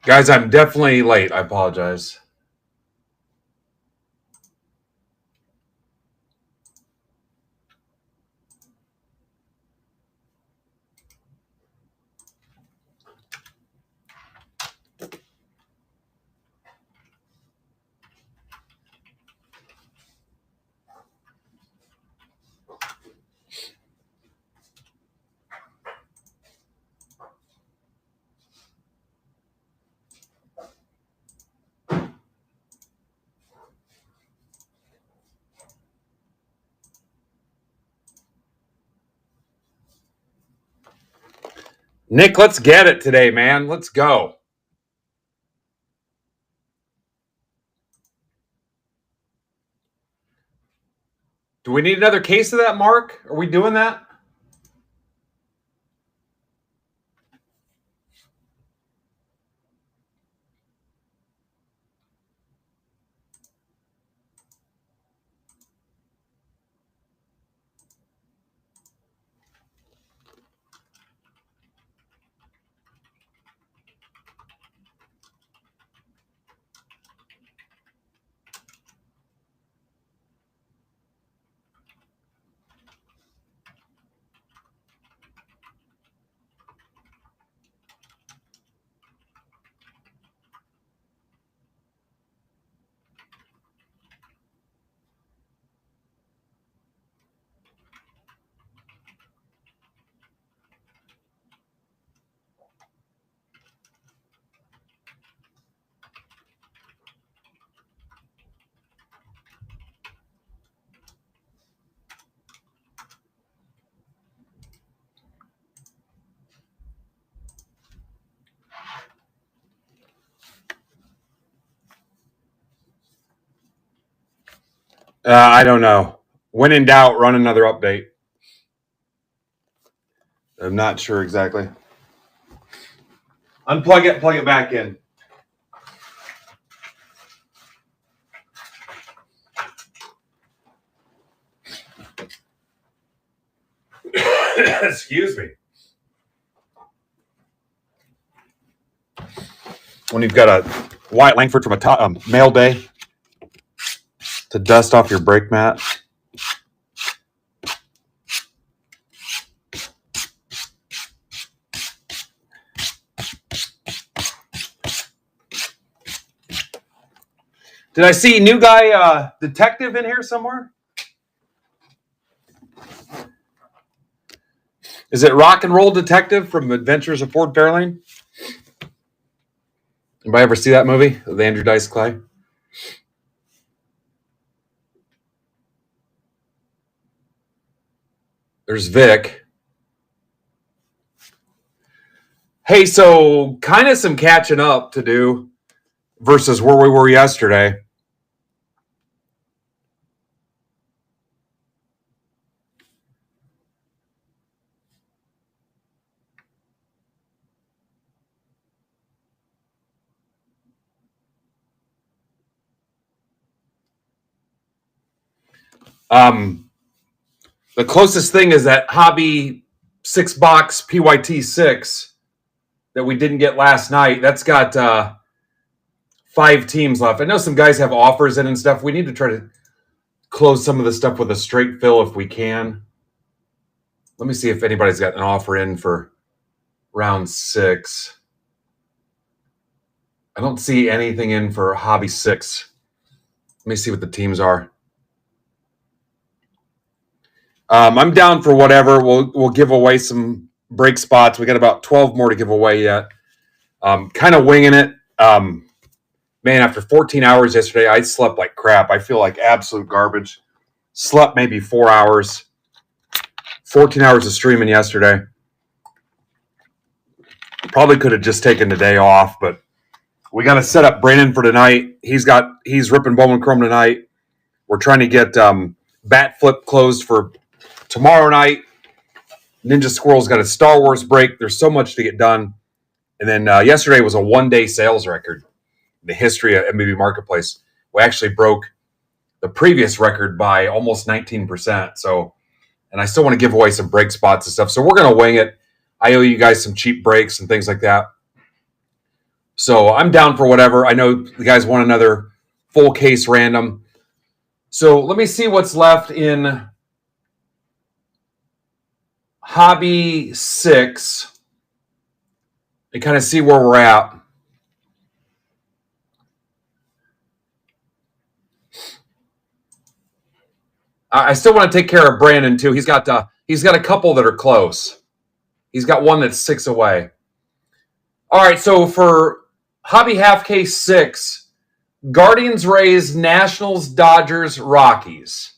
Guys, I'm definitely late. I apologize. Nick, let's get it today, man. Let's go. Do we need another case of that, Mark? Are we doing that? I don't know. When in doubt, run another update. I'm not sure exactly. Unplug it, plug it back in. Excuse me. When you've got a Wyatt Langford from a mail day to dust off your brake mat. Did I see new guy detective in here somewhere? Is it Rock and Roll Detective from Adventures of Ford Fairlane? Anybody ever see that movie with Andrew Dice Clay? There's Vic. Hey, so kind of some catching up to do versus where we were yesterday. The closest thing is that hobby 6-box PYT 6 that we didn't get last night. That's got 5 teams left. I know some guys have offers in and stuff. We need to try to close some of the stuff with a straight fill if we can. Let me see if anybody's got an offer in for round 6. I don't see anything in for hobby 6. Let me see what the teams are. I'm down for whatever. We'll give away some break spots. We got about 12 more to give away yet. Kind of winging it. Man, after 14 hours yesterday, I slept like crap. I feel like absolute garbage. Slept maybe 4 hours. 14 hours of streaming yesterday. Probably could have just taken the day off, but we got to set up Brandon for tonight. He's ripping Bowman Chrome tonight. We're trying to get Bat Flip closed for tomorrow night. Ninja Squirrel's got a Star Wars break. There's so much to get done. And then yesterday was a one-day sales record in the history of MBB Marketplace. We actually broke the previous record by almost 19%. So, and I still want to give away some break spots and stuff. So we're going to wing it. I owe you guys some cheap breaks and things like that. So I'm down for whatever. I know the guys want another full case random. So let me see what's left in Hobby 6 and kind of see where we're at. I still want to take care of Brandon too. He's got a couple that are close. He's got one that's 6 away. All right, so for Hobby Half Case 6, Guardians, Rays, Nationals, Dodgers, Rockies.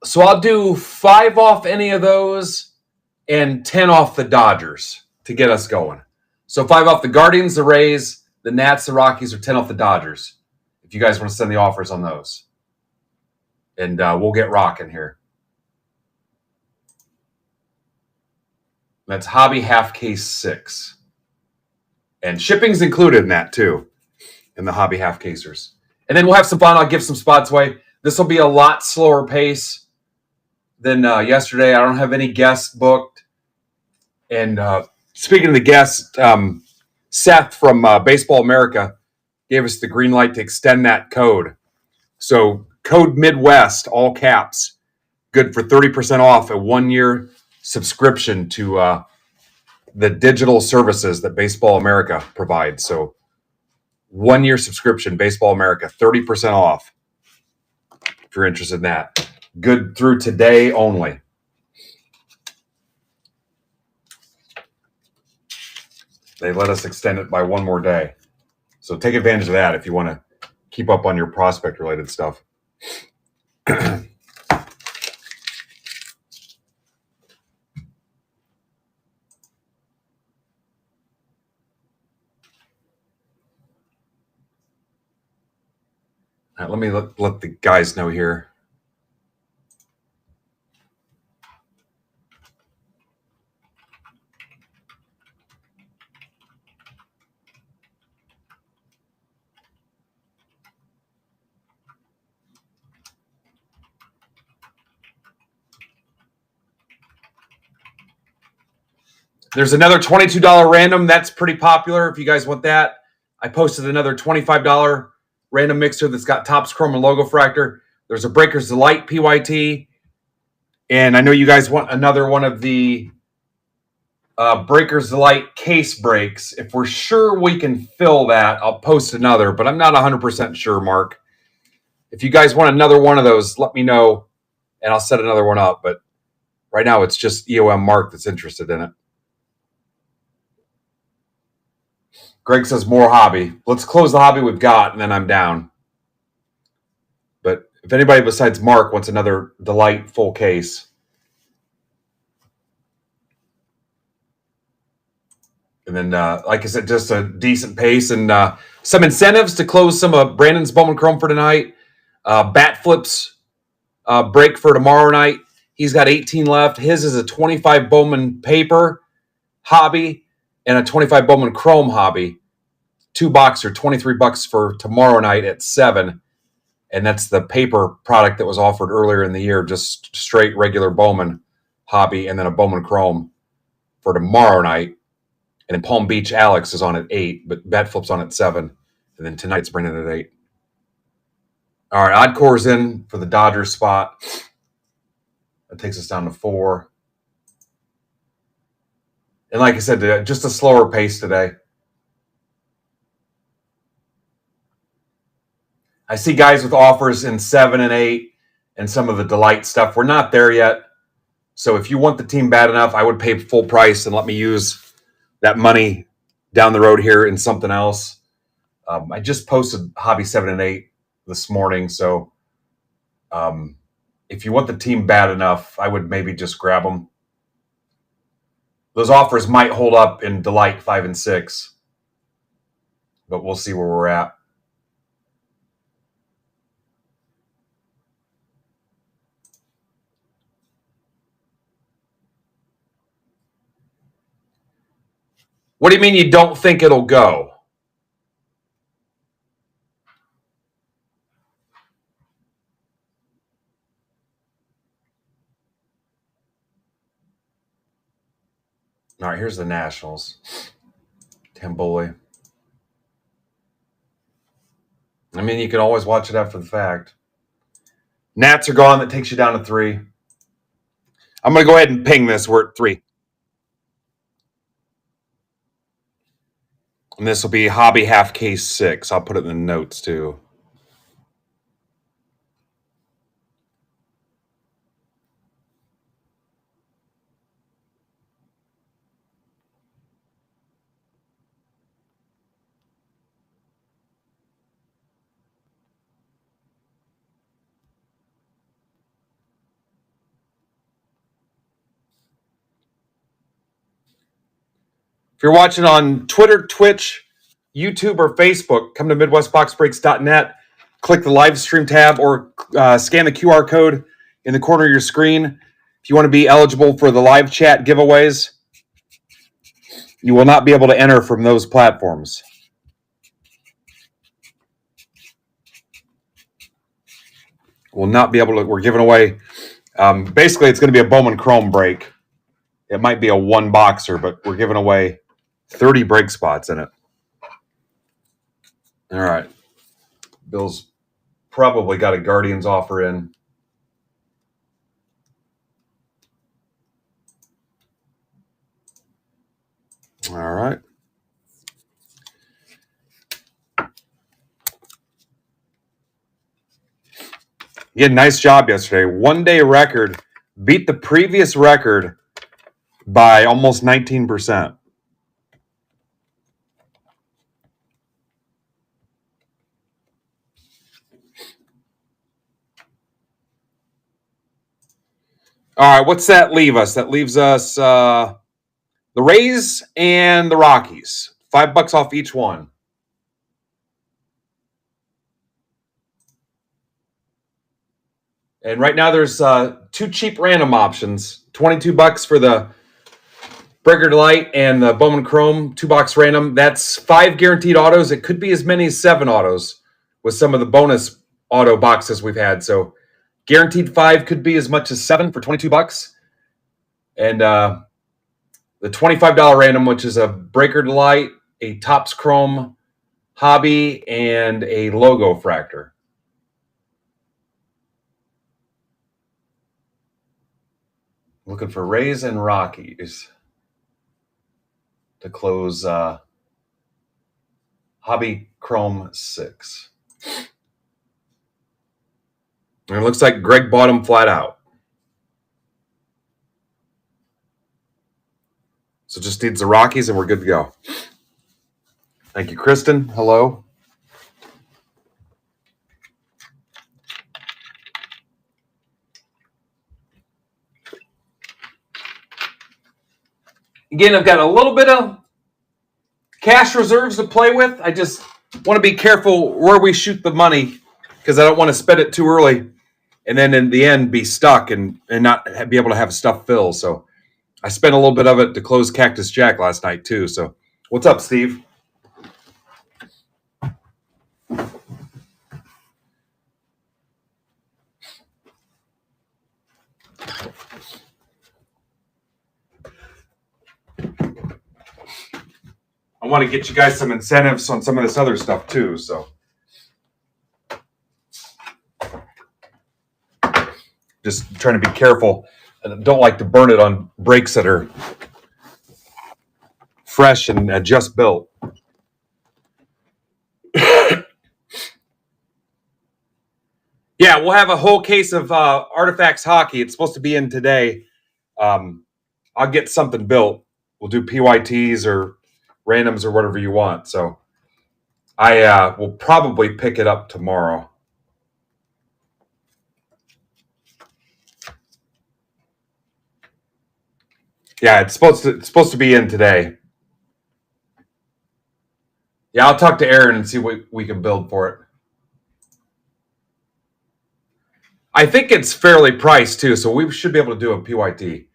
So I'll do 5 off any of those and 10 off the Dodgers to get us going. So 5 off the Guardians, the Rays, the Nats, the Rockies, or 10 off the Dodgers. If you guys want to send the offers on those. And we'll get rocking here. That's Hobby Half Case 6. And shipping's included in that too, in the Hobby Half Casers. And then we'll have some fun. I'll give some spots away. This will be a lot slower pace than yesterday. I don't have any guests booked. And speaking of the guests, Seth from Baseball America gave us the green light to extend that code. So code Midwest, all caps, good for 30% off a 1-year subscription to the digital services that Baseball America provides. So 1-year subscription, Baseball America, 30% off if you're interested in that. Good through today only. They let us extend it by 1 more day. So take advantage of that if you want to keep up on your prospect related stuff. All right, let me let the guys know here. There's another $22 random. That's pretty popular if you guys want that. I posted another $25 random mixer that's got Topps Chrome and Logo Fractor. There's a Breakers Delight PYT. And I know you guys want another one of the Breakers Delight case breaks. If we're sure we can fill that, I'll post another, but I'm not 100% sure, Mark. If you guys want another one of those, let me know, and I'll set another one up. But right now, it's just EOM Mark that's interested in it. Greg says more hobby. Let's close the hobby we've got, and then I'm down. But if anybody besides Mark wants another Delight full case, and then, like I said, just a decent pace and some incentives to close some of Brandon's Bowman Chrome for tonight. Bat flips break for tomorrow night. He's got 18 left. His is a 25 Bowman paper hobby and a 25 Bowman Chrome hobby. 2 boxer, $23 for tomorrow night at 7. And that's the paper product that was offered earlier in the year, just straight regular Bowman hobby, and then a Bowman Chrome for tomorrow night. And then Palm Beach Alex is on at 8, but Bet Flip's on at 7. And then tonight's Brendan at 8. All right, Odd Core's in for the Dodgers spot. That takes us down to 4. And like I said, just a slower pace today. I see guys with offers in 7 and 8 and some of the Delight stuff. We're not there yet. So if you want the team bad enough, I would pay full price and let me use that money down the road here in something else. I just posted Hobby 7 and 8 this morning. So if you want the team bad enough, I would maybe just grab them. Those offers might hold up in Delight 5 and 6, but we'll see where we're at. What do you mean you don't think it'll go? All right, here's the Nationals. Tamboli. I mean, you can always watch it after the fact. Nats are gone. That takes you down to 3. I'm going to go ahead and ping this. We're at 3. And this will be hobby half case 6. I'll put it in the notes too. If you're watching on Twitter, Twitch, YouTube, or Facebook, come to MidwestBoxBreaks.net, click the live stream tab, or scan the QR code in the corner of your screen. If you want to be eligible for the live chat giveaways, you will not be able to enter from those platforms. We'll not be able to. We're giving away. Basically, it's going to be a Bowman Chrome break. It might be a 1-boxer, but we're giving away 30 break spots in it. All right. Bill's probably got a Guardians offer in. All right. You had a nice job yesterday. 1-day record. Beat the previous record by almost 19%. All right, what's that leave us? That leaves us the Rays and the Rockies. $5 off each one. And right now there's 2 cheap random options. $22 for the Breaker Delight and the Bowman Chrome 2-box random. That's 5 guaranteed autos. It could be as many as 7 autos with some of the bonus auto boxes we've had. So guaranteed 5 could be as much as 7 for $22. And the $25 random, which is a Breaker Delight, a Topps Chrome Hobby, and a logo fractor. Looking for Rays and Rockies to close Hobby Chrome 6. And it looks like Greg bought them flat out. So just needs the Rockies and we're good to go. Thank you, Kristen. Hello. Again, I've got a little bit of cash reserves to play with. I just want to be careful where we shoot the money because I don't want to spend it too early and then in the end be stuck and not be able to have stuff fill. So I spent a little bit of it to close Cactus Jack last night too. So what's up, Steve? I want to get you guys some incentives on some of this other stuff too. So just trying to be careful and don't like to burn it on breaks that are fresh and just built. Yeah, we'll have a whole case of Artifacts hockey. It's supposed to be in today. I'll get something built. We'll do PYTs or randoms or whatever you want. So I will probably pick it up tomorrow. Yeah, it's supposed to be in today. Yeah, I'll talk to Aaron and see what we can build for it. I think it's fairly priced too, so we should be able to do a PYT.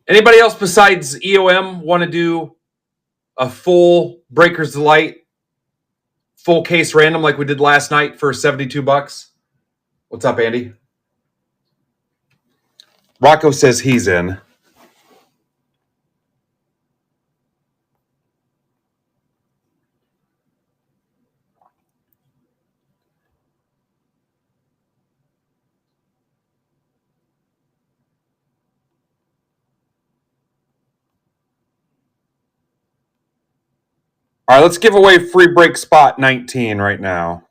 Anybody else besides EOM want to do a full Breaker's Delight, full case random like we did last night for $72? What's up, Andy? Rocco says he's in. All right, let's give away free break spot 19 right now.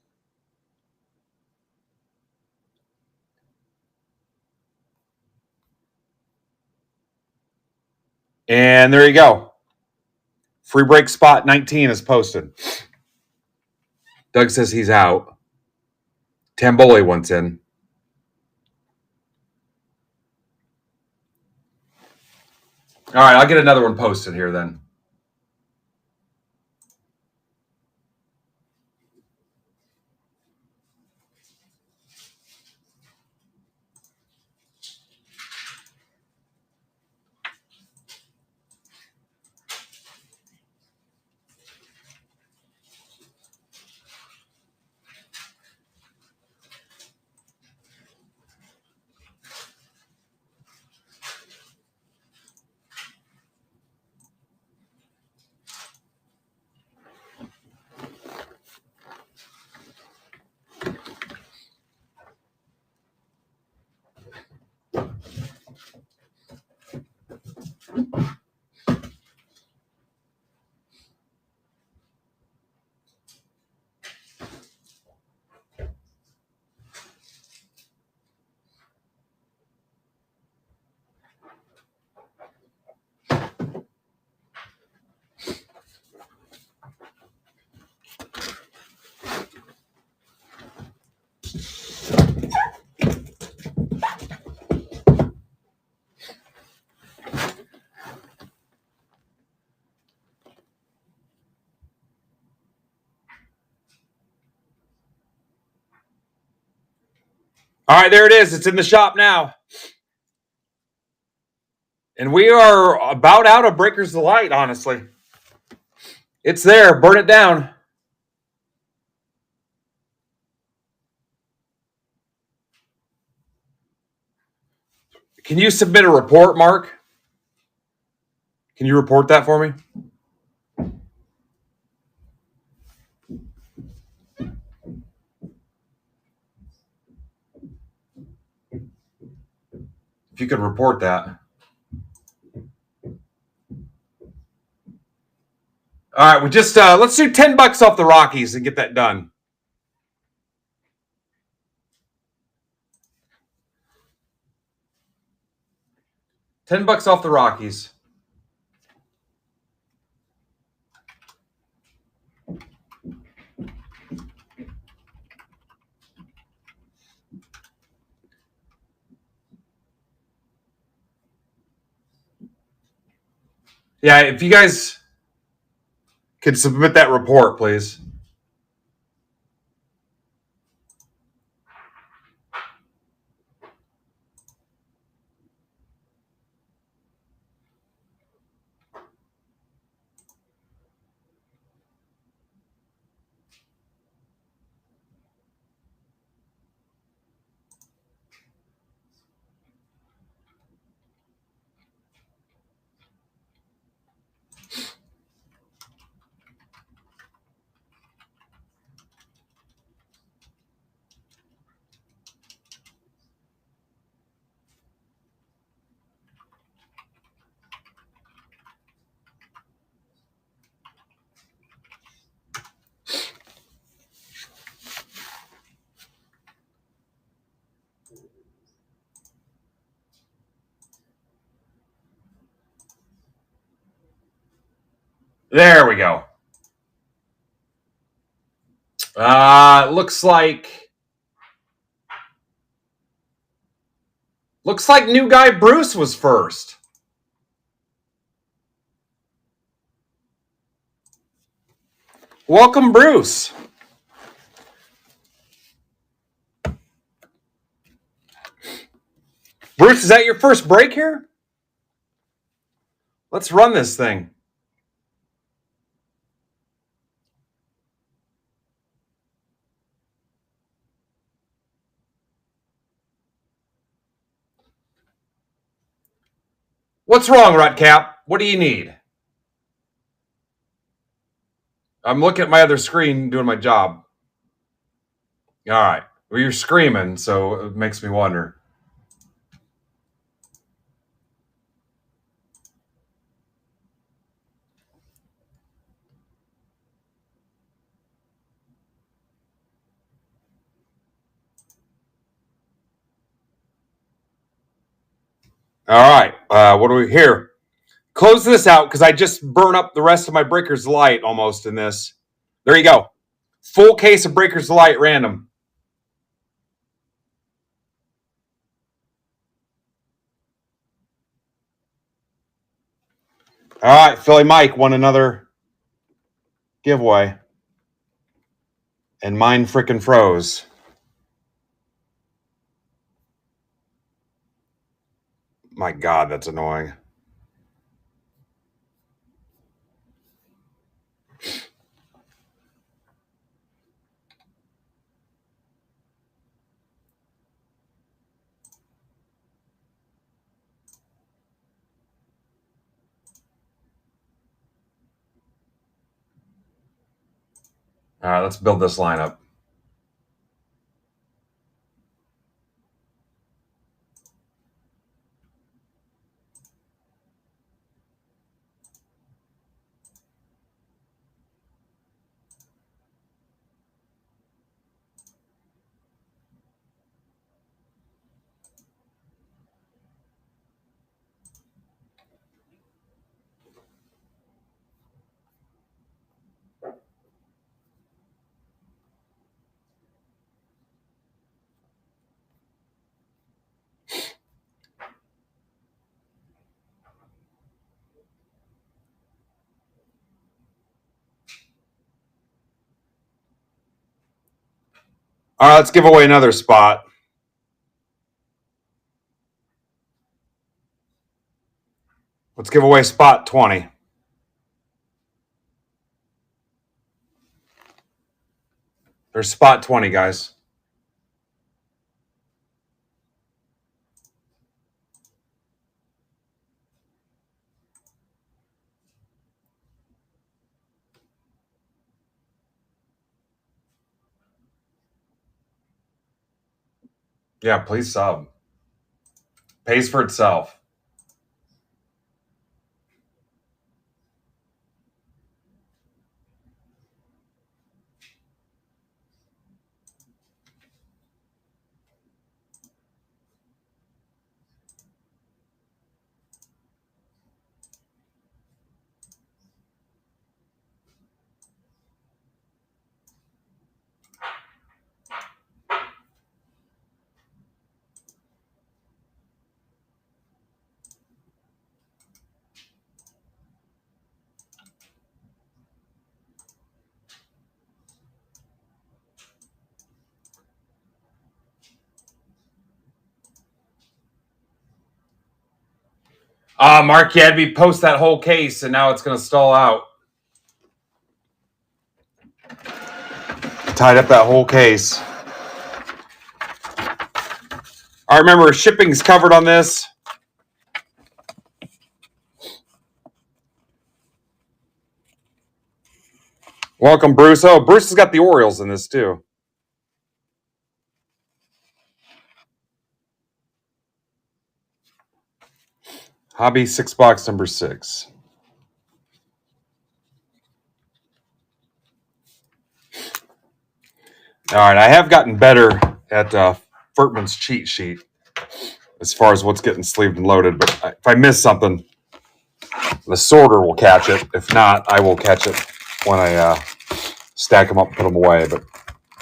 And there you go. Free break spot 19 is posted. Doug says he's out. Tamboli wants in. All right, I'll get another one posted here then. All right, there it is. It's in the shop now. And we are about out of Breakers Delight, honestly. It's there. Burn it down. Can you submit a report, Mark? Can you report that for me? If you could report that. All right, we just let's do $10 off the Rockies and get that done. $10 off the Rockies. Yeah, if you guys could submit that report, please. There we go. Looks like new guy Bruce was first. Welcome, Bruce. Bruce, is that your first break here? Let's run this thing. What's wrong, Rutcap? What do you need? I'm looking at my other screen doing my job. All right. Well, you're screaming, so it makes me wonder. All right. What do we here? Close this out because I just burn up the rest of my Breakers Light almost in this. There you go. Full case of Breakers Light random. All right. Philly Mike won another giveaway. And mine frickin' froze. My God, that's annoying. All right, let's build this lineup. All right, let's give away another spot. Let's give away spot 20. There's spot 20, guys. Yeah, please sub. Pays for itself. Mark, you had me post that whole case, and now it's going to stall out. Tied up that whole case. All right, remember, shipping's covered on this. Welcome, Bruce. Oh, Bruce has got the Orioles in this, too. Hobby 6 box number 6. All right, I have gotten better at Furtman's cheat sheet as far as what's getting sleeved and loaded. But if I miss something, the sorter will catch it. If not, I will catch it when I stack them up and put them away. But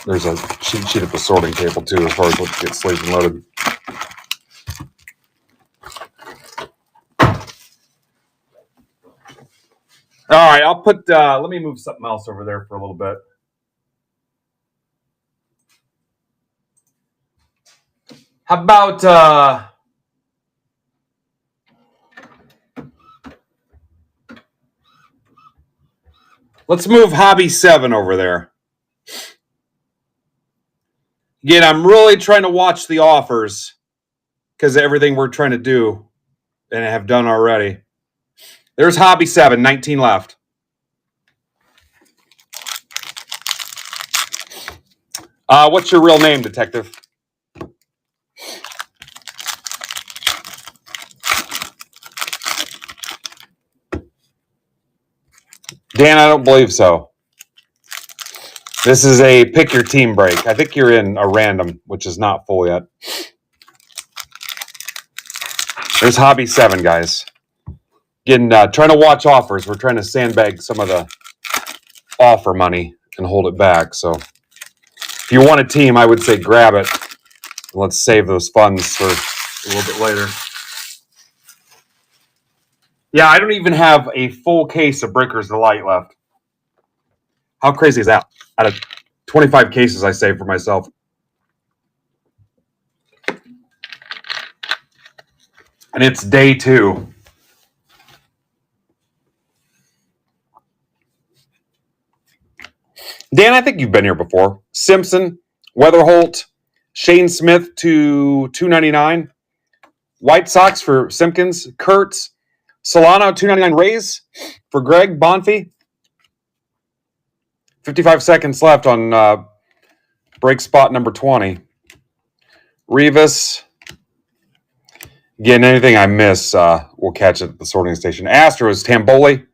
there's a cheat sheet at the sorting table, too, as far as what gets sleeved and loaded. All right, I'll put, let me move something else over there for a little bit. How about, let's move Hobby 7 over there. Again, I'm really trying to watch the offers because of everything we're trying to do and have done already. There's Hobby 7, 19 left. What's your real name, Detective? Dan, I don't believe so. This is a pick your team break. I think you're in a random, which is not full yet. There's Hobby 7, guys. Again, trying to watch offers. We're trying to sandbag some of the offer money and hold it back. So if you want a team, I would say grab it. Let's save those funds for a little bit later. Yeah, I don't even have a full case of Breakers Delight left. How crazy is that? Out of 25 cases I saved for myself. And it's day 2. Dan, I think you've been here before. Simpson, Weatherholt, Shane Smith to $2.99. White Sox for Simpkins, Kurtz, Solano $2.99. Rays for Greg Bonfey. 55 seconds left on break spot number 20. Rivas. Again, anything I miss, we'll catch it at the sorting station. Astros, Tamboli.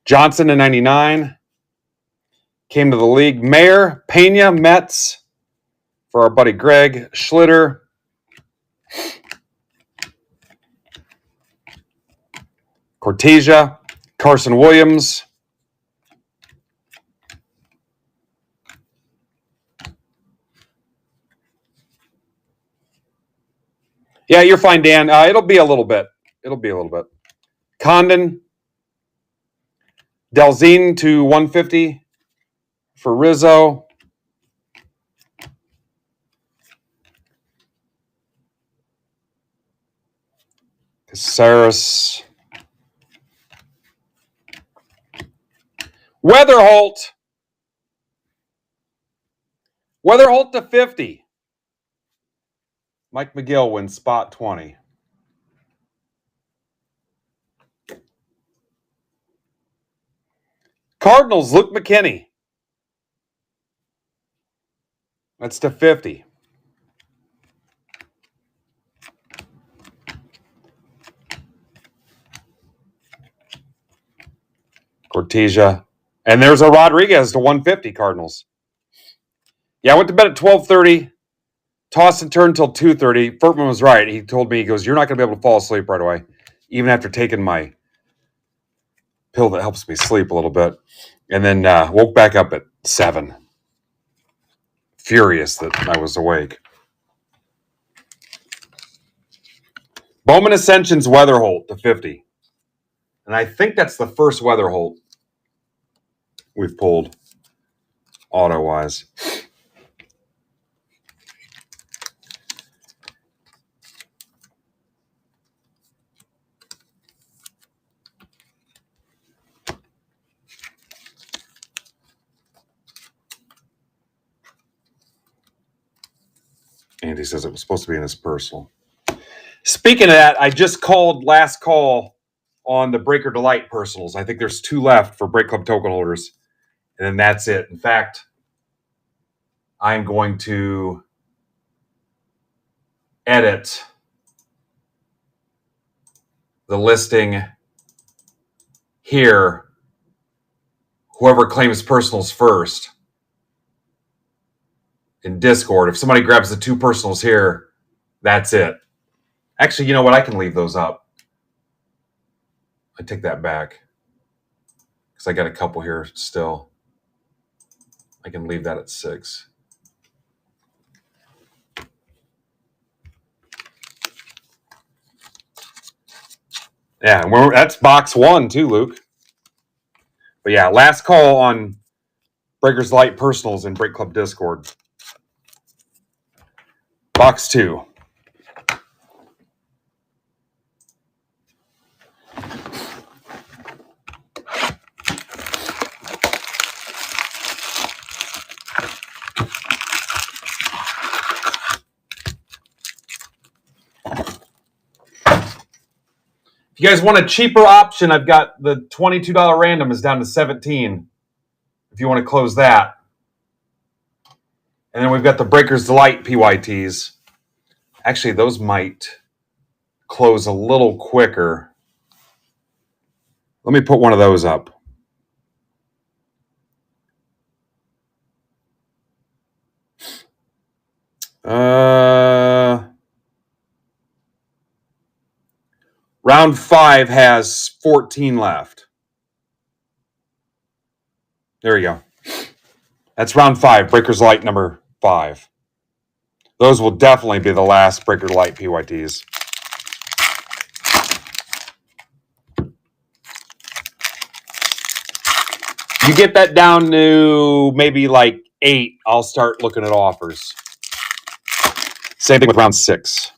Johnson to 99. Came to the league. Mayer, Pena, Mets for our buddy Greg. Schlitter. Cortesia. Carson Williams. Yeah, you're fine, Dan. It'll be a little bit. Condon. Delzine to 150 for Rizzo. Caceres. Weatherholt. Weatherholt to 50. Mike McGill wins spot 20. Cardinals, Luke McKinney. That's to 50. Cortesia. And there's a Rodriguez to 150, Cardinals. Yeah, I went to bed at 12:30. Tossed and turned until 2:30. Furtman was right. He told me, he goes, you're not going to be able to fall asleep right away, even after taking my pill that helps me sleep a little bit. And then woke back up at 7. Furious that I was awake. Bowman Ascension's Weatherholt to 50. And I think that's the first Weatherholt we've pulled auto-wise. Andy says it was supposed to be in his personal. Speaking of that, I just called last call on the Breaker Delight personals. I think there's 2 left for Break Club token holders. And then that's it. In fact, I'm going to edit the listing here. Whoever claims personals first in Discord. If somebody grabs the 2 personals here, that's it. Actually, you know what? I can leave those up. I take that back because I got a couple here still. I can leave that at 6. Yeah, that's box 1 too, Luke. But yeah, last call on Breakers Light personals in Break Club Discord. Box 2. If you guys want a cheaper option, I've got the $22 random is down to 17. If you want to close that. And then we've got the Breakers Delight PYTs. Actually, those might close a little quicker. Let me put one of those up. Round 5 has 14 left. There you go. That's round 5, Breakers Light number 5. Those will definitely be the last Breaker Light PYTs. You get that down to maybe like 8, I'll start looking at offers. Same thing with round 6.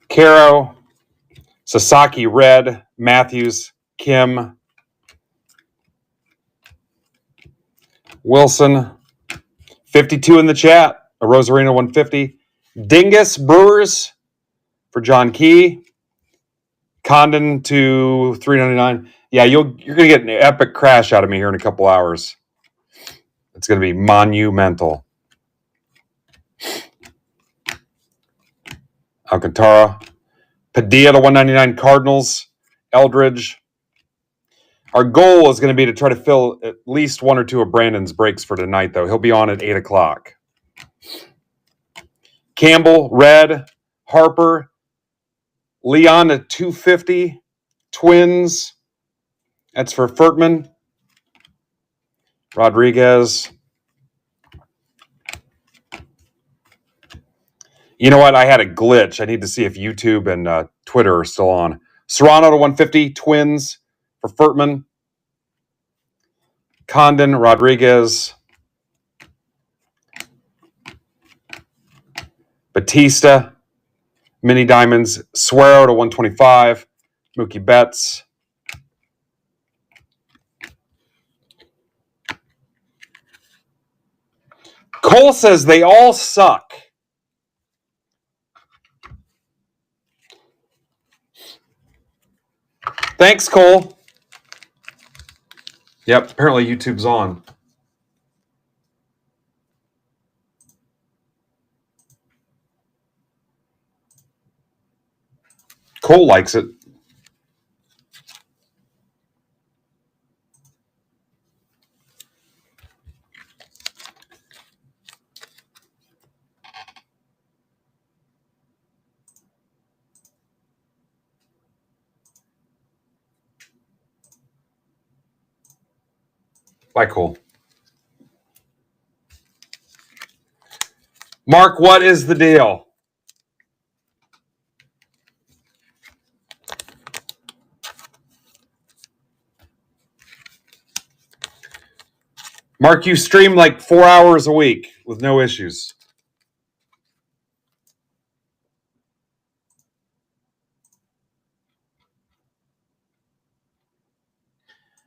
Caro, Sasaki Red, Matthews, Kim, Wilson, 52 in the chat, a Rosarina 150. Dingus Brewers for John Key. Condon to 399. Yeah, you're going to get an epic crash out of me here in a couple hours. It's going to be monumental. Alcantara. Padilla to 199 Cardinals. Eldridge. Our goal is going to be to try to fill at least 1 or 2 of Brandon's breaks for tonight, though. He'll be on at 8 o'clock. Campbell, Red, Harper, Leon at 250, Twins. That's for Furtman. Rodriguez. You know what? I had a glitch. I need to see if YouTube and Twitter are still on. Serrano to 150, Twins for Furtman. Condon, Rodriguez. Batista, Mini Diamonds. Suero to 125. Mookie Betts. Cole says they all suck. Thanks, Cole. Yep, apparently YouTube's on. Cole likes it. Bye, Cole. Mark, what is the deal? Mark, you stream like 4 hours a week with no issues.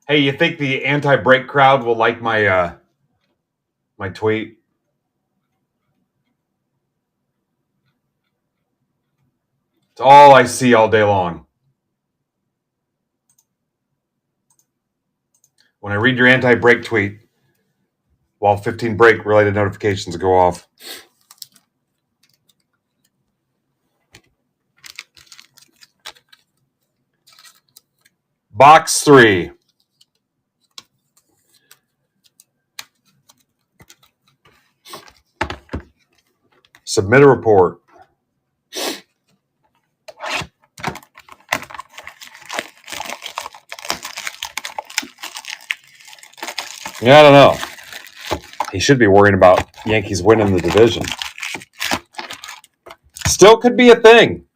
Hey, you think the anti-break crowd will like my my tweet? It's all I see all day long. When I read your anti-break tweet, while 15 break-related notifications go off. Box 3. Submit a report. Yeah, I don't know. He should be worrying about Yankees winning the division. Still could be a thing.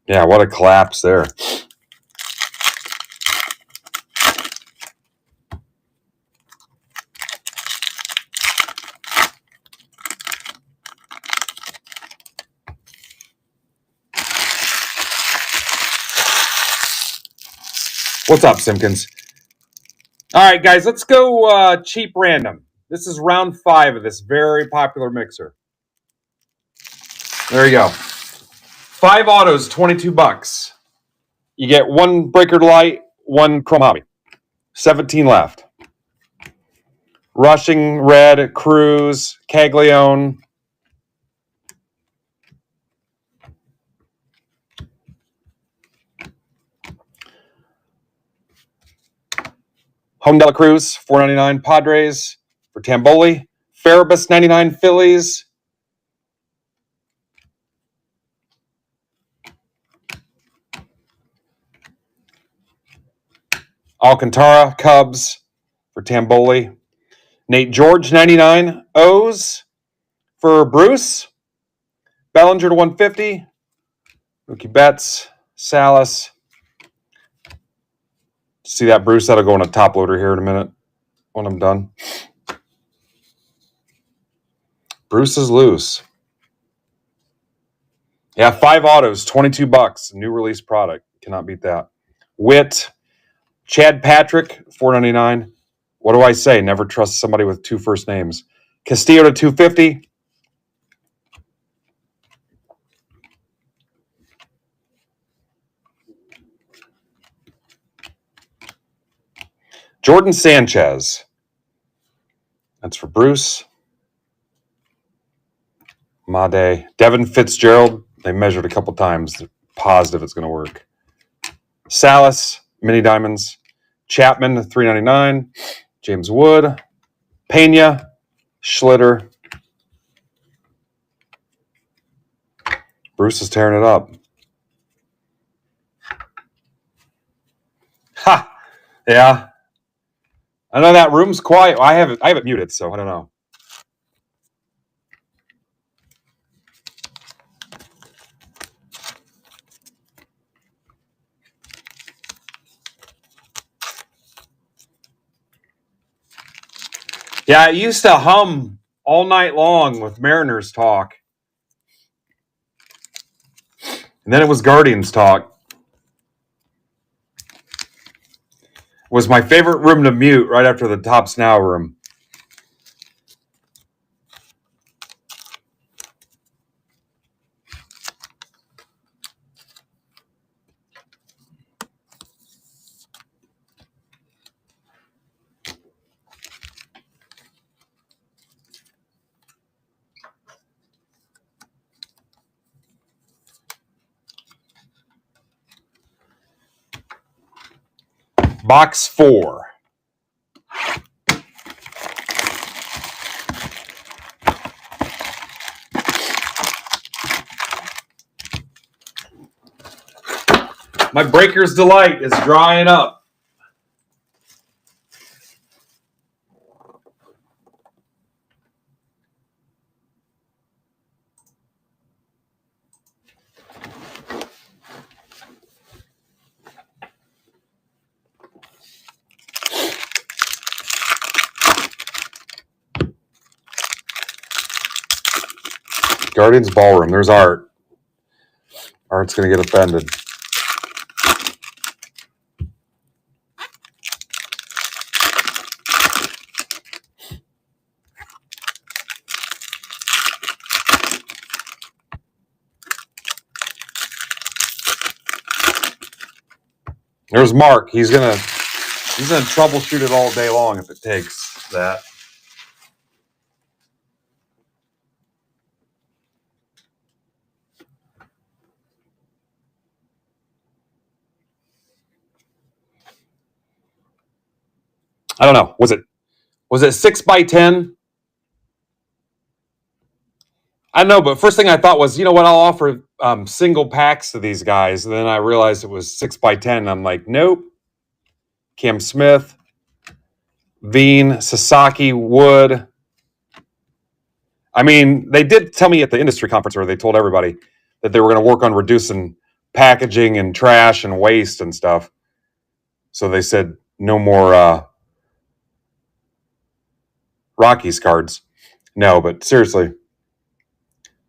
Yeah, what a collapse there. What's up, Simpkins? All right, guys, let's go cheap random. This is round 5 of this very popular mixer. There you go. 5 autos, $22. You get 1 breaker light, 1 chrome hobby. 17 left. Rushing, Red, Cruz, Caglione. Home Dela Cruz, $4.99. Padres for Tamboli. Farabus, 99. Phillies. Alcantara, Cubs for Tamboli. Nate George, 99. O's for Bruce. Bellinger to 150. Mookie Betts, Salas. See that, Bruce? That'll go in a top loader here in a minute when I'm done. Bruce is loose. Yeah, 5 autos, $22. New release product. Cannot beat that. Witt, Chad Patrick, $4.99. What do I say? Never trust somebody with 2 first names. Castillo to 250. Jordan Sanchez. That's for Bruce. Made. Devin Fitzgerald. They measured a couple times. They're positive it's going to work. Salas, Mini Diamonds. Chapman, $3.99. James Wood. Pena. Schlitter. Bruce is tearing it up. Ha! Yeah. I know that room's quiet. I have it muted, so I don't know. Yeah, I used to hum all night long with Mariners talk. And then it was Guardians talk. It was my favorite room to mute right after the Tops Now room. Box 4. My Breaker's Delight is drying up. Guardians Ballroom. There's Art. Art's going to get offended. There's Mark. He's gonna troubleshoot it all day long if it takes that. I don't know. Was it 6 by 10? I don't know, but first thing I thought was, you know what, I'll offer single packs to these guys. And then I realized it was 6 by 10. And I'm like, nope. Cam Smith, Veen, Sasaki, Wood. I mean, they did tell me at the industry conference where they told everybody that they were going to work on reducing packaging and trash and waste and stuff. So they said no more Rockies cards. No, but seriously,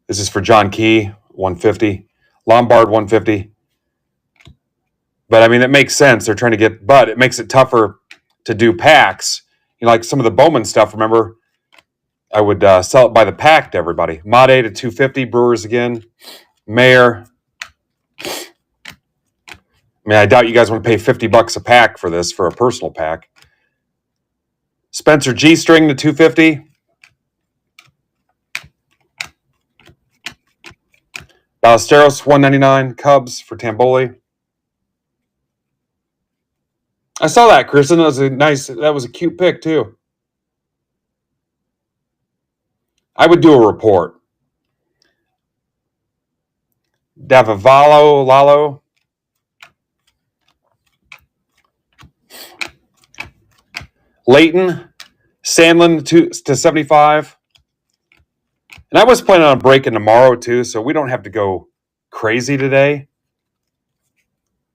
this is for John Key, 150. Lombard, 150. But I mean, it makes sense. They're trying to get, but it makes it tougher to do packs. You know, like some of the Bowman stuff, remember? I would sell it by the pack to everybody. Made to 250, Brewers again. Mayor. I mean, I doubt you guys want to pay $50 a pack for this for a personal pack. Spencer G string to 250. Ballesteros 199. Cubs for Tamboli. I saw that, Kristen. That was a cute pick too. I would do a report. Davivalo, Lalo. Leighton, Sandlin to 75. And I was planning on breaking tomorrow too, so we don't have to go crazy today.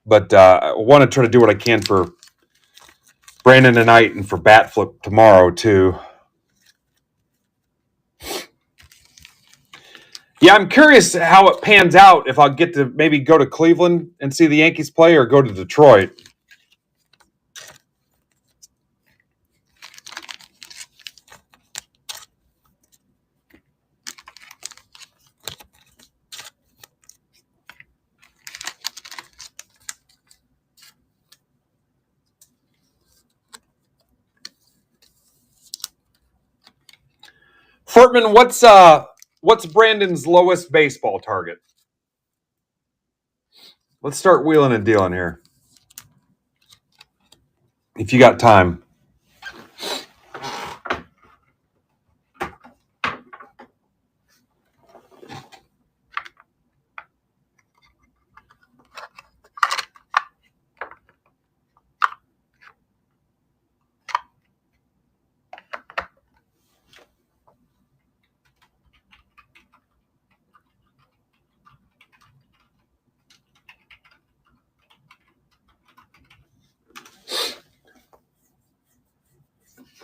But I want to try to do what I can for Brandon tonight and for Bat Flip tomorrow too. Yeah, I'm curious how it pans out if I'll get to maybe go to Cleveland and see the Yankees play or go to Detroit. Furtman, what's Brandon's lowest baseball target? Let's start wheeling and dealing here. If you got time.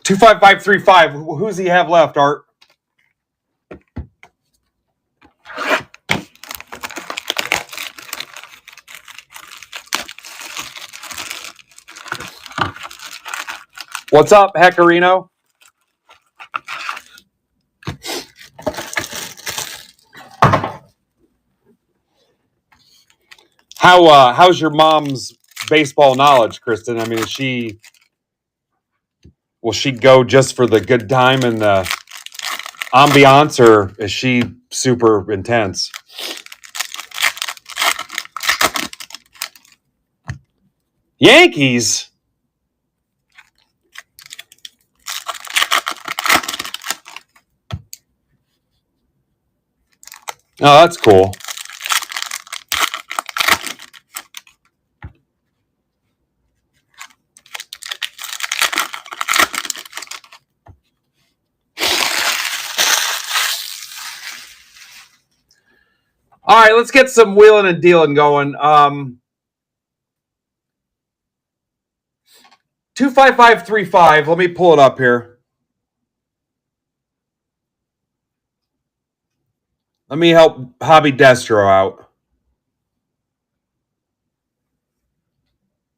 Two 5-5-3-5. Who's he have left, Art? What's up, Hectorino? How's your mom's baseball knowledge, Kristen? I mean, will she go just for the good time and the ambiance, or is she super intense? Yankees? Oh, that's cool. All right, let's get some wheeling and dealing going. 25535. Let me pull it up here. Let me help Hobby Destro out.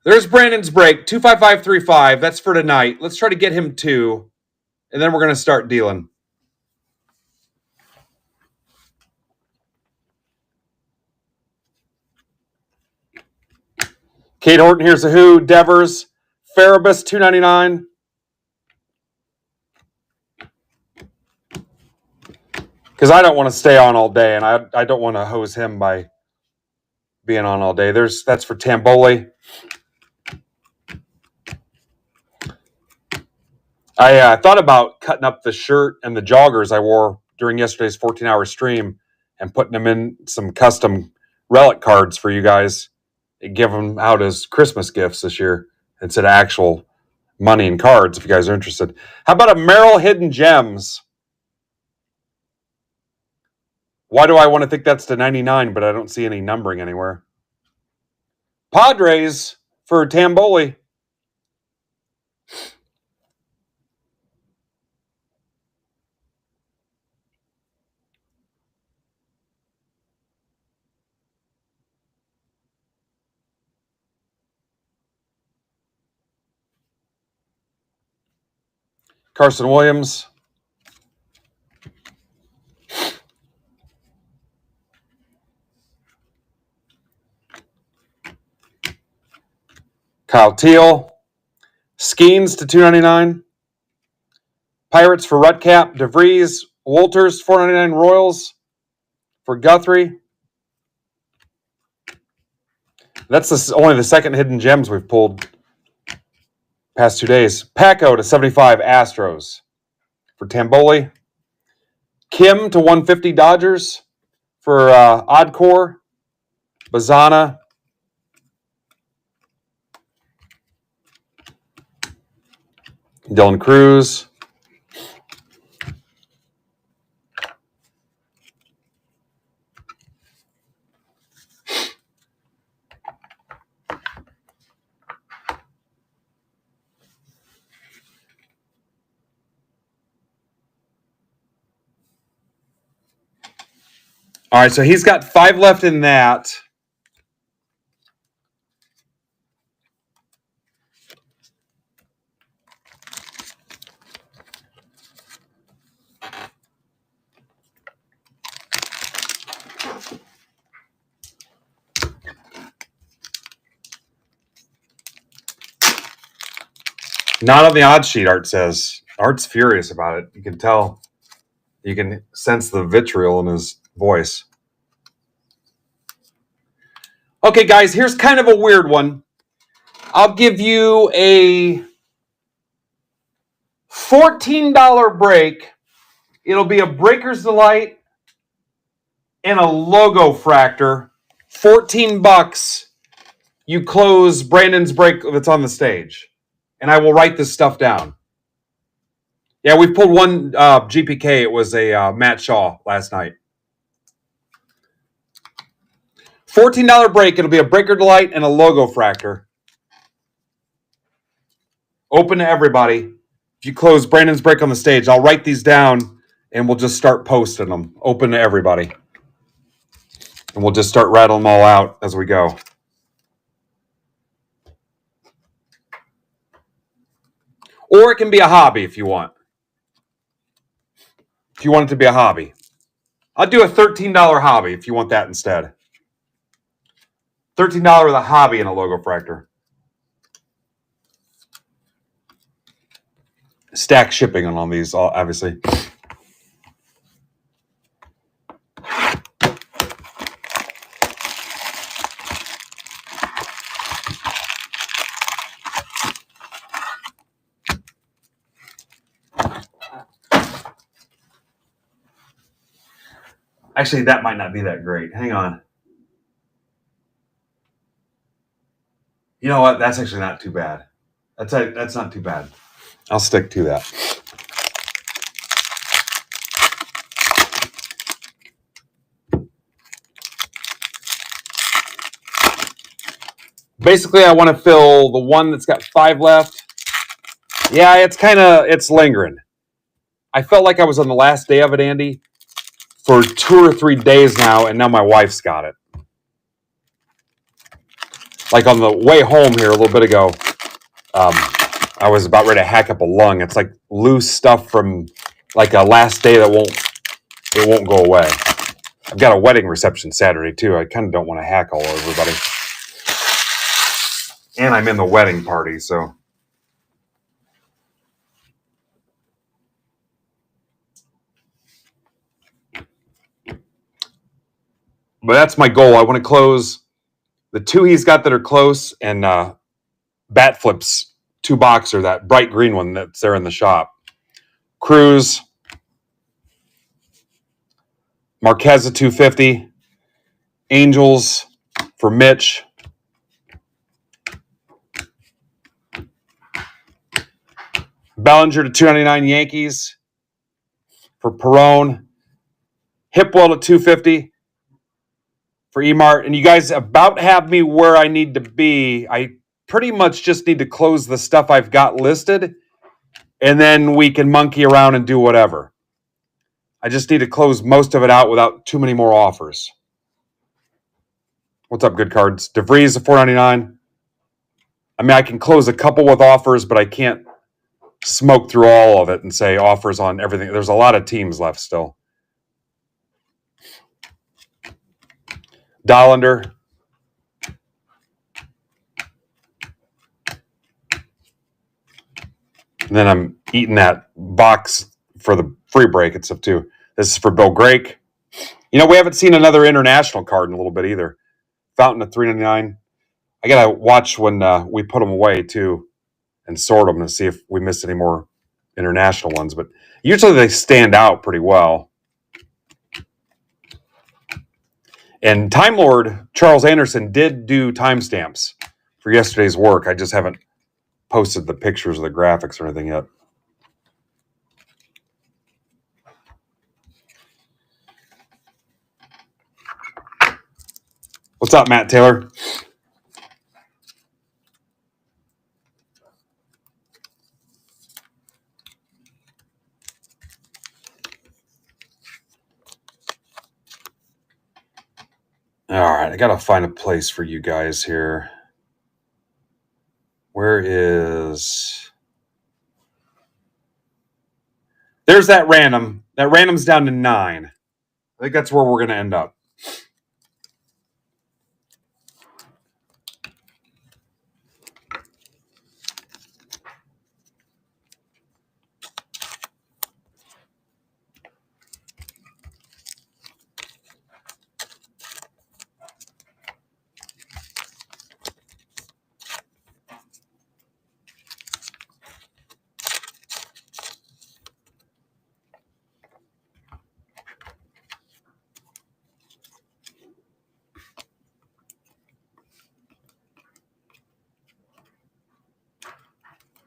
There's Brandon's break. 25535. That's for tonight. Let's try to get him 2, and then we're going to start dealing. Kate Horton, here's a who. Devers, Farabus, $2.99. Because I don't want to stay on all day, and I don't want to hose him by being on all day. That's for Tamboli. I thought about cutting up the shirt and the joggers I wore during yesterday's 14-hour stream and putting them in some custom relic cards for you guys and give them out as Christmas gifts this year instead of actual money and cards if you guys are interested. How about a Merrill Hidden Gems? Why do I want to think that's to 99, but I don't see any numbering anywhere? Padres for Tamboli. Carson Williams. Kyle Teal. Skeens to $2.99. Pirates for Rutcap. DeVries. Wolters, $4.99. Royals for Guthrie. That's only the second hidden gems we've pulled past 2 days. Paco to 75. Astros for Tamboli. Kim to 150. Dodgers for Oddcore. Bazana. Dylan Cruz. All right, so he's got 5 left in that. Not on the odd sheet, Art says. Art's furious about it. You can tell. You can sense the vitriol in his voice. Okay, guys, here's kind of a weird one. I'll give you a $14 break. It'll be a Breaker's Delight and a logo fractor. $14. You close Brandon's break that's on the stage. And I will write this stuff down. Yeah, we pulled one GPK. It was a Matt Shaw last night. $14 break. It'll be a Breaker Delight and a logo fractor. Open to everybody. If you close Brandon's break on the stage, I'll write these down and we'll just start posting them. Open to everybody. And we'll just start rattling them all out as we go. Or it can be a hobby if you want. If you want it to be a hobby. I'll do a $13 hobby if you want that instead. $13 with a hobby and a logo fractor. Stack shipping on all these, obviously. Actually, that might not be that great. Hang on. You know what? That's actually not too bad. That's not too bad. I'll stick to that. Basically, I want to fill the one that's got 5 left. Yeah, it's lingering. I felt like I was on the last day of it, Andy, for 2 or 3 days now, and now my wife's got it. Like on the way home here a little bit ago, I was about ready to hack up a lung. It's like loose stuff from like a last day that won't go away. I've got a wedding reception Saturday too. I kind of don't want to hack all over everybody. And I'm in the wedding party, so. But that's my goal. I want to close the 2 he's got that are close and bat flips 2 boxer, that bright green one that's there in the shop. Cruz. Marquez at 250. Angels for Mitch. Bellinger to 299 Yankees for Perone. Hipwell to 250. for eMart, and you guys about have me where I need to be. I pretty much just need to close the stuff I've got listed, and then we can monkey around and do whatever. I just need to close most of it out without too many more offers. What's up, good cards? DeVries at $4.99. I mean, I can close a couple with offers, but I can't smoke through all of it and say offers on everything. There's a lot of teams left still. Dollander. And then I'm eating that box for the free break and stuff too. This is for Bill Grake. You know, we haven't seen another international card in a little bit either. Fountain at $3.99. I gotta watch when we put them away too, and sort them to see if we missed any more international ones. But usually they stand out pretty well. And Time Lord Charles Anderson did do timestamps for yesterday's work. I just haven't posted the pictures of the graphics or anything yet. What's up, Matt Taylor? All right, I got to find a place for you guys here. Where is... There's that random. That random's down to 9. I think that's where we're going to end up.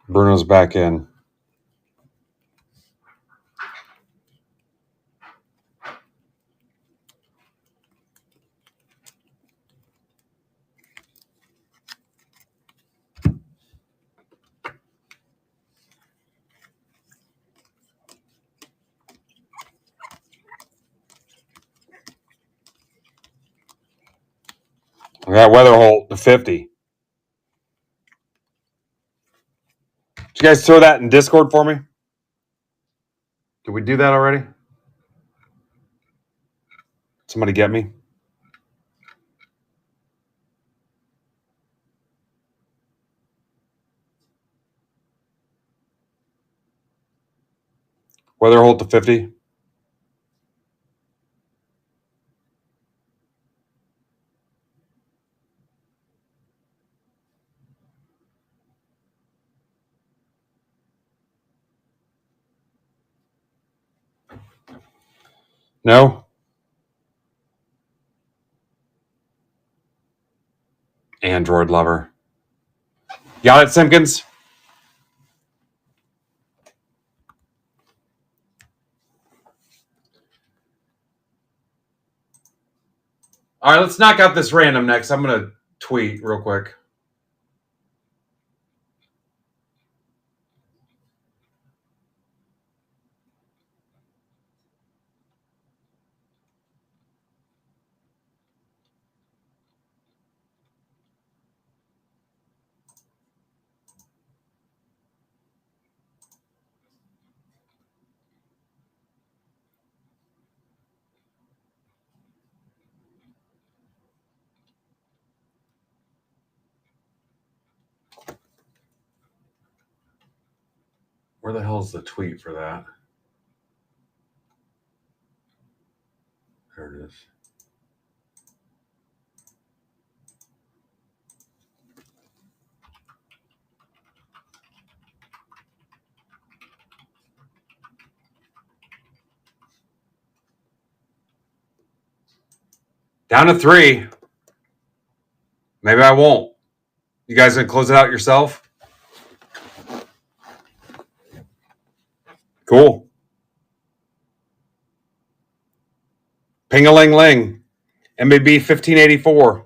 Bruno's back in. I got Weatherholt to 50. Did you guys throw that in Discord for me? Did we do that already? Somebody get me? Weatherholt to 50. No? Android lover. Got it, Simpkins? All right, let's knock out this random next. I'm going to tweet real quick. Where the hell's the tweet for that? There it is. Down to 3. Maybe I won't. You guys gonna close it out yourself? Cool. Ping-a-ling-ling. MAB 1584.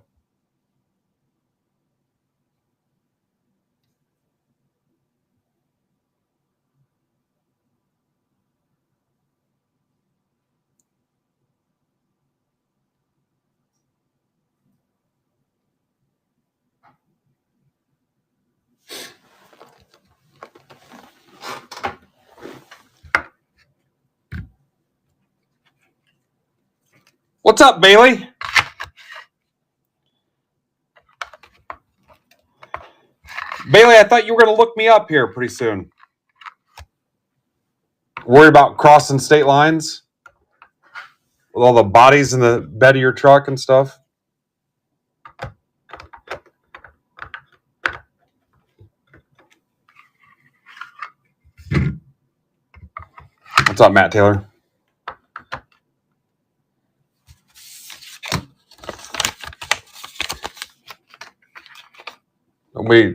What's up, Bailey? Bailey, I thought you were going to look me up here pretty soon. Worry about crossing state lines with all the bodies in the bed of your truck and stuff. What's up, Matt Taylor?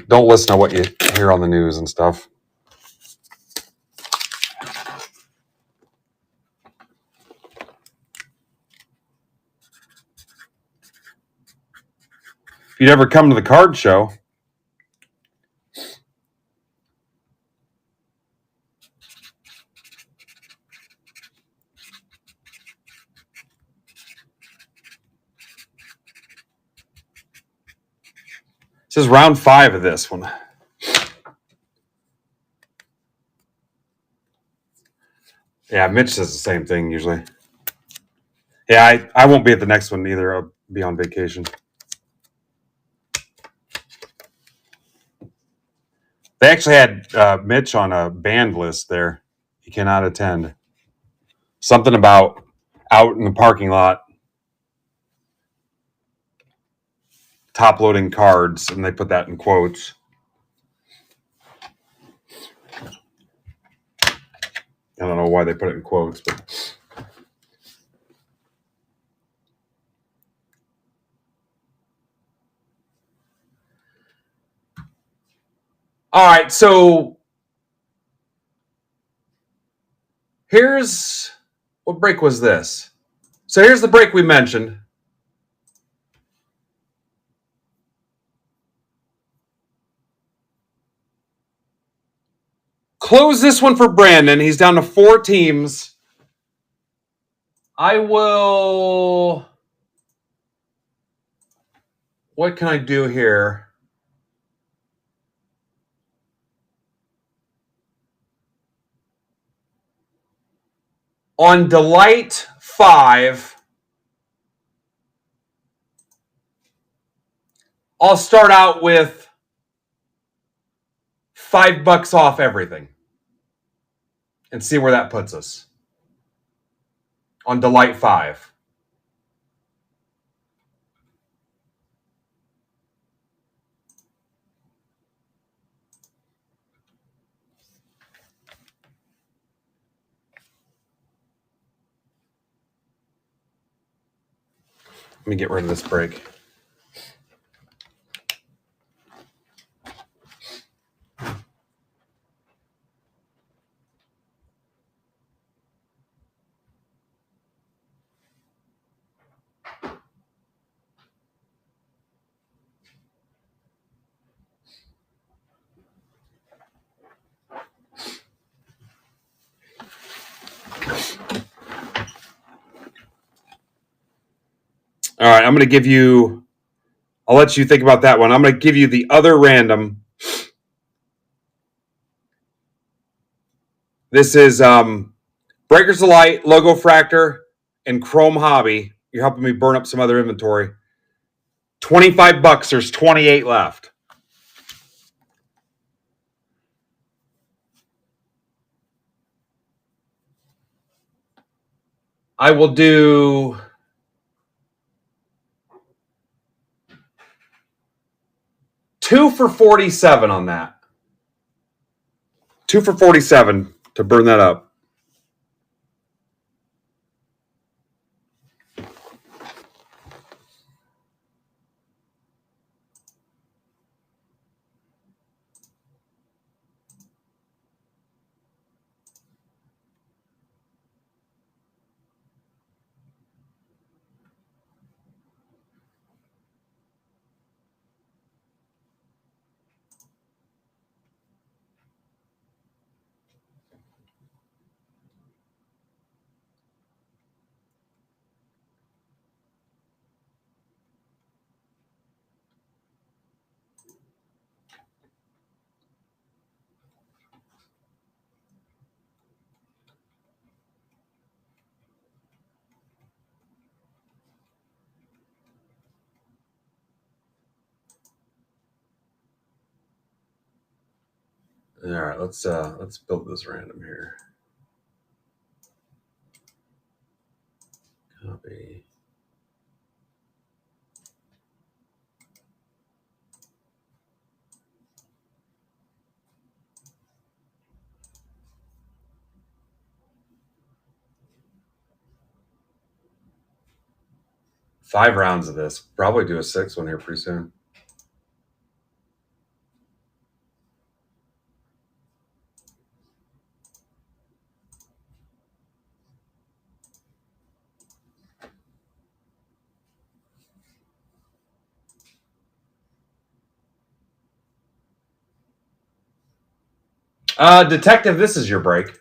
Don't listen to what you hear on the news and stuff. If you'd ever come to the card show, this is round 5 of this one. Yeah, Mitch says the same thing usually. Yeah, I won't be at the next one either. I'll be on vacation. They actually had Mitch on a banned list there. He cannot attend. Something about out in the parking lot top loading cards, and they put that in quotes. I don't know why they put it in quotes, but all right, so here's what break was this? So here's the break we mentioned. Close this one for Brandon. He's down to 4 teams. I will. What can I do here? On Delight 5, I'll start out with $5 off everything and see where that puts us. On Delight 5. Let me get rid of this break. All right, I'm going to give you, I'll let you think about that one. I'm going to give you the other random. This is Breakers Delight, Logo Fractor, and Chrome Hobby. You're helping me burn up some other inventory. $25. There's 28 left. I will do $2 for $47 on that. $2 for $47 to burn that up. All right, let's build this random here. Copy. Five rounds of this. Probably do a sixth one here pretty soon. Detective, this is your break.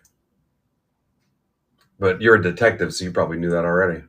But you're a detective, so you probably knew that already.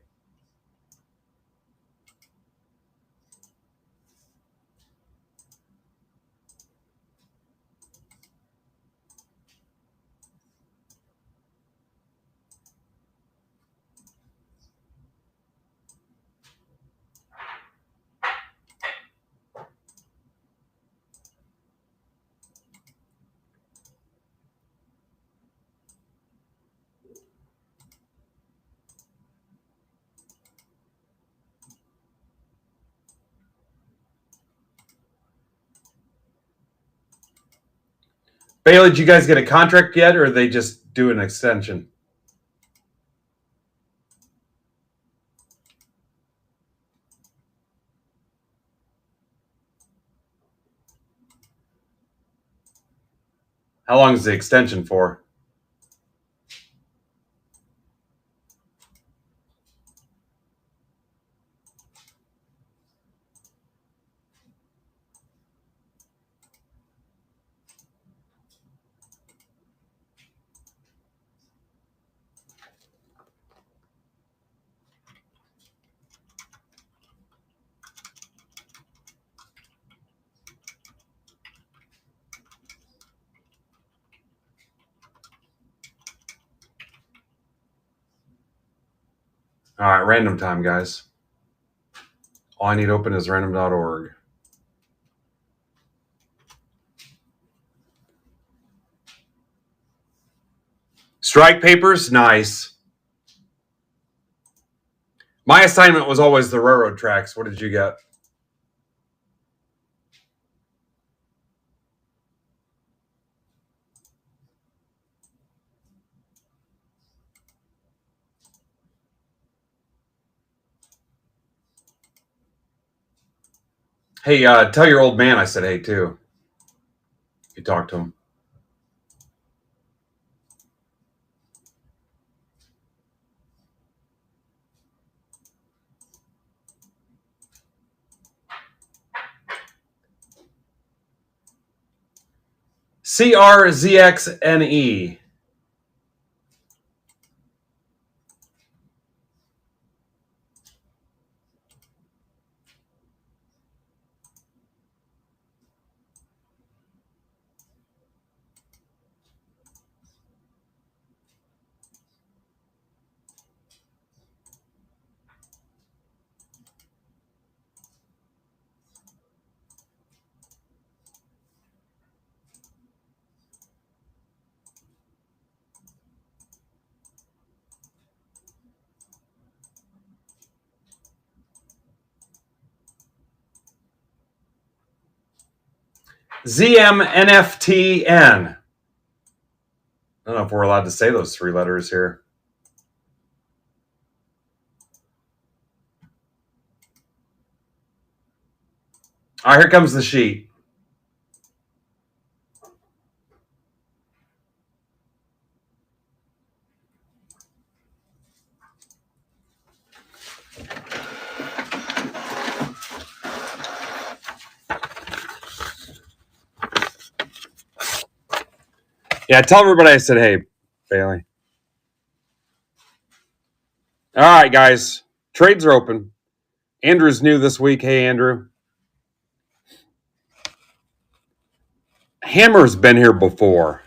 Bailey, did you guys get a contract yet, or are they just do an extension? How long is the extension for? All right, random time, guys. All I need open is random.org. Strike papers, nice. My assignment was always the railroad tracks. What did you get? Hey, tell your old man I said hey too. You talk to him. CRZXNE. ZMNFTN. I don't know if we're allowed to say those three letters here. All right, here comes the sheet. Yeah, tell everybody I said hey, Bailey. All right, guys. Trades are open. Andrew's new this week. Hey, Andrew. Hammer's been here before.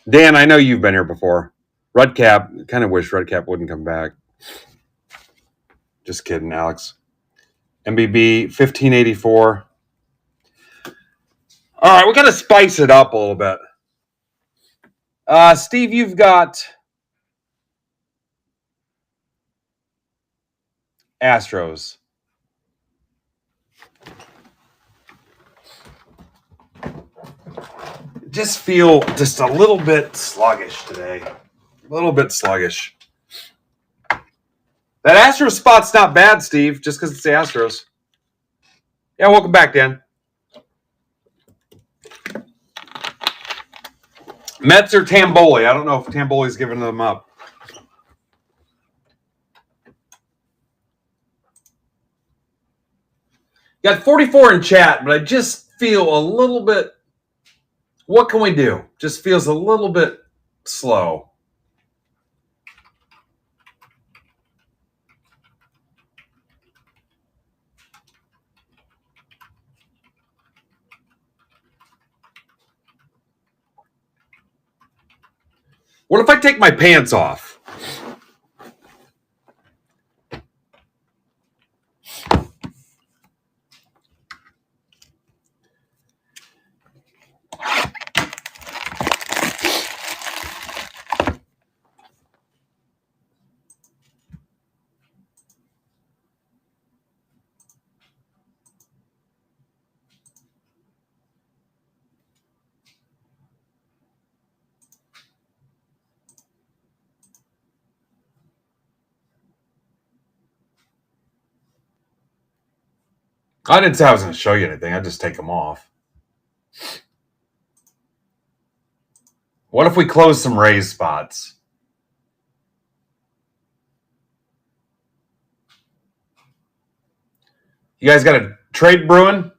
Dan, I know you've been here before. Redcap, kind of wish Redcap wouldn't come back. Just kidding, Alex. MBB 1584. All right, we got to spice it up a little bit. Steve, you've got Astros. Just feel just a little bit sluggish today. A little bit sluggish. That Astros spot's not bad, Steve, just because it's the Astros. Yeah, welcome back, Dan. Mets or Tamboli? I don't know if Tamboli's giving them up. Got 44 in chat, but I just feel a little bit. What can we do? Just feels a little bit slow. What if I take my pants off? I didn't say I was going to show you anything. I just take them off. What if we close some raised spots? You guys got a trade brewing?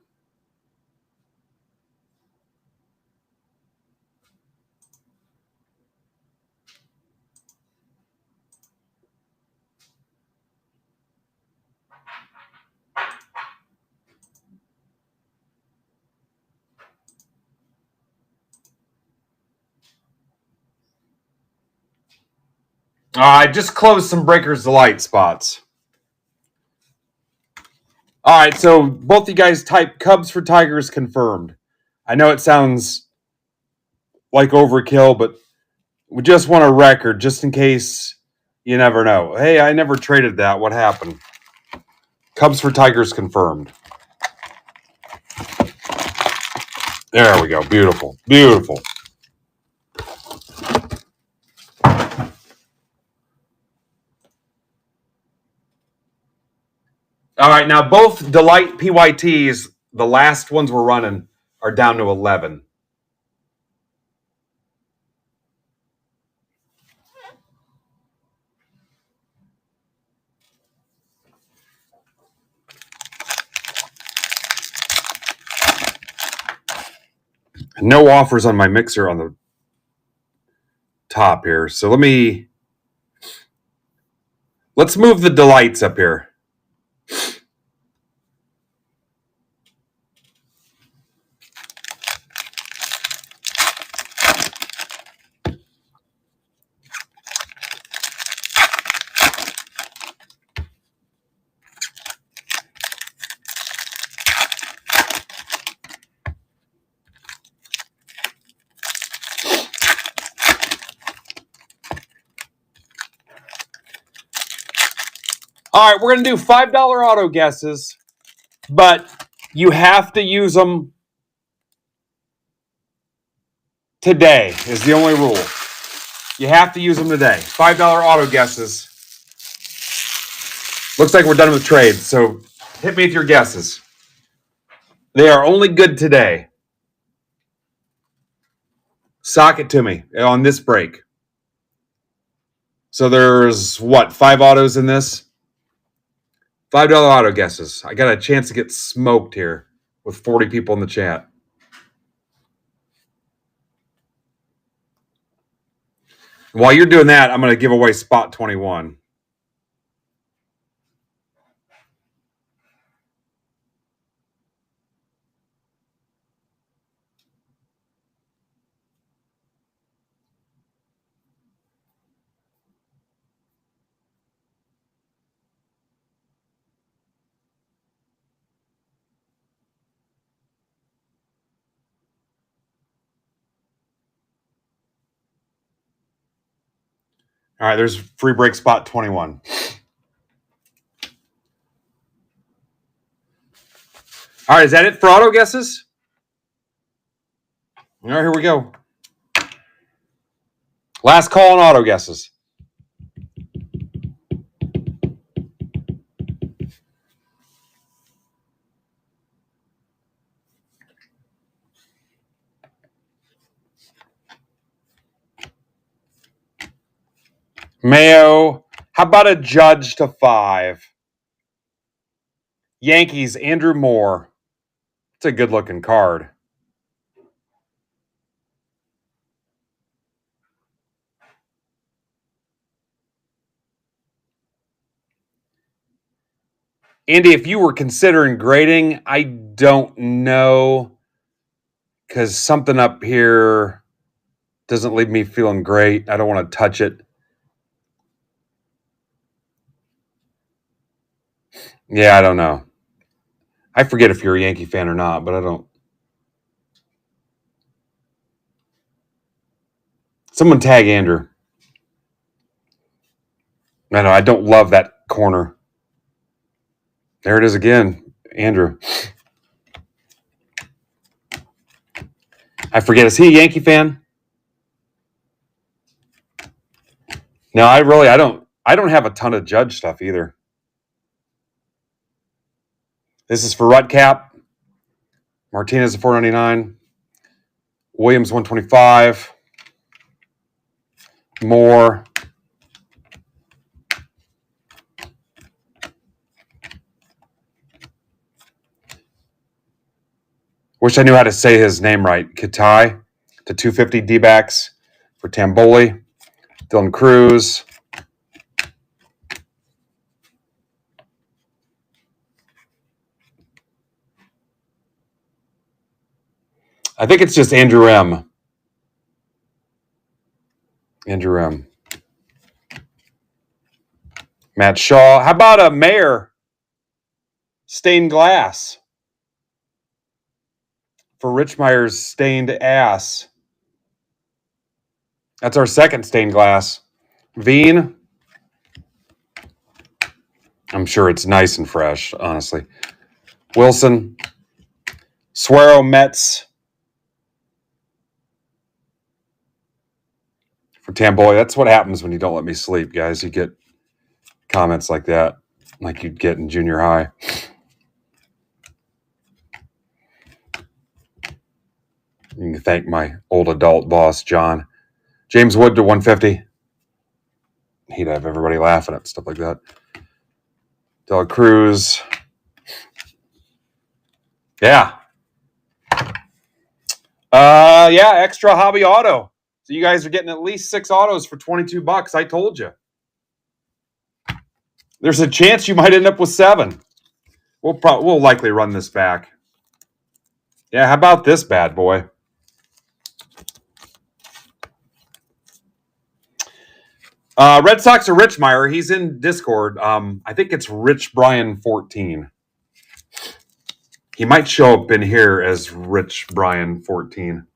I just closed some Breakers Delight spots. All right, so both you guys type Cubs for Tigers confirmed. I know it sounds like overkill, but we just want a record just in case you never know. Hey, I never traded that. What happened? Cubs for Tigers confirmed. There we go. Beautiful. Beautiful. All right, now both Delight PYTs, the last ones we're running, are down to 11. No offers on my mixer on the top here. So let's move the Delights up here. All right, we're going to do $5 auto guesses, but you have to use them today is the only rule. You have to use them today. $5 auto guesses. Looks like we're done with trades, so hit me with your guesses. They are only good today. Sock it to me on this break. So there's, 5 autos in this? $5 auto guesses. I got a chance to get smoked here with 40 people in the chat. While you're doing that, I'm going to give away spot 21. All right, there's free break spot 21. All right, is that it for auto guesses? All right, here we go. Last call on auto guesses. Mayo, how about a Judge to 5? Yankees, Andrew Moore. It's a good-looking card. Andy, if you were considering grading, I don't know, because something up here doesn't leave me feeling great. I don't want to touch it. Yeah, I don't know. I forget if you're a Yankee fan or not, but I don't. Someone tag Andrew. I don't love that corner. There it is again, Andrew. I forget. Is he a Yankee fan? No, I don't have a ton of Judge stuff either. This is for Rutcap. Martinez at 499. Williams 125. Moore. Wish I knew how to say his name right. Kitai to 250 D-backs for Tamboli. Dylan Cruz. I think it's just Andrew M. Andrew M. Matt Shaw. How about a Mayer stained glass for Richmeyer's stained ass? That's our second stained glass. Veen. I'm sure it's nice and fresh, honestly. Wilson. Suero Mets for Tamboli. That's what happens when you don't let me sleep, guys. You get comments like that, like you'd get in junior high. You can thank my old adult boss, John. James Wood to 150. He'd have everybody laughing at stuff like that. Del Cruz. Yeah. Yeah, extra hobby auto. So you guys are getting at least 6 autos for $22. I told you. There's a chance you might end up with 7. We'll likely run this back. Yeah, how about this bad boy? Red Sox or Richmeyer. He's in Discord. I think it's Rich Brian 14. He might show up in here as Rich Brian 14.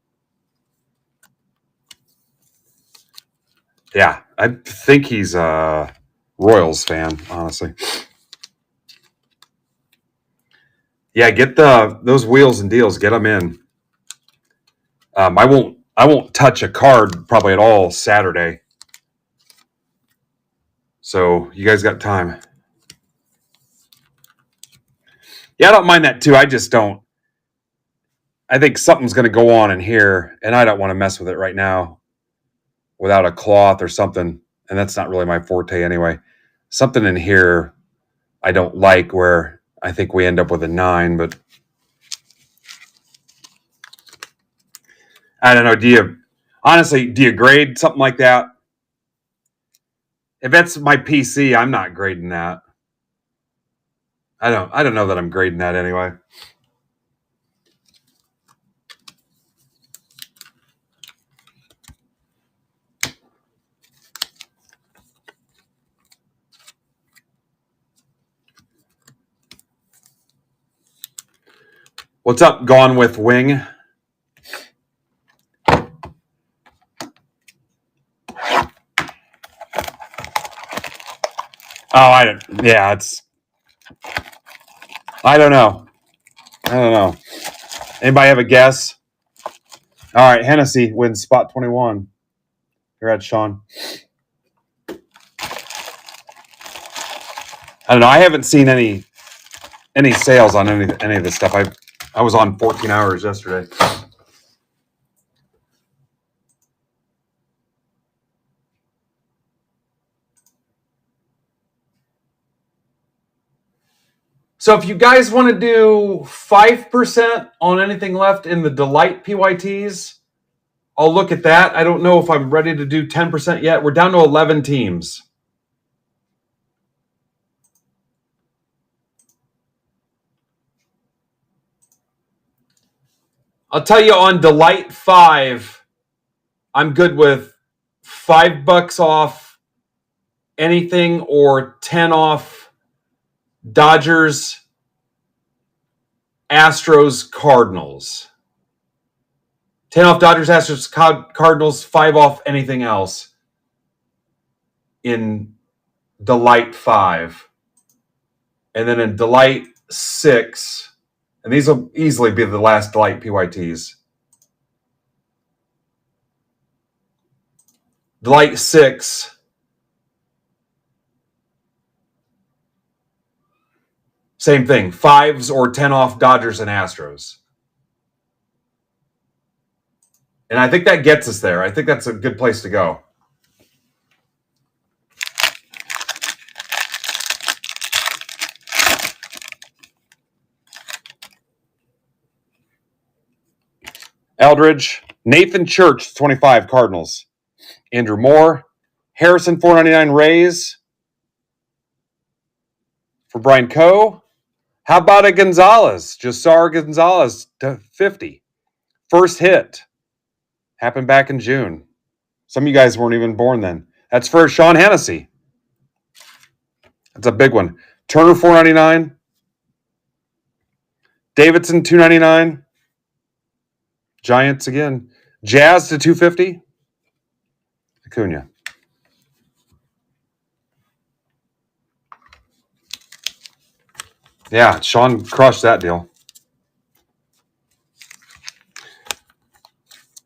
Yeah, I think he's a Royals fan, honestly. Yeah, get those wheels and deals. Get them in. I won't touch a card probably at all Saturday. So you guys got time. Yeah, I don't mind that too. I just don't. I think something's going to go on in here, and I don't want to mess with it right now without a cloth or something. And that's not really my forte anyway. Something in here I don't like where I think we end up with a 9, but I don't know. Do you grade something like that? If that's my PC, I'm not grading that. I don't know that I'm grading that anyway. What's up, Gone with Wing? Oh, I don't. Yeah, it's. I don't know. Anybody have a guess? All right, Hennessy wins spot 21. Congrats, Sean. I don't know. I haven't seen any sales on any of this stuff. I was on 14 hours yesterday. So if you guys want to do 5% on anything left in the Delight PYTs, I'll look at that. I don't know if I'm ready to do 10% yet. We're down to 11 teams. I'll tell you on Delight 5, I'm good with $5 off anything or 10 off Dodgers, Astros, Cardinals. 10 off Dodgers, Astros, Cardinals, 5 off anything else in Delight 5. And then in Delight 6, and these will easily be the last Delight PYTs. Delight 6, same thing, 5s or 10 off Dodgers and Astros. And I think that gets us there. I think that's a good place to go. Eldridge, Nathan Church, 25 Cardinals. Andrew Moore, Harrison, 499 Rays. For Brian Coe, how about a Gonzalez? Jasar Gonzalez to 50. First hit. Happened back in June. Some of you guys weren't even born then. That's for Sean Hennessy. That's a big one. Turner, 499. Davidson, 299. Giants again. Jazz to 250. Acuna. Yeah, Sean crushed that deal.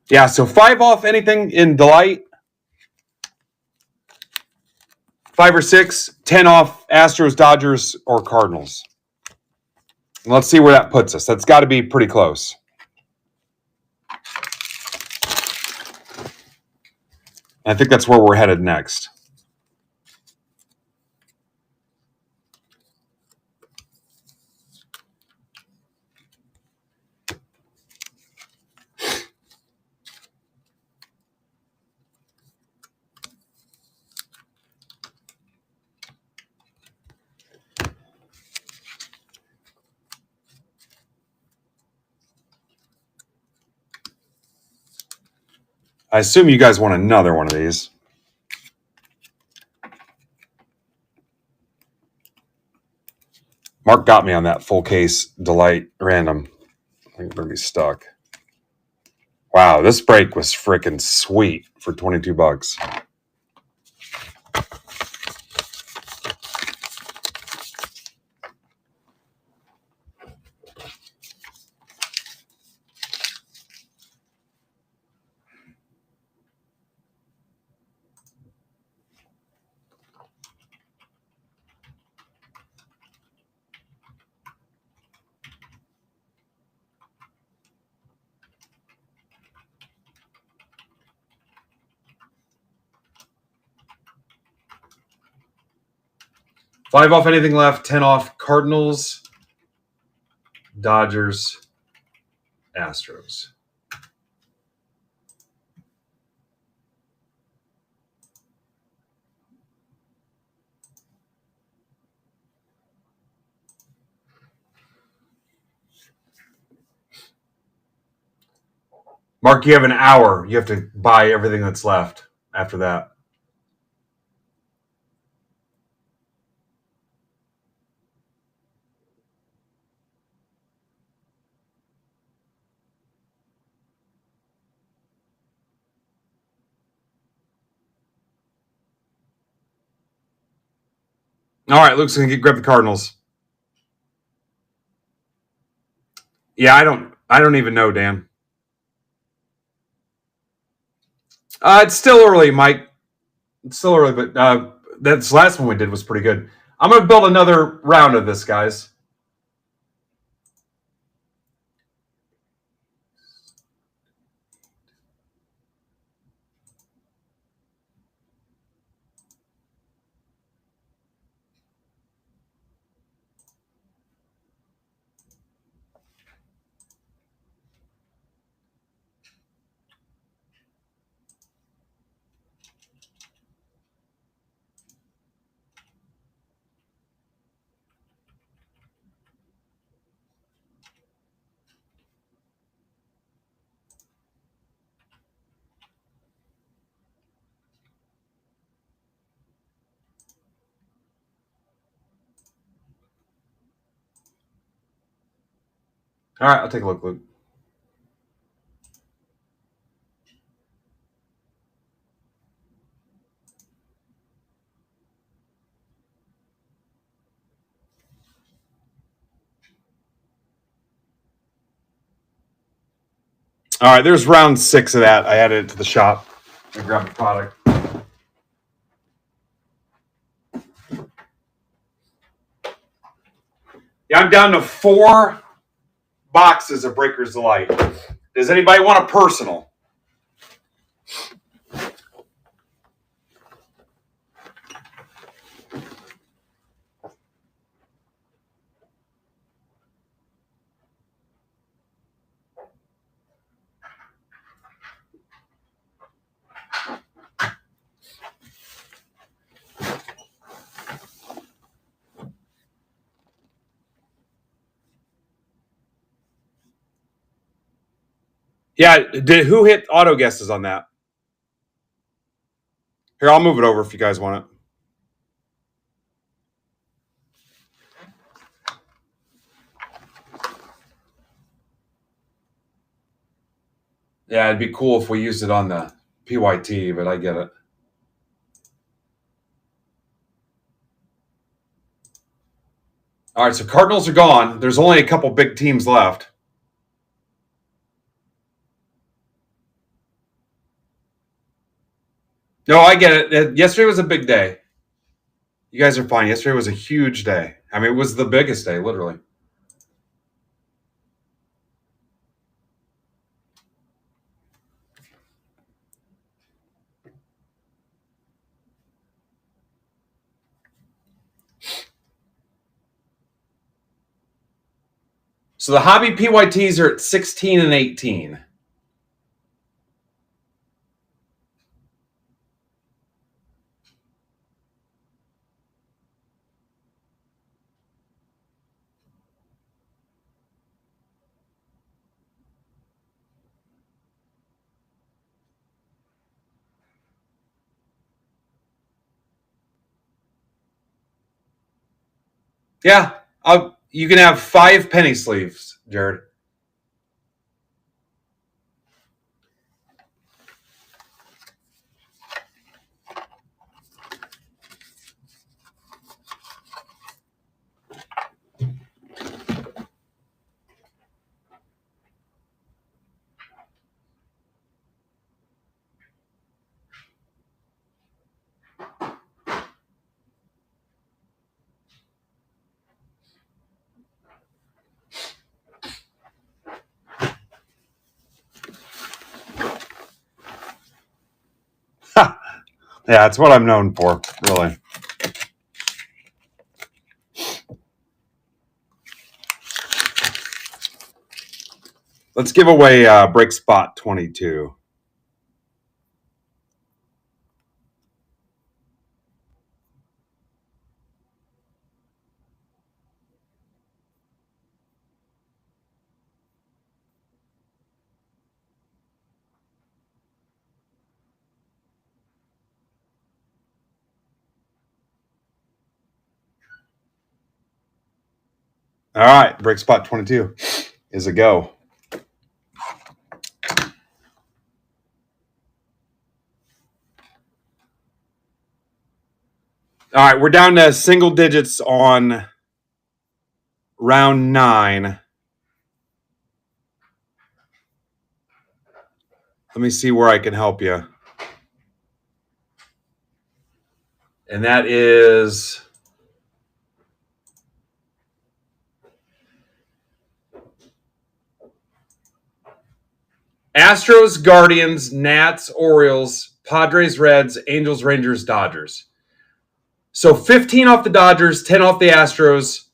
Yeah, so 5 off anything in Delight. 5 or 6, 10 off Astros, Dodgers, or Cardinals. And let's see where that puts us. That's got to be pretty close. I think that's where we're headed next. I assume you guys want another one of these. Mark got me on that full case Delight random. I think we're going to be stuck. Wow, this break was freaking sweet for $22. Five off anything left, 10 off Cardinals, Dodgers, Astros. Mark, you have an hour. You have to buy everything that's left after that. All right, Luke's gonna grab the Cardinals. Yeah, I don't even know, Dan. It's still early, Mike. It's still early, but that last one we did was pretty good. I'm gonna build another round of this, guys. All right, I'll take a look, Luke. All right, there's round 6 of that. I added it to the shop. I grabbed the product. Yeah, I'm down to 4 boxes of Breaker's Delight. Does anybody want a personal? Yeah, who hit auto guesses on that? Here, I'll move it over if you guys want it. Yeah, it'd be cool if we used it on the PYT, but I get it. All right, so Cardinals are gone. There's only a couple big teams left. No, I get it. Yesterday was a big day. You guys are fine. Yesterday was a huge day. I mean, it was the biggest day, literally. So the hobby PYTs are at 16 and 18. Yeah, you can have 5 penny sleeves, Jared. Yeah, that's what I'm known for, really. Let's give away Break Spot 22. All right, Break Spot 22 is a go. All right, we're down to single digits on round 9. Let me see where I can help you. And that is Astros, Guardians, Nats, Orioles, Padres, Reds, Angels, Rangers, Dodgers. So 15 off the Dodgers, 10 off the Astros,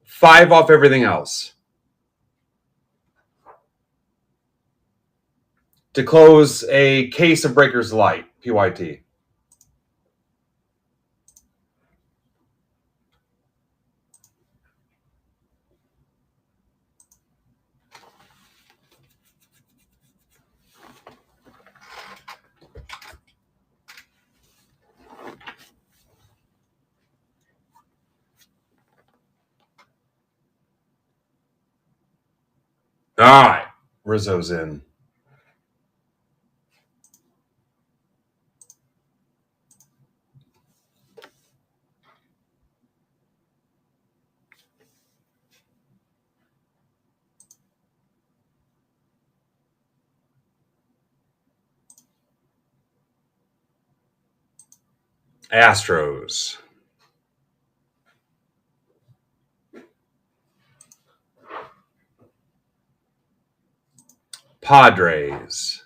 5 off everything else. To close a case of Breakers Light, PYT. All right, Rizzo's in. Astros. Padres.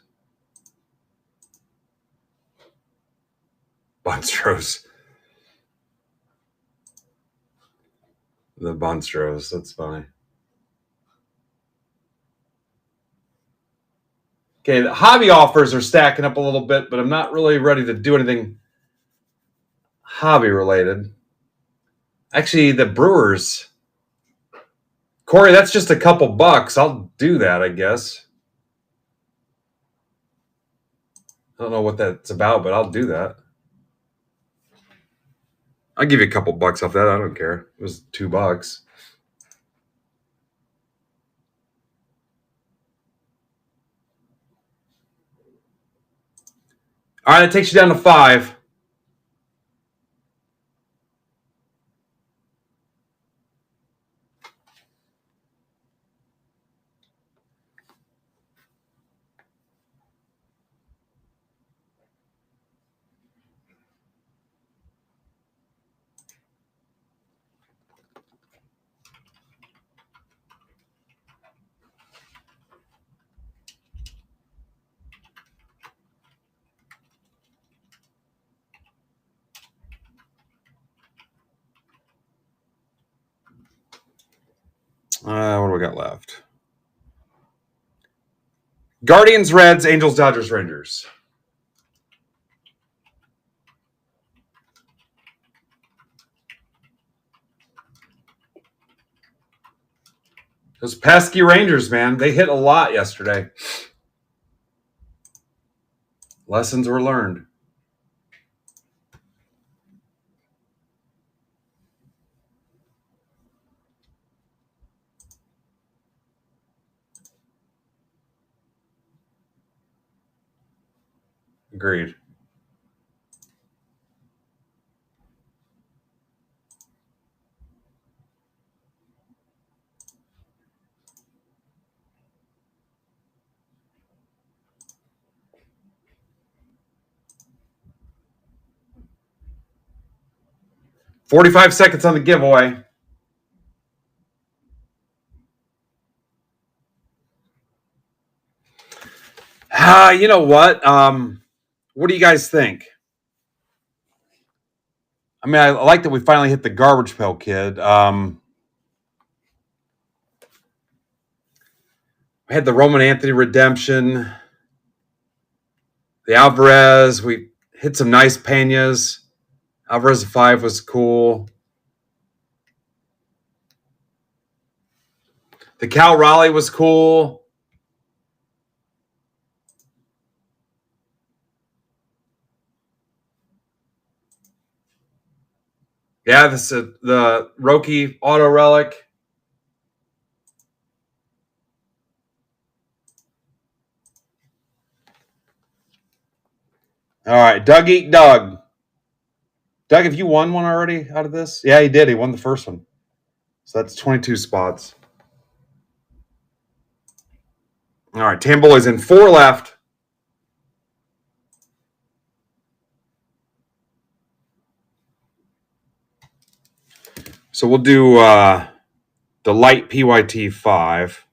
Bunstros. The Bunstros. That's funny. Okay, the hobby offers are stacking up a little bit, but I'm not really ready to do anything hobby related. Actually, the Brewers. Corey, that's just a couple bucks. I'll do that, I guess. I don't know what that's about, but I'll do that. I'll give you a couple bucks off that. I don't care. It was $2. All right, that takes you down to 5. What do we got left? Guardians, Reds, Angels, Dodgers, Rangers. Those pesky Rangers, man. They hit a lot yesterday. Lessons were learned. Agreed. $45 seconds on the giveaway. You know what? What do you guys think? I mean, I like that we finally hit the garbage pail kid. We had the Roman Anthony redemption, the Alvarez. We hit some nice Peñas. Alvarez 5 was cool. The Cal Raleigh was cool. Yeah, this is the Roki auto relic. All right, Doug Eat Doug. Doug, have you won one already out of this? Yeah, he did. He won the first one. So that's 22 spots. All right, Tambol is in 4 left. So we'll do the light PYT 5.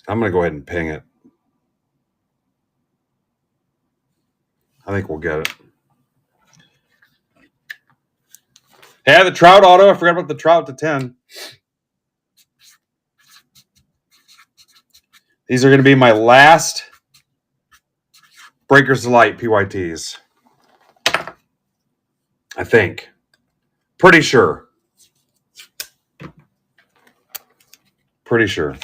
I'm going to go ahead and ping it. I think we'll get it. Yeah, the Trout auto. I forgot about the Trout to 10. These are going to be my last Breakers Delight PYTs. I think. Pretty sure. Pretty sure.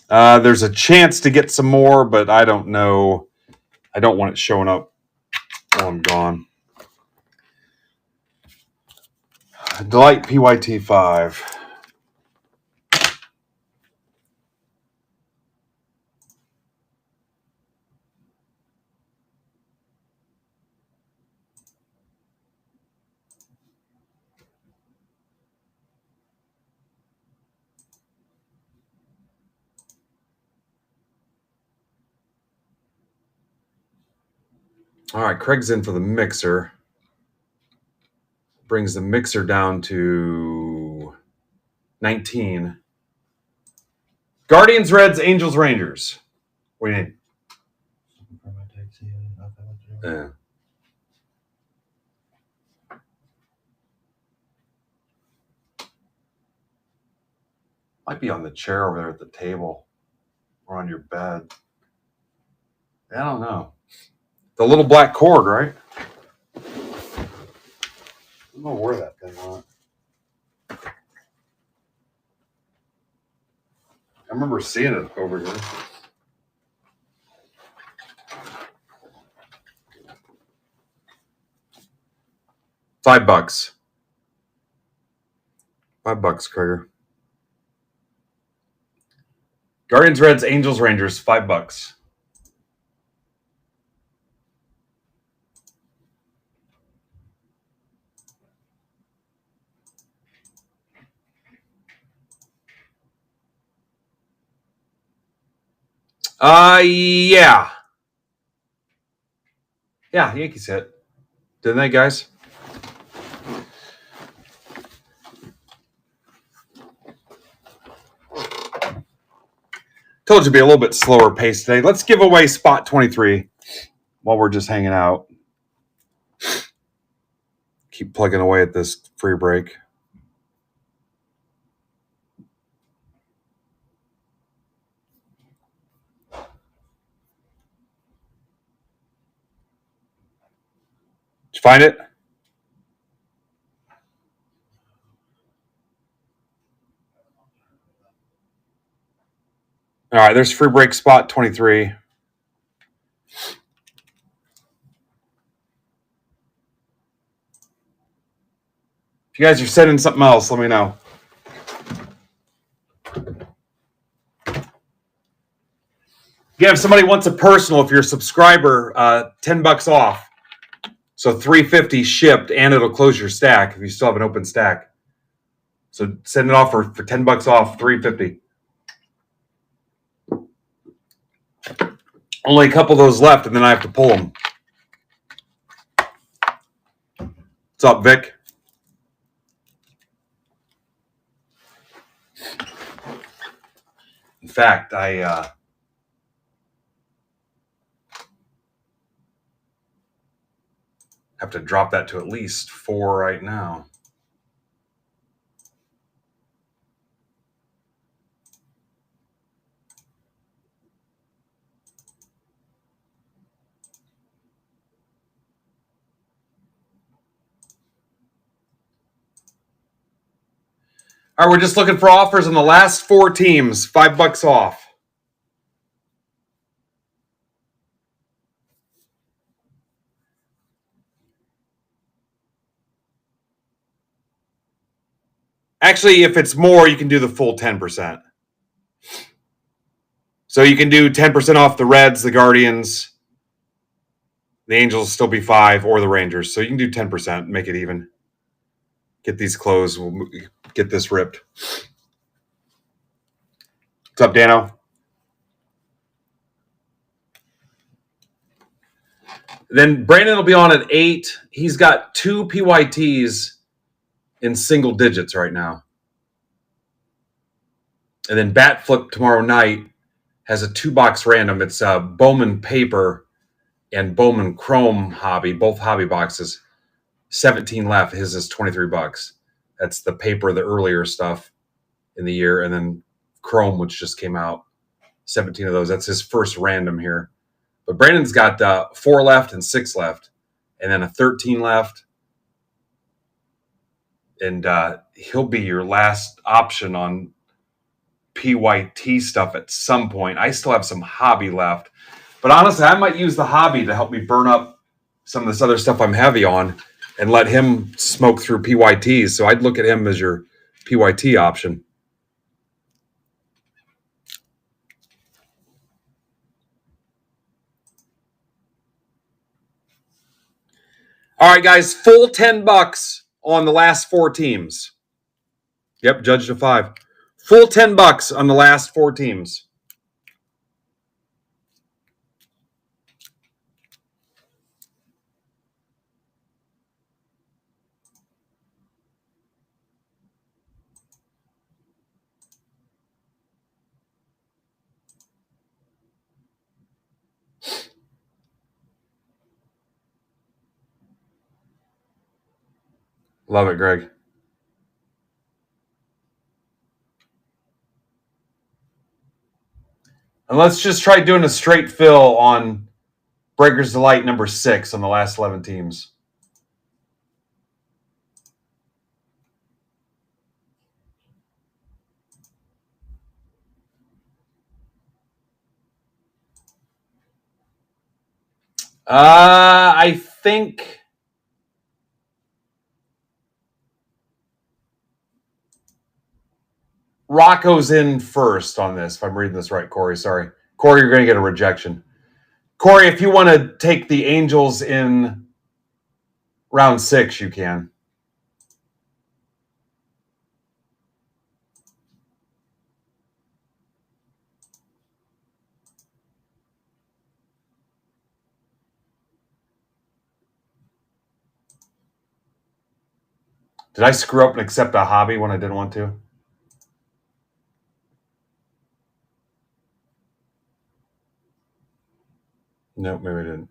There's a chance to get some more, but I don't know. I don't want it showing up while I'm gone. Delight PYT 5. All right, Craig's in for the mixer. Brings the mixer down to 19. Guardians, Reds, Angels, Rangers. What do you need? Yeah. Might be on the chair over there at the table or on your bed. I don't know. The little black cord, right? I don't know where that thing went. I remember seeing it over here. $5. $5, Krieger. Guardians, Reds, Angels, Rangers. $5. Yeah. Yeah, Yankees hit. Didn't they, guys? Told you to be a little bit slower pace today. Let's give away spot 23 while we're just hanging out. Keep plugging away at this free break. Did you find it? All right, there's free break spot 23. If you guys are sending something else, let me know. Yeah, if somebody wants a personal, if you're a subscriber, $10 off. So $350 shipped, and it'll close your stack if you still have an open stack. So send it off for $10 off, $350. Only a couple of those left, and then I have to pull them. What's up, Vic? In fact, I have to drop that to at least 4 right now. All right, we're just looking for offers on the last 4 teams. $5 off. Actually, if it's more, you can do the full 10%. So you can do 10% off the Reds, the Guardians, the Angels still be 5, or the Rangers. So you can do 10%, make it even. Get these closed. We'll get this ripped. What's up, Dano? Then Brandon will be on at 8. He's got 2 PYTs in single digits right now. And then Bat Flip tomorrow night has a 2-box random. It's Bowman Paper and Bowman Chrome hobby, both hobby boxes. 17 left. His is $23. That's the paper, the earlier stuff in the year, and then Chrome, which just came out. 17 of those. That's his first random here. But Brandon's got 4 left and 6 left, and then a 13 left. And he'll be your last option on PYT stuff at some point. I still have some hobby left. But honestly, I might use the hobby to help me burn up some of this other stuff I'm heavy on and let him smoke through PYTs. So I'd look at him as your PYT option. All right, guys, full $10 on the last 4 teams. Yep, judged a 5. Full $10 on the last 4 teams. Love it, Greg. And let's just try doing a straight fill on Breakers Delight number 6 on the last 11 teams. I think Rocco's in first on this, if I'm reading this right, Corey. Sorry. Corey, you're going to get a rejection. Corey, if you want to take the Angels in round 6, you can. Did I screw up and accept a hobby when I didn't want to? Nope, maybe I didn't.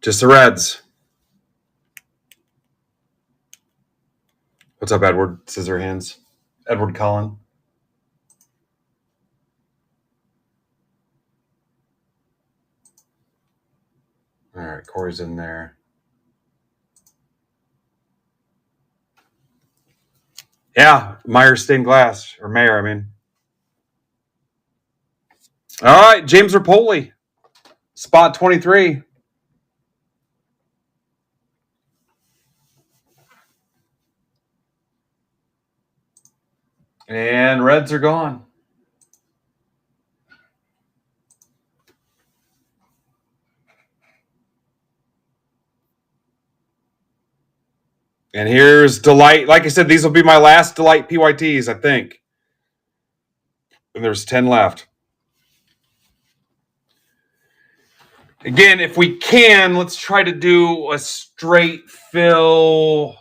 Just the Reds. What's up, Edward Scissorhands? Edward Cullen. All right, Corey's in there. Yeah, Meyer stained glass, or Mayer, I mean. All right, James Rapoli, spot 23. And Reds are gone. And here's Delight. Like I said, these will be my last Delight PYTs, I think. And there's 10 left. Again, if we can, let's try to do a straight fill.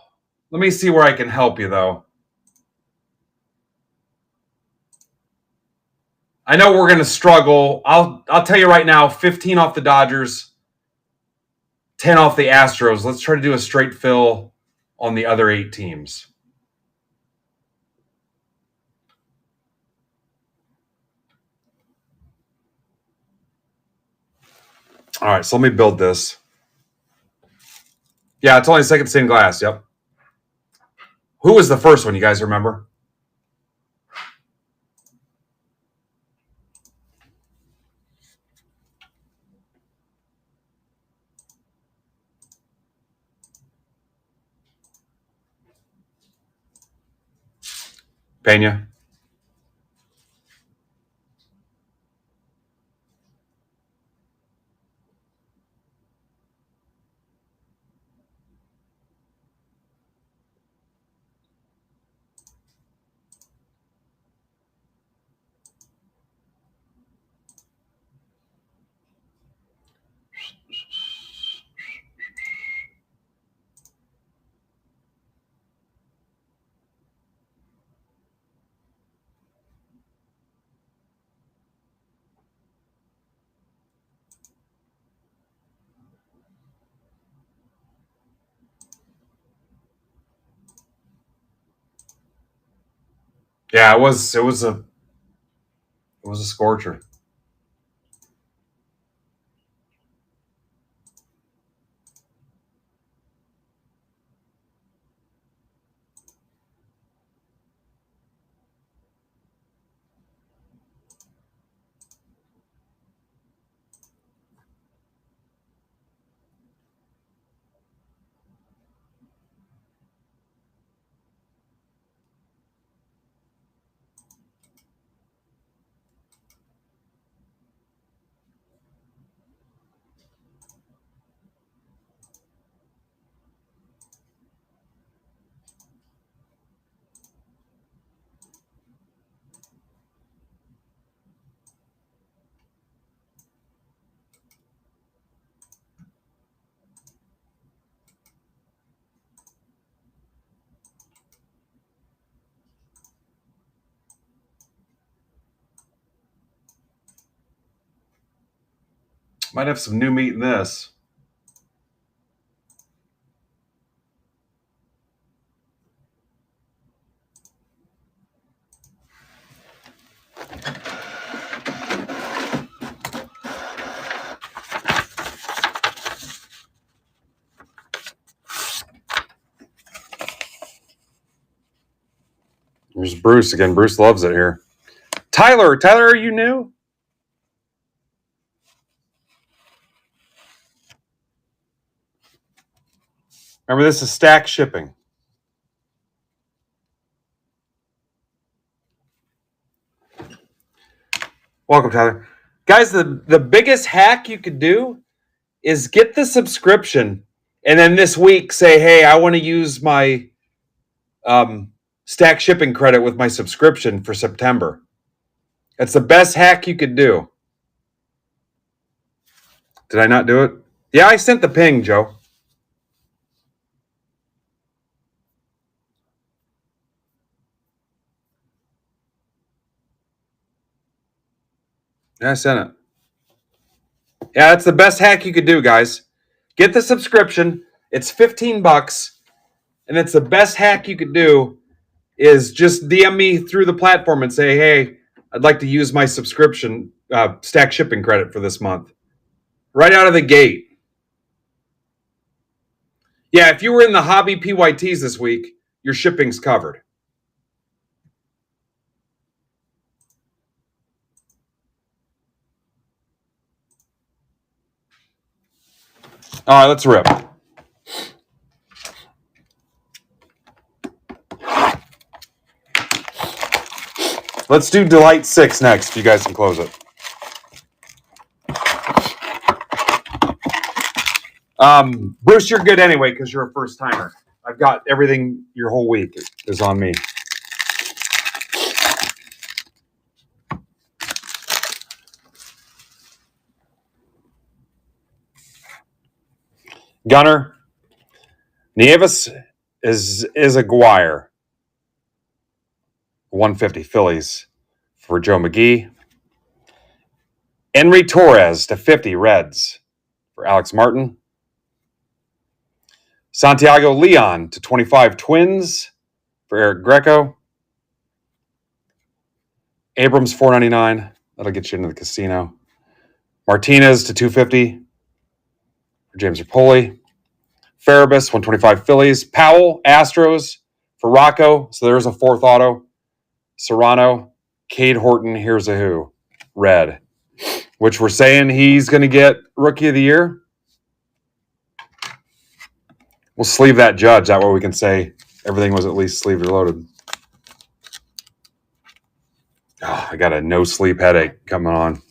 Let me see where I can help you, though. I know we're going to struggle. I'll tell you right now, 15 off the Dodgers, 10 off the Astros. Let's try to do a straight fill on the other 8 teams. All right, so let me build this. Yeah, it's only second stained glass. Yep. Who was the first one? You guys remember? Pena. Yeah, it was a scorcher. Might have some new meat in this. There's Bruce again. Bruce loves it here. Tyler, are you new? Remember, this is stack shipping. Welcome, Tyler. Guys, the biggest hack you could do is get the subscription and then this week say, hey, I want to use my stack shipping credit with my subscription for September. That's the best hack you could do. Did I not do it? Yeah, I sent the ping, Joe. Yeah, I sent it. Yeah, that's the best hack you could do, guys. Get the subscription. It's $15, and it's the best hack you could do is just DM me through the platform and say, hey, I'd like to use my subscription stack shipping credit for this month. Right out of the gate. Yeah, if you were in the hobby PYTs this week, your shipping's covered. All right, let's rip. Let's do Delight 6 next. You guys can close it. Bruce, you're good anyway because you're a first timer. I've got everything your whole week is on me. Gunner, Nieves is Aguirre. 150 Phillies for Joe McGee. Henry Torres to 50 Reds for Alex Martin. Santiago Leon to 25 Twins for Eric Greco. Abrams 499. That'll get you into the casino. Martinez to 250 James Rapoli. Farabus, 125 Phillies. Powell, Astros for Rocco. So there's a fourth auto. Serrano, Cade Horton, here's a who. Red. Which we're saying he's going to get Rookie of the Year. We'll sleeve that Judge. That way we can say everything was at least sleeved or loaded. Oh, I got a no sleep headache coming on.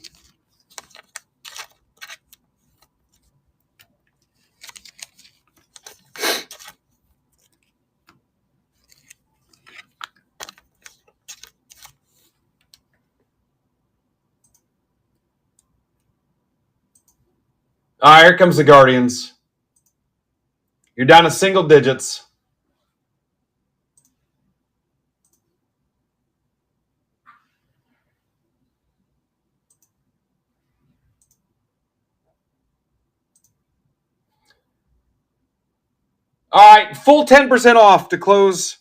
All right, here comes the Guardians. You're down to single digits. All right, full 10% off to close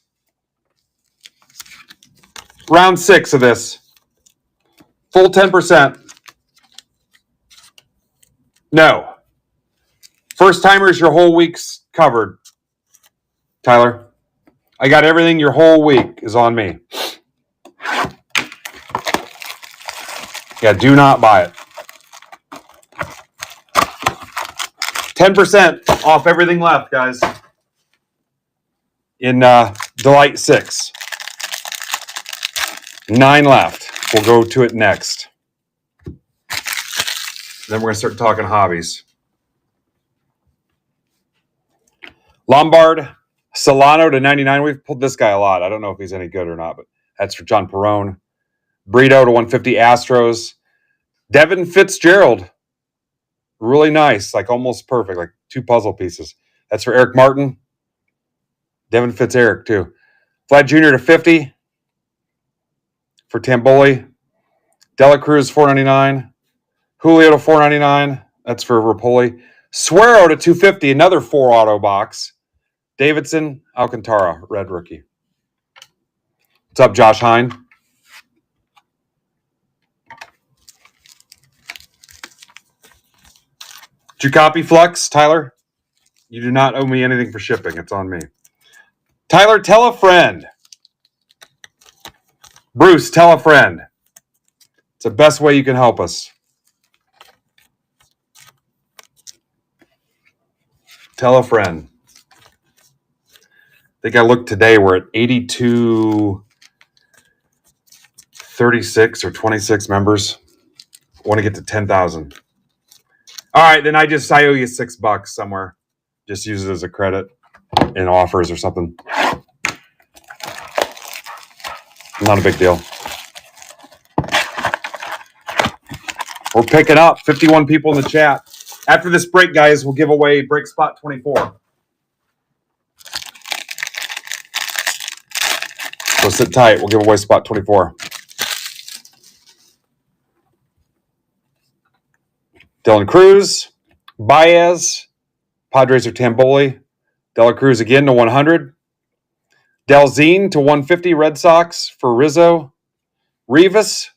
round 6 of this. Full 10%. No. First timers, your whole week's covered. Tyler, I got everything. Your whole week is on me. Yeah, do not buy it. 10% off everything left, guys. In Delight 6. 9 left. We'll go to it next. Then we're going to start talking hobbies. Lombard, Solano to 99. We've pulled this guy a lot. I don't know if he's any good or not, but that's for John Perone. Brito to 150 Astros. Devin Fitzgerald. Really nice. Like almost perfect. Like 2 puzzle pieces. That's for Eric Martin. Devin Fitz-Eric too. Vlad Jr. to 50 for Tamboli. Dela Cruz 499. Julio to 499. That's for Rapoli. Suero to 250. Another 4 auto box. Davidson, Alcantara, red rookie. What's up, Josh Hine? Did you copy Flux, Tyler? You do not owe me anything for shipping. It's on me. Tyler, tell a friend. Bruce, tell a friend. It's the best way you can help us. Tell a friend. I think I looked today. We're at 8236 or 26 members. I want to get to 10,000. All right, then I owe you $6 somewhere. Just use it as a credit in offers or something. Not a big deal. We're picking up 51 people in the chat. After this break, guys, we'll give away break spot 24. So sit tight. We'll give away spot 24. Dylan Cruz, Baez, Padres or Tamboli. Dela Cruz again to 100. Delzine to 150, Red Sox for Rizzo. Rivas,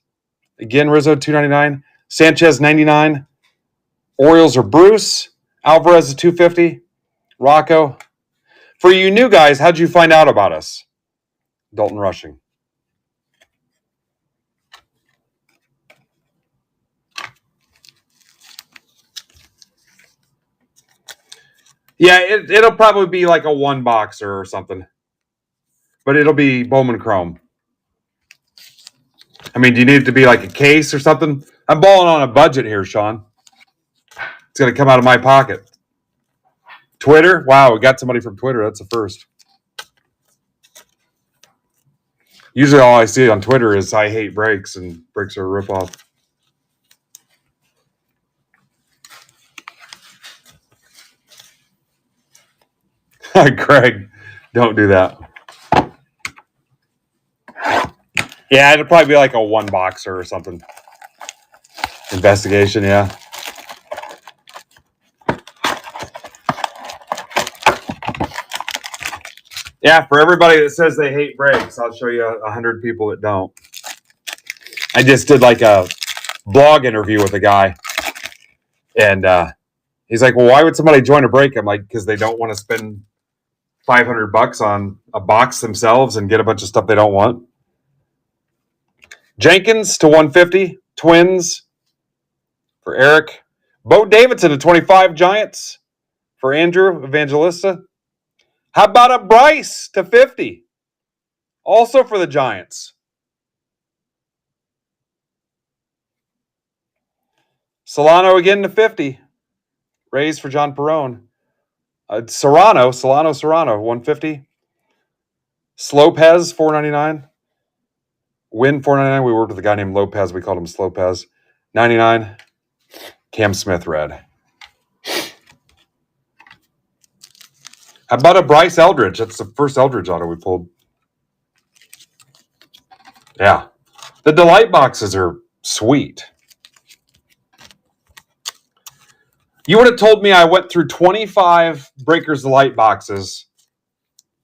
again, Rizzo 299. Sanchez 99. Orioles or Bruce. Alvarez to 250. Rocco. For you new guys, how'd you find out about us? Dalton Rushing. Yeah, it'll probably be like a 1 boxer or something. But it'll be Bowman Chrome. I mean, do you need it to be like a case or something? I'm balling on a budget here, Sean. It's going to come out of my pocket. Twitter? Wow, we got somebody from Twitter. That's the first. Usually all I see on Twitter is I hate breaks, and breaks are a ripoff. Craig, don't do that. Yeah, it'll probably be like a 1 boxer or something. Investigation, yeah. Yeah, for everybody that says they hate breaks, I'll show you 100 people that don't. I just did like a blog interview with a guy, and He's like, well, why would somebody join a break? I'm like, because they don't want to spend $500 on a box themselves and get a bunch of stuff they don't want. Jenkins to 150. Twins for Eric. Bo Davidson to 25. Giants for Andrew Evangelista. How about a Bryce to 50? Also for the Giants. Solano again to 50. Rays for John Perone. Solano, 150. Slopez, 499. Win, 499. We worked with a guy named Lopez. We called him Slopez. 99. Cam Smith, red. How about a Bryce Eldridge? That's the first Eldridge auto we pulled. Yeah. The Delight boxes are sweet. You would have told me I went through 25 Breakers Delight boxes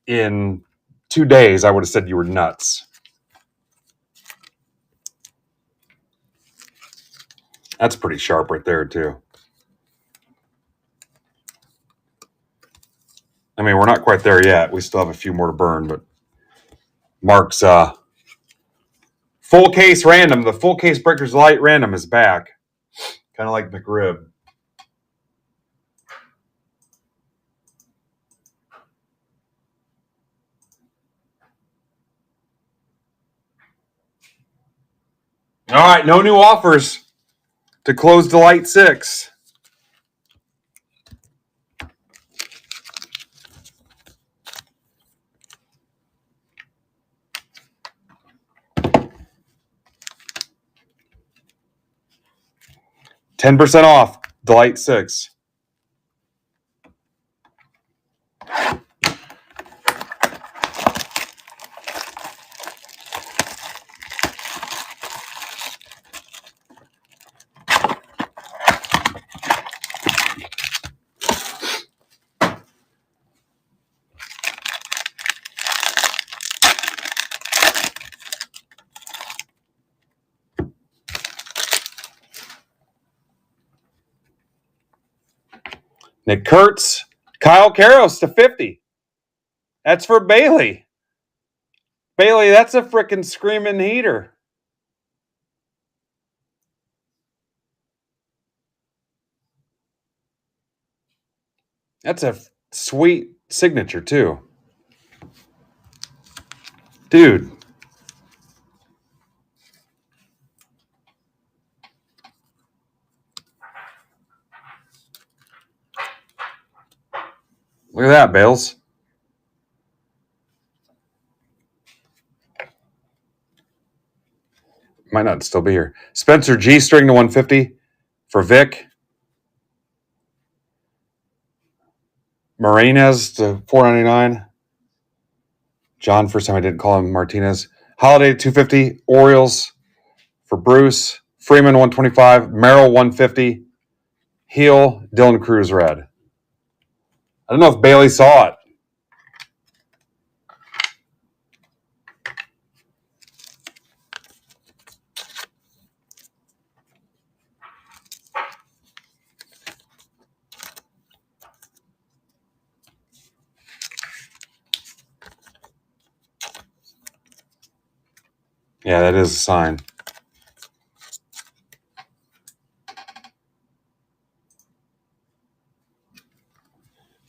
in 2 days. I would have said you were nuts. That's pretty sharp right there, too. I mean, we're not quite there yet. We still have a few more to burn, but Mark's full case random. The full case Breakers Delight random is back. Kind of like McRib. All right, no new offers to close Delight 6. $10 off Delight 6. Nick Kurtz, Kyle Karros to 50. That's for Bailey. Bailey, that's a freaking screaming heater. That's a sweet signature, too. Dude. Look at that, Bales. Might not still be here. Spencer G string to 150 for Vic. Martinez to 499. John, first time I didn't call him Martinez. Holiday to 250. Orioles for Bruce. Freeman 125. Merrill 150. Heel, Dylan Cruz red. I don't know if Bailey saw it. Yeah, that is a sign.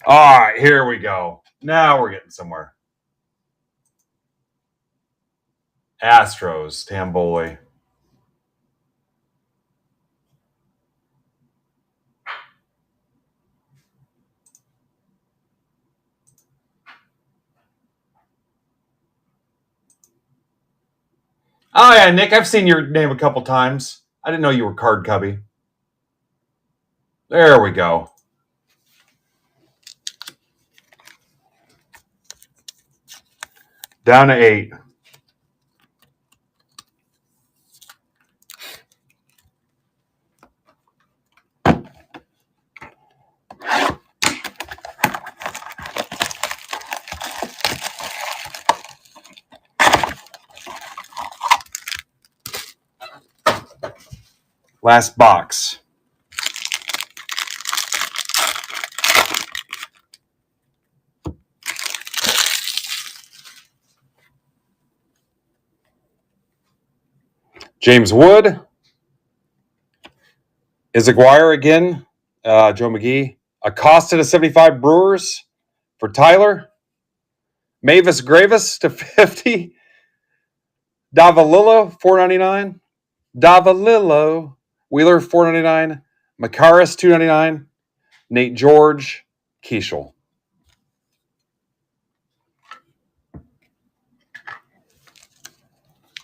All right, here we go. Now we're getting somewhere. Astros, Tamboli. Oh, yeah, Nick, I've seen your name a couple times. I didn't know you were Card Cubby. There we go. Down to 8. Last box. James Wood. Izaguirre again. Joe McGee. Acosta to 75 Brewers for Tyler. Mavis Gravis to 50. Davalillo, $4.99. Davalillo. Wheeler, $4.99. Macaris, $2.99. Nate George, Keishel.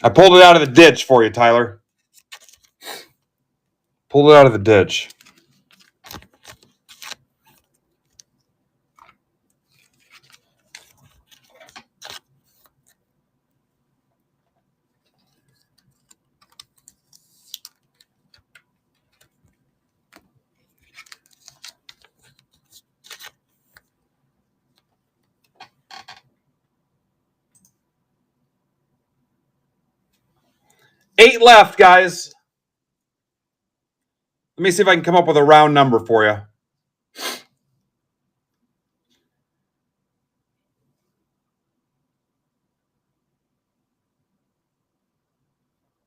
I pulled it out of the ditch for you, Tyler. Pulled it out of the ditch. Eight left, guys. Let me see if I can come up with a round number for you.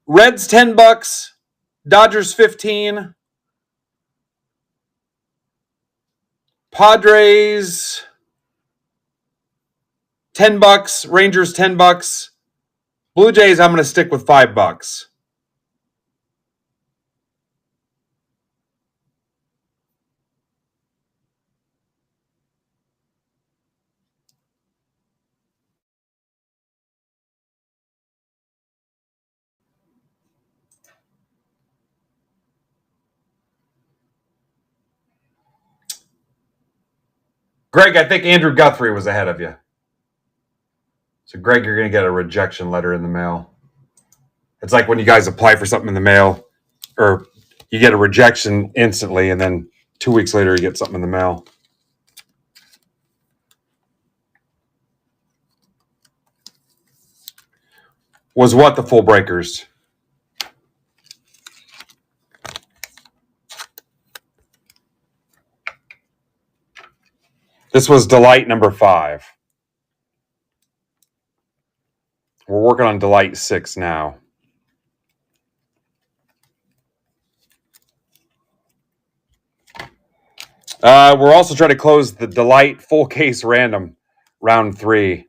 Reds, $10. Dodgers, 15. Padres, $10. Rangers, $10. Blue Jays, I'm going to stick with $5. Greg, I think Andrew Guthrie was ahead of you. So, Greg, you're going to get a rejection letter in the mail. It's like when you guys apply for something in the mail, or you get a rejection instantly, and then 2 weeks later you get something in the mail. Was what the full breakers? This was Delight number 5. We're working on Delight 6 now. We're also trying to close the Delight full case random round 3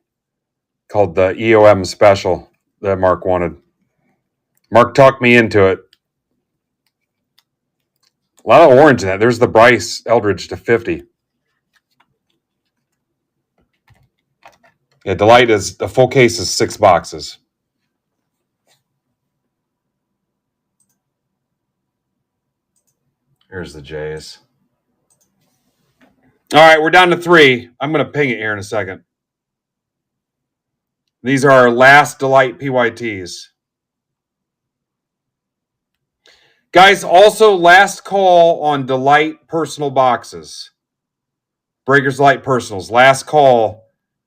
called the EOM special that Mark wanted. Mark talked me into it. A lot of orange in that. There's the Bryce Eldridge to 50. Yeah, Delight is the full case is 6 boxes. Here's the Jays. All right, we're down to 3. I'm going to ping it here in a second. These are our last Delight PYTs. Guys, also last call on Delight personal boxes. Breakers Delight personals. Last call.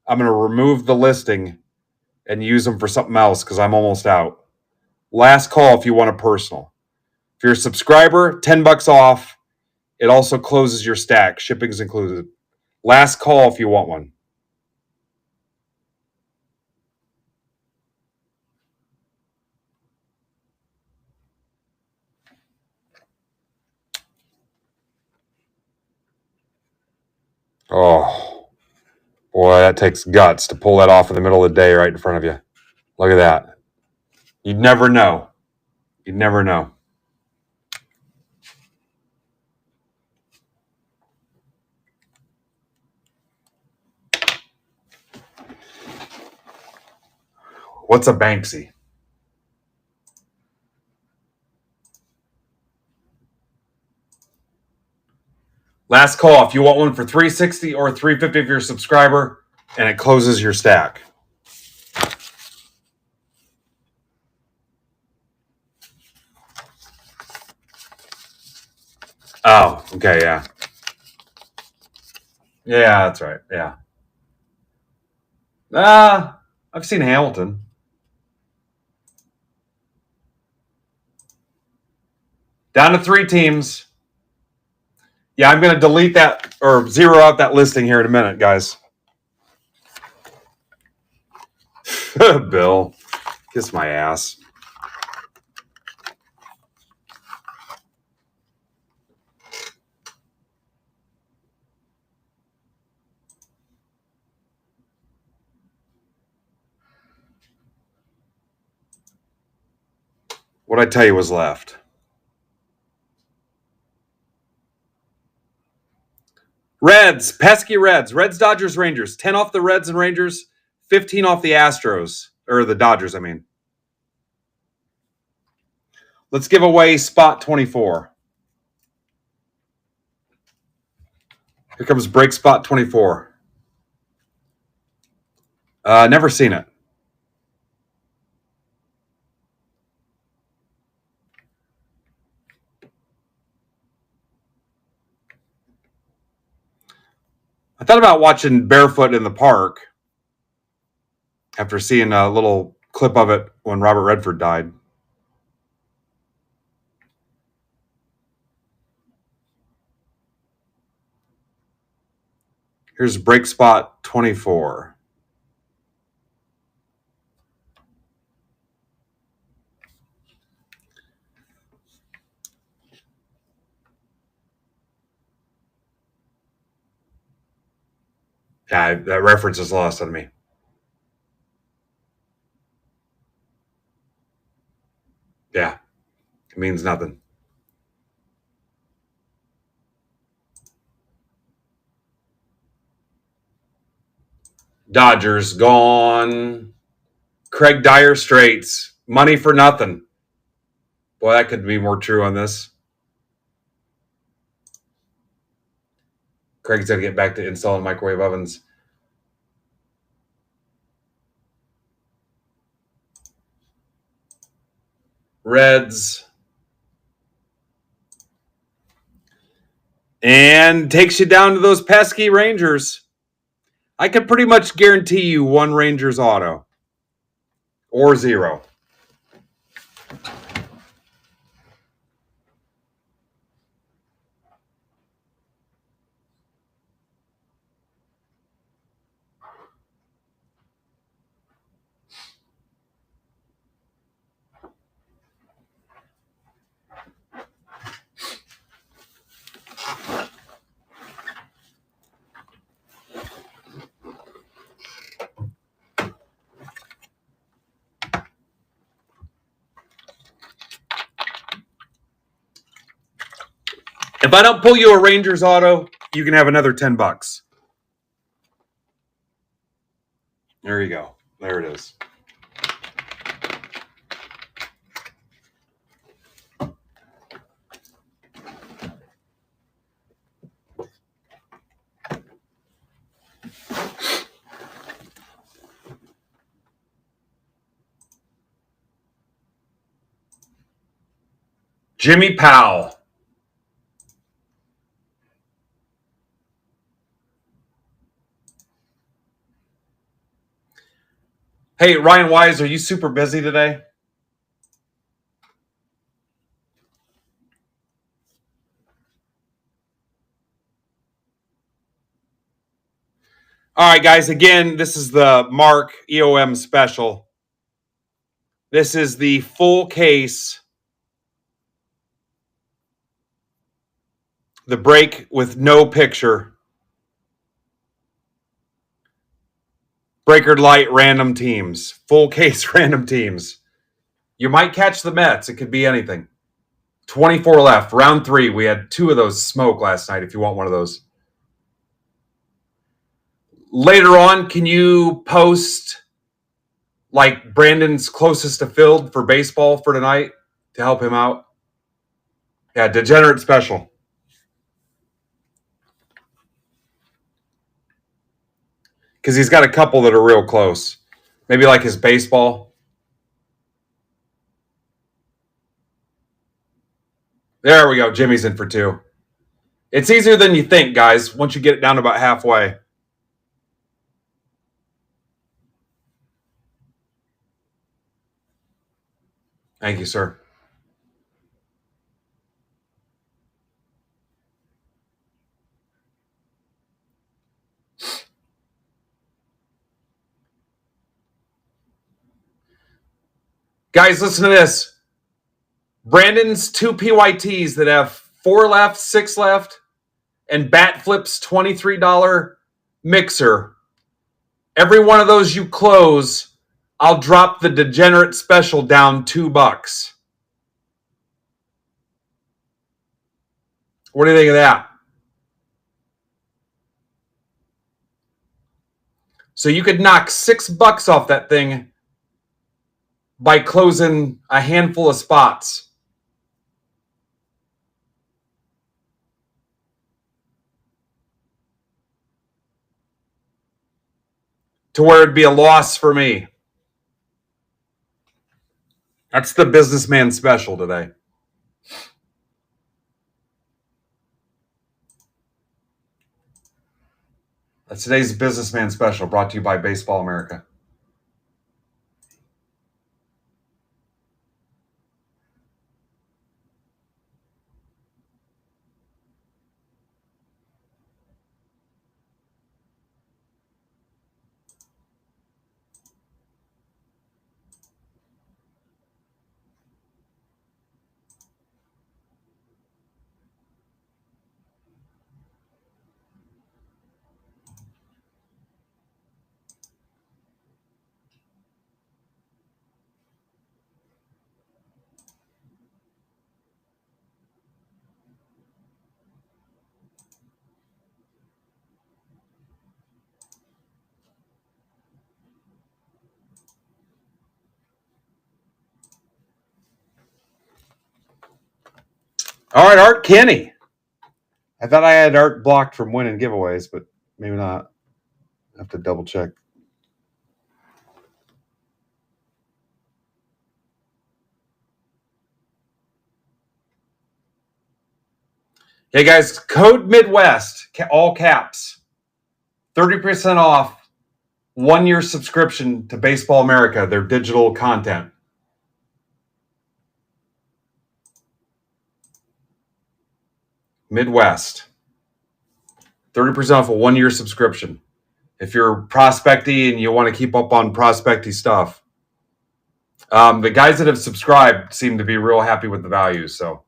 I'm going to remove the listing and use them for something else because I'm almost out. Last call if you want a personal. If you're a subscriber, $10 off. It also closes your stack. Shipping's included. Last call if you want one. Oh, boy, that takes guts to pull that off in the middle of the day right in front of you. Look at that. You'd never know. You'd never know. What's a Banksy? Last call if you want one for $360 or $350 if you're a subscriber, and it closes your stack. Oh, okay, yeah. Yeah, that's right. Yeah. I've seen Hamilton. Down to 3 teams. Yeah, I'm going to delete that or zero out that listing here in a minute, guys. Bill, kiss my ass. What'd I tell you was left? Reds, pesky Reds. Reds, Dodgers, Rangers. 10 off the Reds and Rangers, 15 off the Astros. Or the Dodgers, I mean. Let's give away spot 24. Here comes break spot 24. Never seen it. I thought about watching Barefoot in the Park after seeing a little clip of it when Robert Redford died. Here's break spot 24. Yeah, that reference is lost on me. Yeah, it means nothing. Dodgers gone. Craig Dyer Straits. Money for nothing. Boy, that could be more true on this. Craig's got to get back to installing microwave ovens. Reds. And takes you down to those pesky Rangers. I could pretty much guarantee you one Rangers auto. Or zero. If I don't pull you a Rangers auto, you can have another $10. There you go. There it is. Jimmy Powell. Hey, Ryan Wise, are you super busy today? All right, guys. Again, this is the Mark EOM special. This is the full case. The break with no picture. Breaker light random teams. Full case random teams. You might catch the Mets. It could be anything. 24 left. Round 3. We had 2 of those smoke last night if you want one of those. Later on, can you post like Brandon's closest to filled for baseball for tonight to help him out? Yeah, degenerate special. Because he's got a couple that are real close. Maybe like his baseball. There we go. Jimmy's in for 2. It's easier than you think, guys, once you get it down to about halfway. Thank you, sir. Guys, listen to this. Brandon's 2 PYTs that have 4 left, 6 left, and Bat Flip's $23 mixer. Every one of those you close, I'll drop the degenerate special down $2. What do you think of that? So you could knock $6 off that thing by closing a handful of spots. To where it'd be a loss for me. That's the businessman special today. That's today's businessman special, brought to you by Baseball America. All right, Art Kenny. I thought I had Art blocked from winning giveaways, but maybe not. I have to double check. Hey guys, code Midwest, all caps, 30% off 1 year subscription to Baseball America, their digital content. Midwest, 30% off a 1 year subscription. If you're prospecty and you want to keep up on prospecty stuff, the guys that have subscribed seem to be real happy with the value. So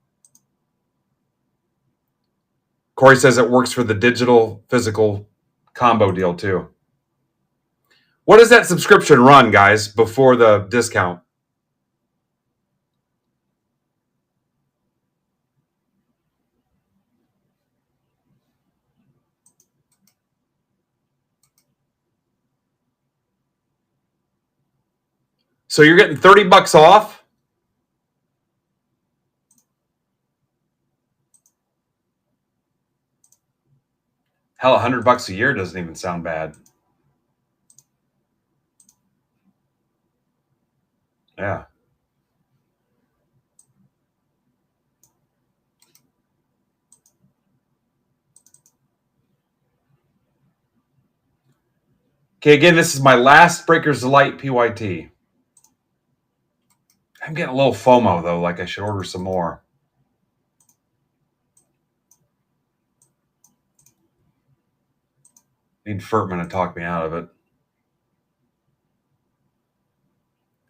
Corey says it works for the digital physical combo deal too. What does that subscription run, guys, before the discount? So you're getting $30 off? Hell, $100 a year doesn't even sound bad. Yeah. Okay, again, this is my last Breakers Delight PYT. I'm getting a little FOMO, though, like I should order some more. Need Furtman to talk me out of it.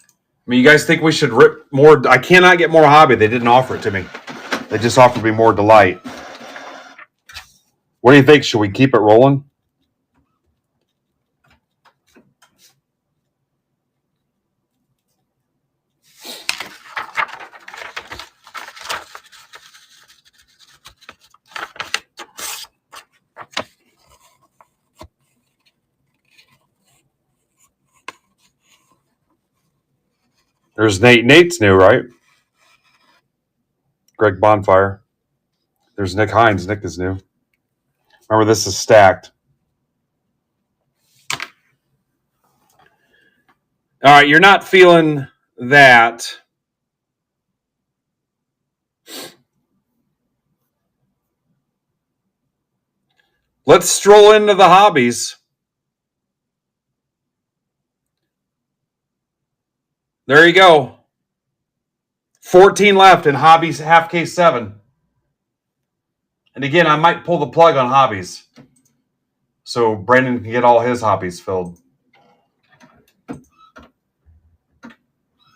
I mean, you guys think we should rip more? I cannot get more hobby. They didn't offer it to me. They just offered me more Delight. What do you think? Should we keep it rolling? There's Nate. Nate's new, right? Greg Bonfire. There's Nick Hines. Nick is new. Remember, this is stacked. All right, you're not feeling that. Let's stroll into the hobbies. There you go. 14 left in hobbies, half case 7. And again, I might pull the plug on hobbies so Brandon can get all his hobbies filled.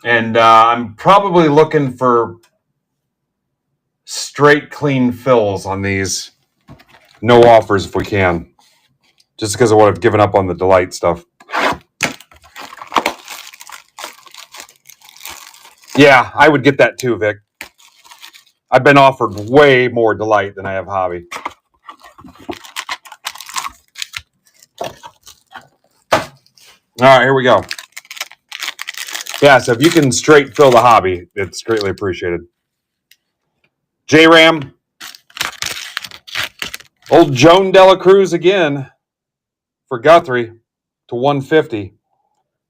And I'm probably looking for straight, clean fills on these. No offers if we can. Just because of what I've given up on the Delight stuff. Yeah, I would get that too, Vic. I've been offered way more delight than I have hobby. All right, here we go. Yeah, so if you can straight fill the hobby, it's greatly appreciated. J-Ram. Old Joan Dela Cruz again for Guthrie to 150.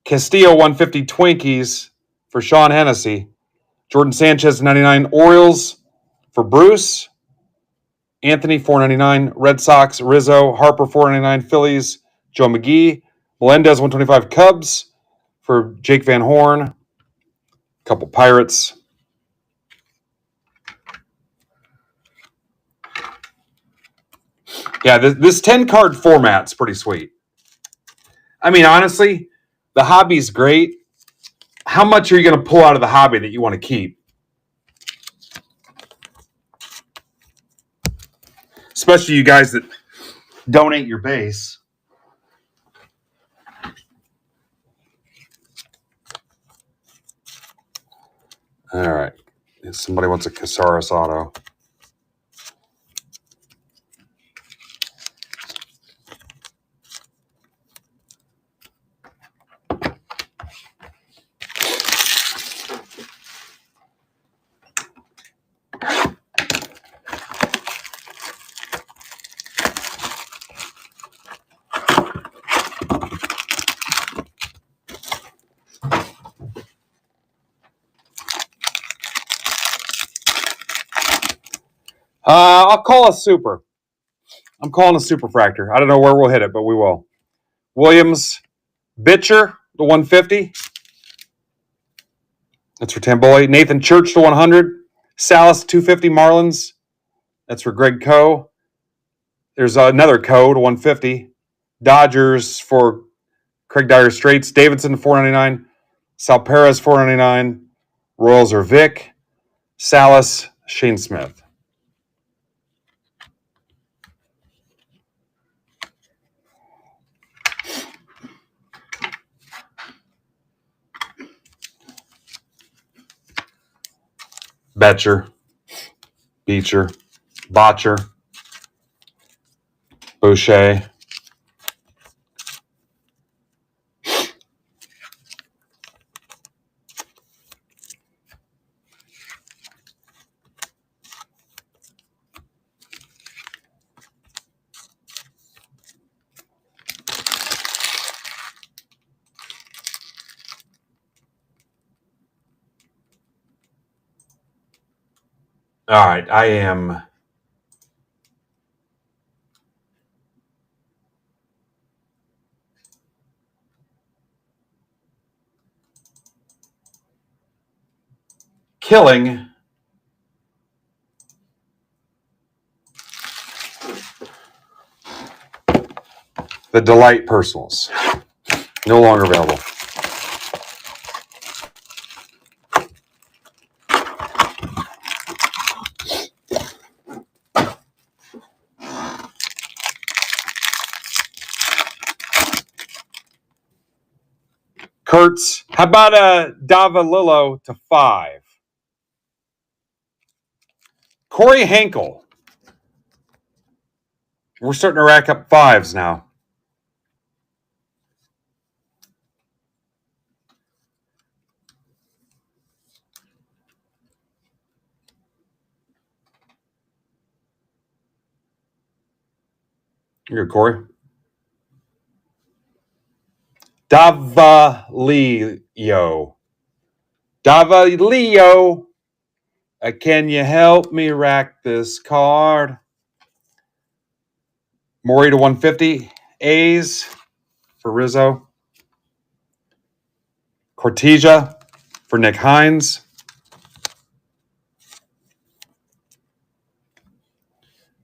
Castillo 150 Twinkies for Sean Hennessy. Jordan Sanchez 99 Orioles for Bruce. Anthony 499 Red Sox. Rizzo. Harper 499 Phillies. Joe McGee. Melendez 125 Cubs for Jake Van Horn. A couple Pirates. Yeah, this 10-card format's pretty sweet. I mean, honestly, the hobby's great. How much are you going to pull out of the hobby that you want to keep? Especially you guys that donate your base. All right. If somebody wants a Casares auto. I'll call a super. I'm calling a superfractor. I don't know where we'll hit it, but we will. Williams, Bitcher to 150. That's for Tamboy. Nathan Church to 100. Salas 250 Marlins. That's for Greg Coe. There's another Coe to 150. Dodgers for Craig Dyer Straits. Davidson to 499. Sal Perez 499. Royals are Vic. Salas, Shane Smith. Betcher, Beecher, Botcher, Boucher. All right, I am killing the Delight Personals. No longer available. Kurtz, how about a Davalillo to 5? Corey Henkel. We're starting to rack up 5s now. You're good, Corey. Davalillo. Davalillo. Can you help me rack this card? Maury to 150. A's for Rizzo. Cortesia for Nick Hines.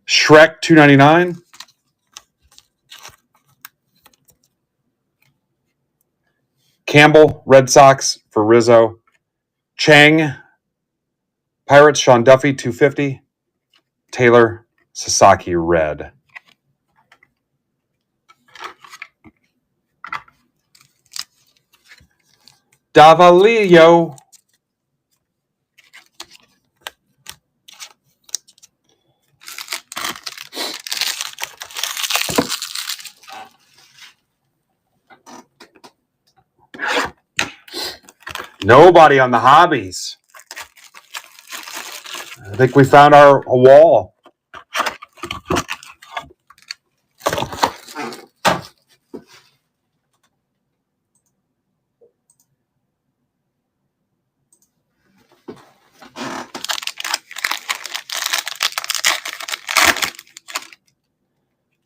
Shrek 299. Campbell, Red Sox for Rizzo. Chang, Pirates, Sean Duffy 250. Taylor, Sasaki, red. Davalillo. Nobody on the hobbies. I think we found a wall.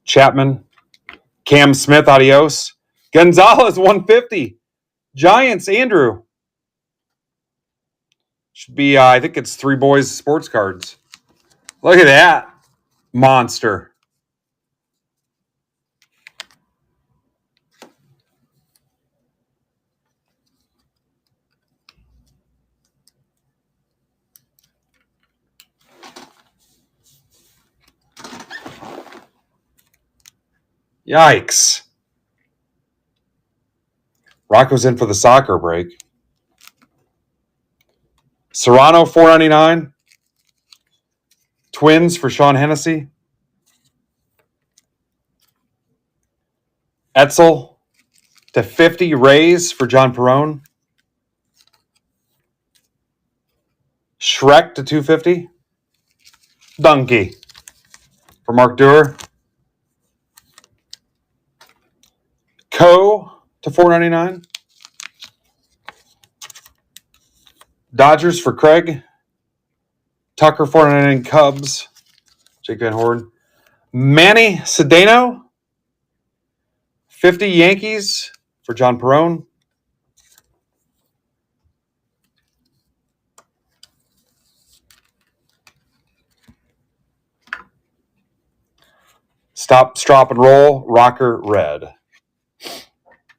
Chapman, Cam Smith, adios. Gonzalez, 150. Giants, Andrew. Should be, I think it's Three Boys sports cards. Look at that monster. Yikes. Rocco's in for the soccer break. Serrano, $4.99. Twins for Sean Hennessy. Etzel to 50. Rays for John Perone. Shrek to 250. Donkey for Mark Dewar. Co to $4.99. Dodgers for Craig. Tucker, $4.99. Cubs. Jake Van Horn. Manny Cedeno, 50. Yankees for John Perone. Stop, strop, and roll. Rocker, red.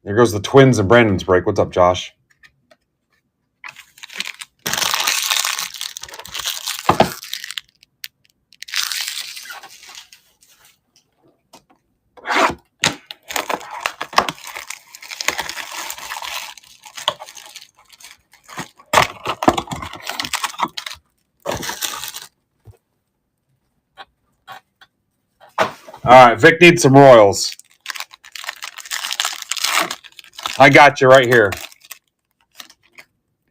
There goes the Twins and Brandon's break. What's up, Josh? All right, Vic needs some Royals. I got you right here.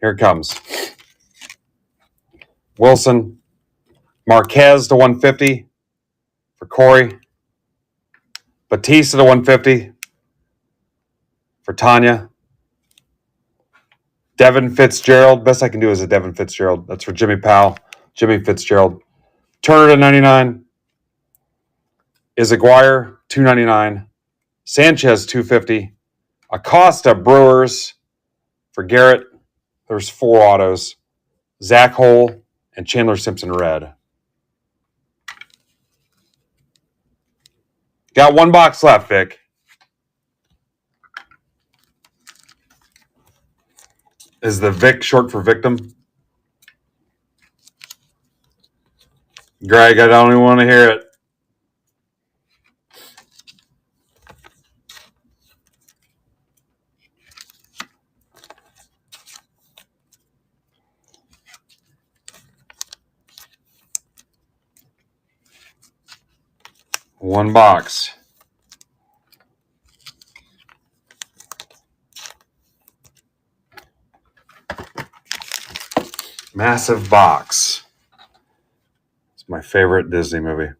Here it comes. Wilson, Marquez to 150 for Corey. Batista to 150 for Tanya. Devin Fitzgerald. Best I can do is a Devin Fitzgerald. That's for Jimmy Powell. Jimmy Fitzgerald. Turner to 99. Izaguirre, $2.99. Sanchez, $2.50. Acosta, Brewers for Garrett. There's 4 autos. Zach Hole and Chandler Simpson, red. Got 1 box left, Vic. Is the Vic short for victim? Greg, I don't even want to hear it. One box. Massive box. It's my favorite Disney movie.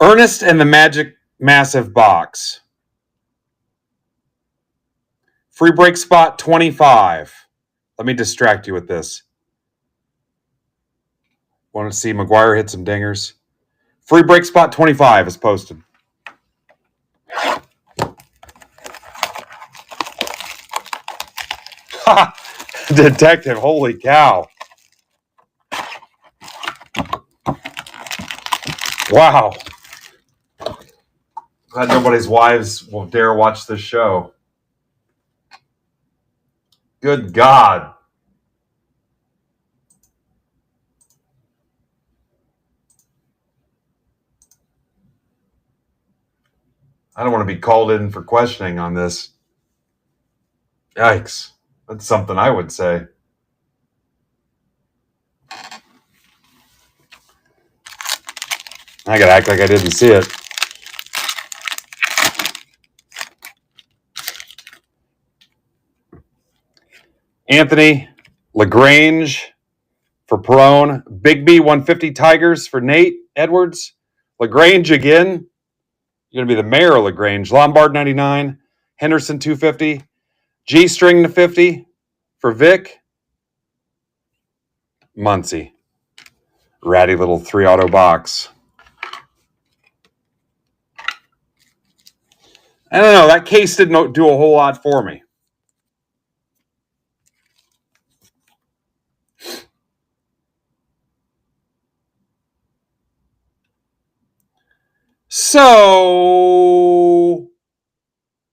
Ernest and the Magic Massive Box. Free break spot 25. Let me distract you with this. Want to see McGuire hit some dingers? Free break spot 25 is posted. Detective, holy cow. Wow. Glad nobody's wives will dare watch this show. Good God. I don't want to be called in for questioning on this. Yikes. That's something I would say. I gotta act like I didn't see it. Anthony LaGrange for Perone. Big B 150 Tigers for Nate Edwards. LaGrange again. You're going to be the mayor of LaGrange. Lombard 99. Henderson 250. G string to 50 for Vic. Muncie. Ratty little 3-auto box. I don't know. That case didn't do a whole lot for me. So,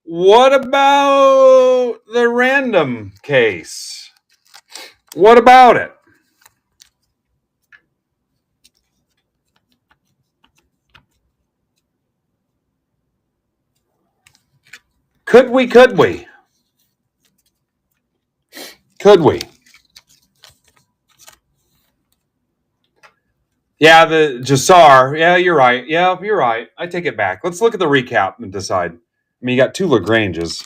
what about the random case? What about it? Could we? Could we? Could we? Yeah, the Jassar. Yeah, you're right. Yeah, you're right. I take it back. Let's look at the recap and decide. I mean, you got 2 LaGranges.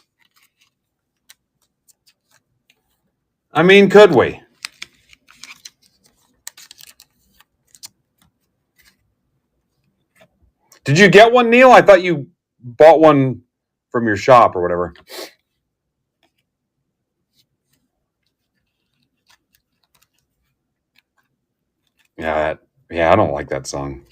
I mean, could we? Did you get one, Neil? I thought you bought one from your shop or whatever. Yeah, I don't like that song.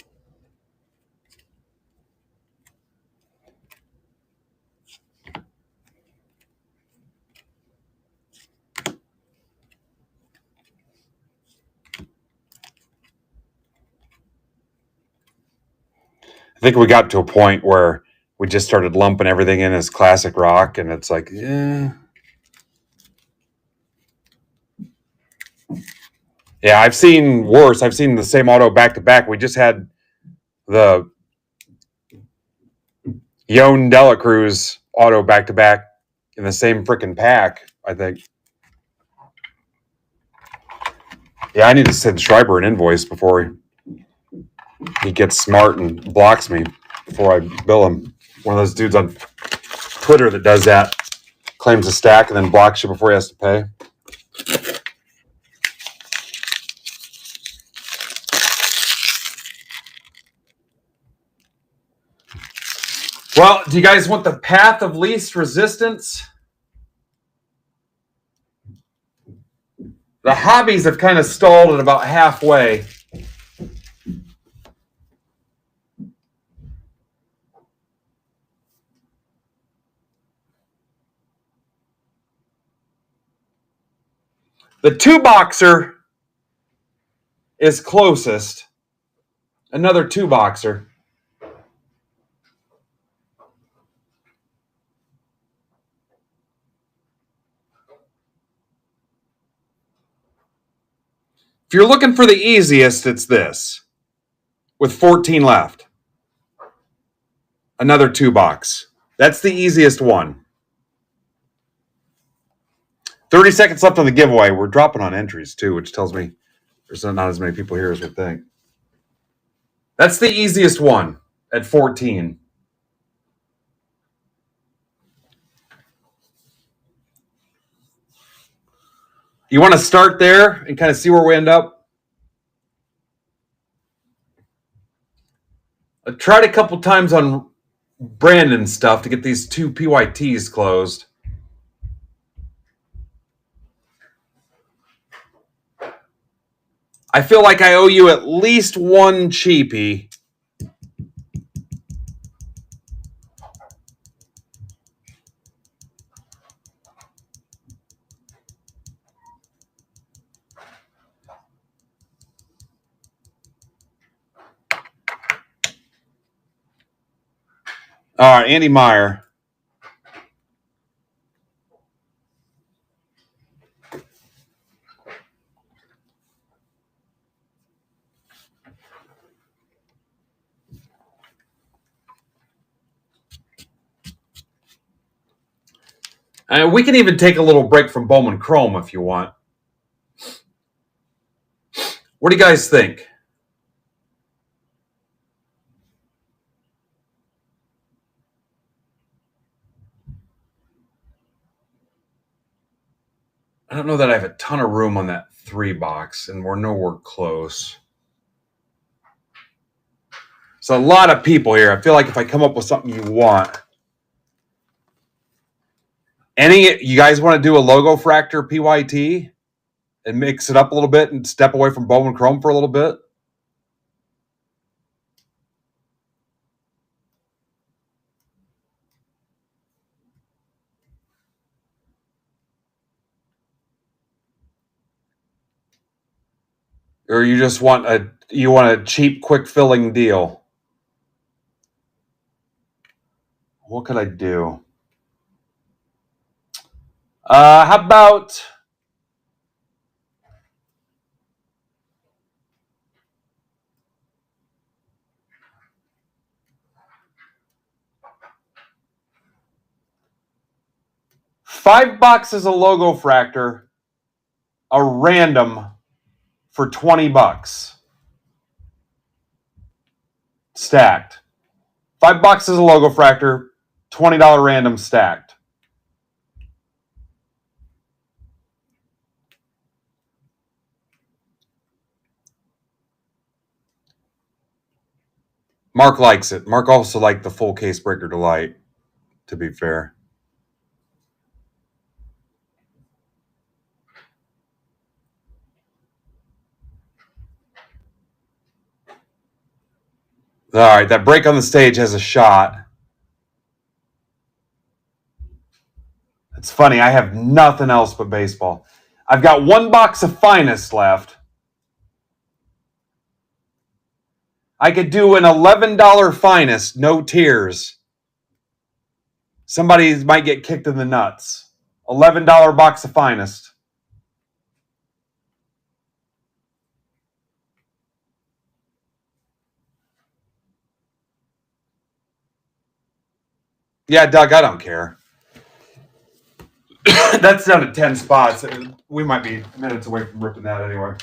I think we got to a point where we just started lumping everything in as classic rock, and it's like, yeah. Yeah, I've seen worse. I've seen the same auto back to back. We just had the Yon Delacruz auto back to back in the same freaking pack, I think. Yeah, I need to send Schreiber an invoice before he gets smart and blocks me before I bill him. One of those dudes on Twitter that does that, claims a stack and then blocks you before he has to pay. Well, do you guys want the path of least resistance? The hobbies have kind of stalled at about halfway. The 2-boxer is closest. Another 2-boxer. If you're looking for the easiest, it's this. With 14 left. Another 2-box. That's the easiest one. 30 seconds left on the giveaway. We're dropping on entries too, which tells me there's not as many people here as we think. That's the easiest one at 14. You want to start there and kind of see where we end up? I tried a couple times on Brandon's stuff to get these 2 PYTs closed. I feel like I owe you at least one cheapie. All right, Andy Meyer. We can even take a little break from Bowman Chrome if you want. What do you guys think? I don't know that I have a ton of room on that 3 box, and we're nowhere close. So a lot of people here. I feel like if I come up with something you want. You guys want to do a logo fractor PYT and mix it up a little bit and step away from Bowman Chrome for a little bit? Or you just want a cheap, quick filling deal? What could I do? How about $5 a logo fractor, a random for $20 stacked. $5 is a logo fractor, $20 random stacked. Mark likes it. Mark also liked the full case breaker delight, to be fair. All right, that break on the stage has a shot. It's funny, I have nothing else but baseball. I've got 1 box of Finest left. I could do an $11 Finest, no tears. Somebody might get kicked in the nuts. $11 box of Finest. Yeah, Doug, I don't care. That's down to 10 spots. We might be minutes away from ripping that anyway.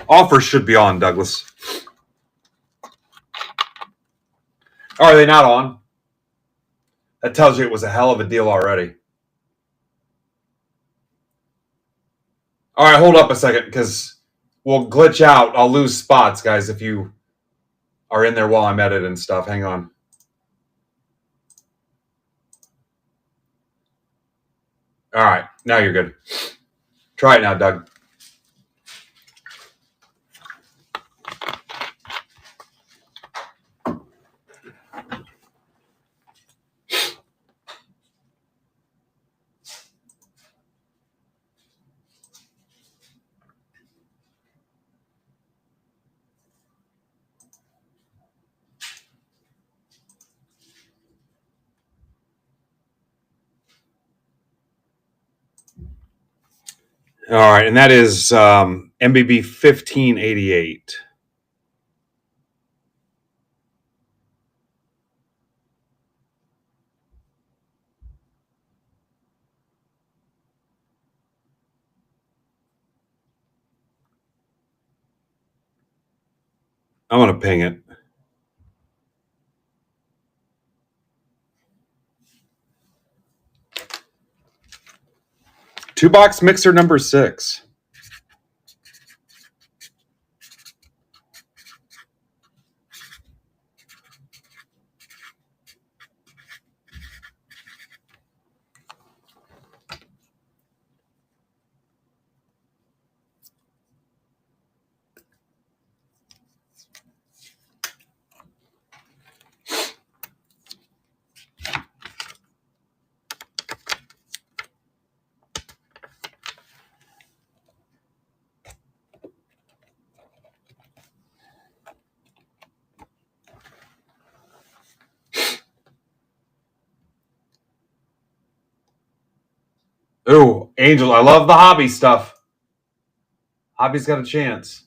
Offers should be on, Douglas. Oh, are they not on? That tells you it was a hell of a deal already. All right, hold up a second because we'll glitch out. I'll lose spots, guys, if you are in there while I'm editing stuff. Hang on. All right, now you're good. Try it now, Doug. All right, and that is MBB 1588. I'm going to ping it. Two box mixer number 6. Ooh, Angel. I love the hobby stuff. Hobby's got a chance.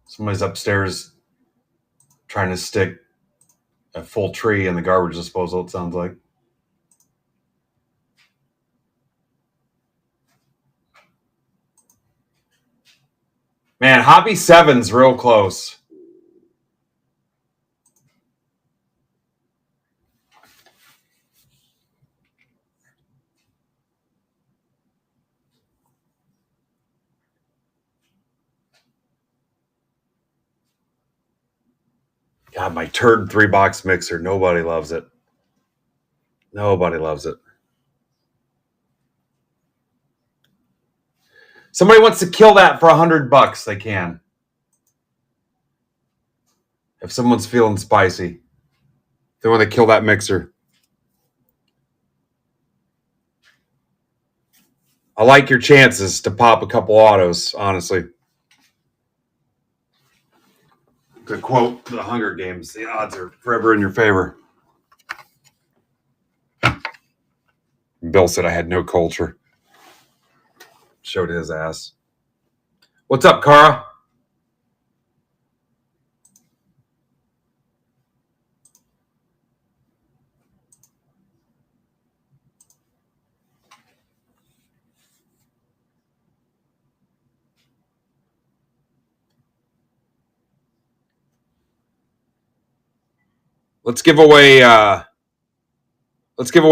Somebody's upstairs trying to stick a full tree in the garbage disposal, it sounds like. Man, Hobby 7's real close. God, my turd 3-box mixer. Nobody loves it. Nobody loves it. Somebody wants to kill that for $100, they can. If someone's feeling spicy, they want to kill that mixer. I like your chances to pop a couple autos, honestly. To quote the Hunger Games, the odds are forever in your favor. Bill said I had no culture. Showed his ass. What's up, Cara? Let's give away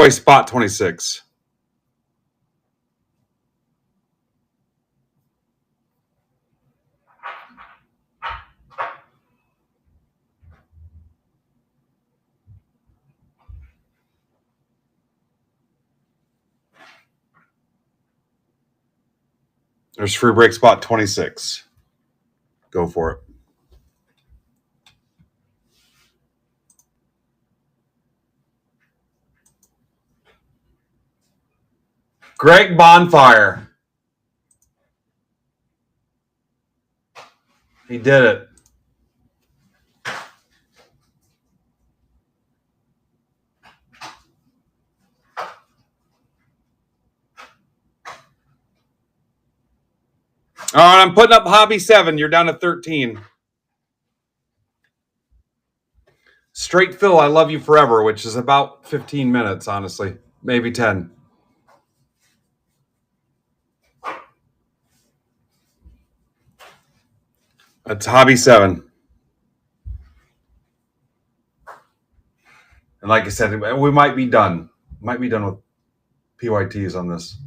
spot 26. There's free break spot 26. Go for it. Greg Bonfire. He did it. All right, I'm putting up Hobby 7. You're down to 13. Straight Phil, I Love You Forever, which is about 15 minutes, honestly. Maybe 10. That's Hobby 7. And like I said, we might be done. Might be done with PYTs on this.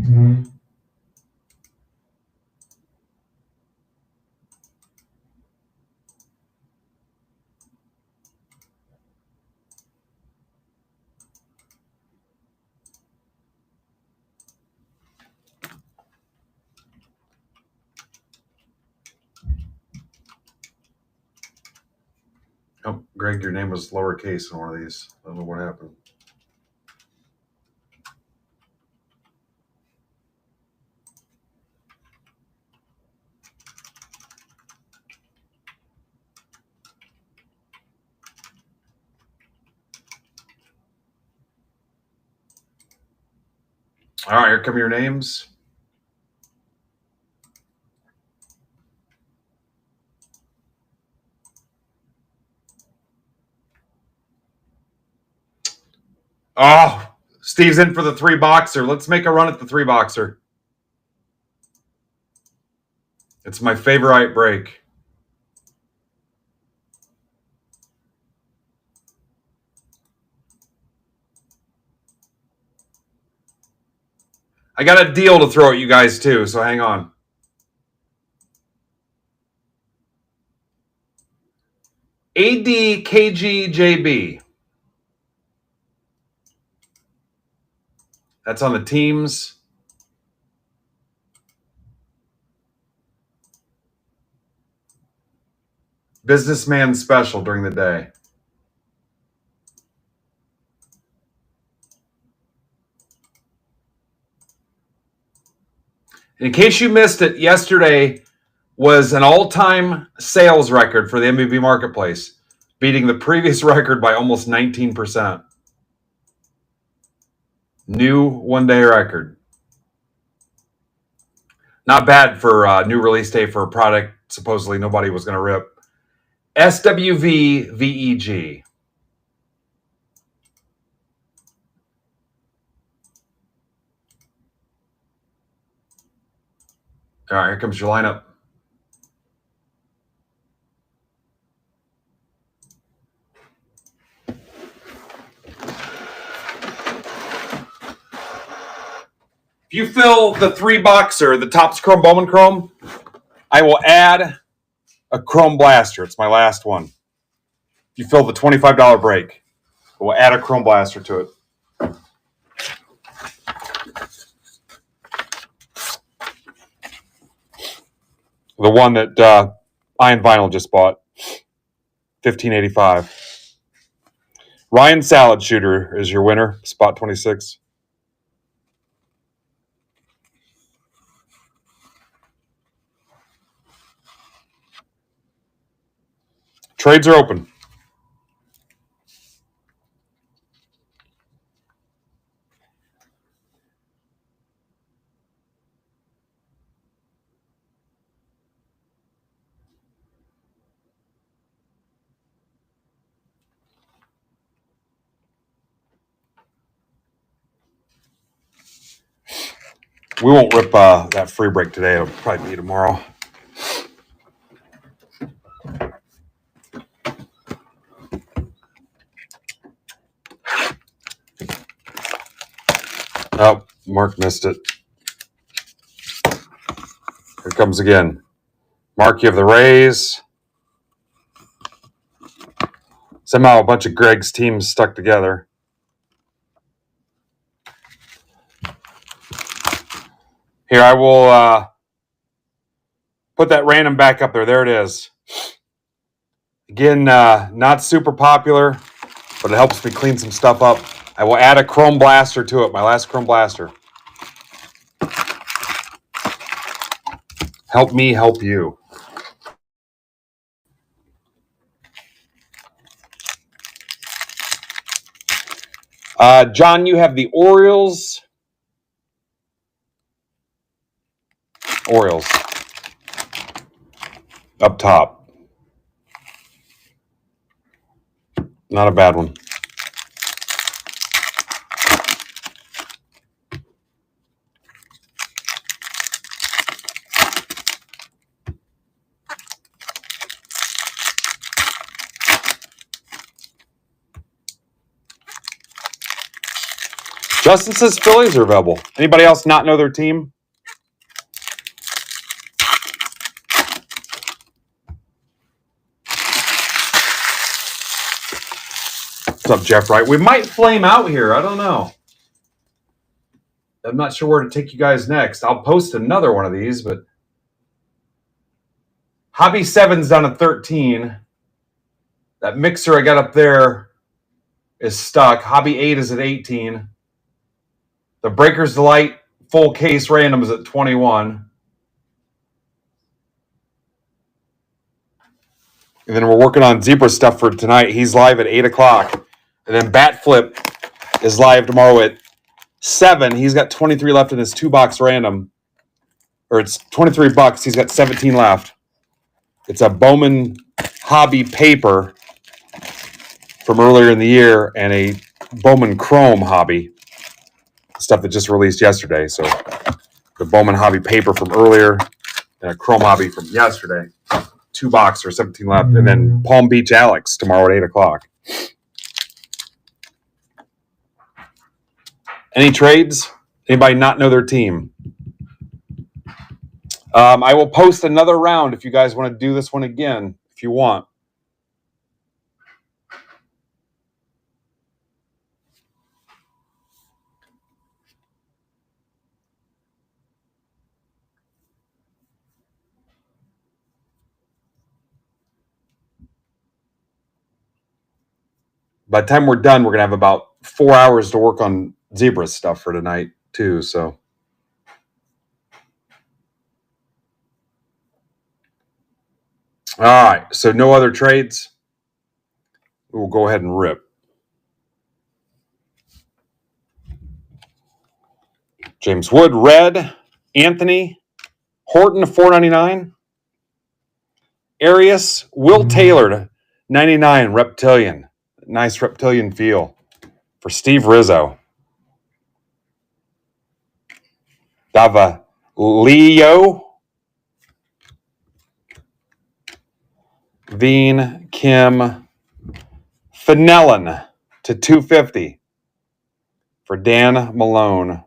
Mm-hmm. Oh, Greg, your name was lowercase in one of these. I don't know what happened. All right, here come your names. Oh, Steve's in for the 3-boxer. Let's make a run at the 3-boxer. It's my favorite break. I got a deal to throw at you guys too, so hang on. ADKGJB. That's on the teams. Businessman special during the day. In case you missed it, yesterday was an all-time sales record for the MVP marketplace, beating the previous record by almost 19%. New one-day record. Not bad for new release day for a product supposedly nobody was going to rip. SWVVEG. All right, here comes your lineup. If you fill the 3-boxer, the Topps Chrome Bowman Chrome, I will add a Chrome Blaster. It's my last one. If you fill the $25 break, I will add a Chrome Blaster to it. The one that Iron Vinyl just bought, $15.85. Ryan Salad Shooter is your winner, spot 26. Trades are open. We won't rip that free break today. It'll probably be tomorrow. Oh, Mark missed it. Here comes again. Mark, you have the Rays. Somehow a bunch of Greg's teams stuck together. Here, I will put that random back up there. There it is. Again, not super popular, but it helps me clean some stuff up. I will add a Chrome Blaster to it, my last Chrome Blaster. Help me help you. John, you have the Orioles. Orioles. Up top. Not a bad one. Justin says Phillies are available. Anybody else not know their team? What's up, Jeff Wright? We might flame out here. I don't know. I'm not sure where to take you guys next. I'll post another one of these, but Hobby 7's down at 13. That mixer I got up there is stuck. Hobby 8 is at 18. The Breaker's Delight full case random is at 21. And then we're working on Zebra stuff for tonight. He's live at 8 o'clock. And then Bat Flip is live tomorrow at 7. He's got 23 left in his 2-box random. Or it's $23. He's got 17 left. It's a Bowman Hobby paper from earlier in the year and a Bowman Chrome hobby. Stuff that just released yesterday. So the Bowman Hobby paper from earlier and a Chrome hobby from yesterday. 2 or 17 left. And then Palm Beach Alex tomorrow at 8 o'clock. Any trades? Anybody not know their team? I will post another round if you guys want to do this one again, if you want. By the time we're done, we're going to have about 4 hours to work on Zebra stuff for tonight, too. So, all right. So, no other trades. We'll go ahead and rip. James Wood, red. Anthony Horton, $4.99. Arias, Will Taylor, $99. Reptilian. Nice reptilian feel for Steve Rizzo. Dava Leo. Veen Kim Fenelon to $250 for Dan Malone.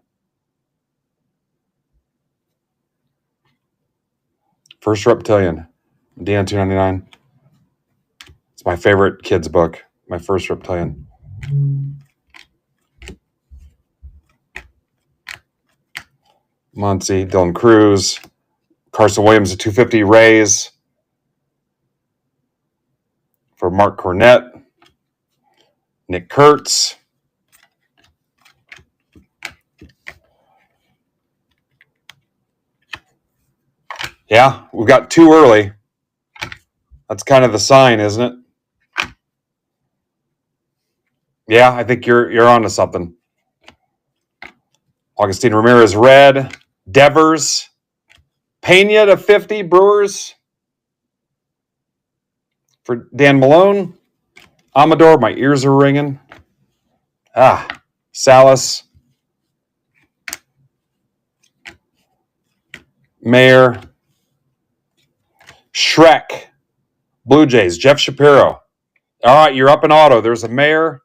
First Reptilian. Dan $2.99. It's my favorite kids book. My first Reptilian. Muncie, Dylan Cruz, Carson Williams at $250. Rays for Mark Cornett. Nick Kurtz. Yeah, we got too early. That's kind of the sign, isn't it? Yeah, I think you're onto something. Augustine Ramirez, red. Devers. Pena to $50. Brewers for Dan Malone. Amador, my ears are ringing. Salas. Mayer. Shrek. Blue Jays, Jeff Shapiro. All right, you're up in auto. There's a Mayer.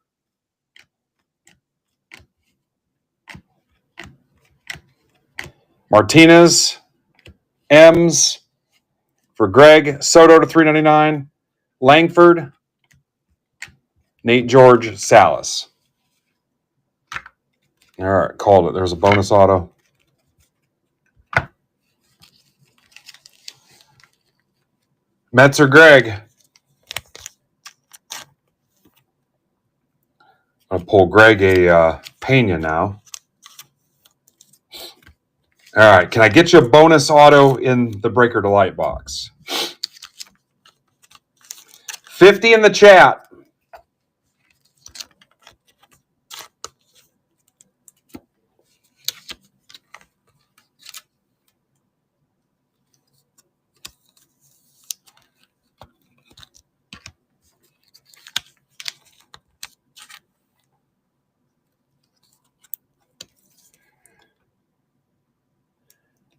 Martinez. Ems for Greg. Soto to $3.99. Langford. Nate George. Salas. All right, called it. There's a bonus auto. Mets or Greg? I'll pull Greg a Pena now. All right, can I get you a bonus auto in the Breaker Delight box? 50 in the chat.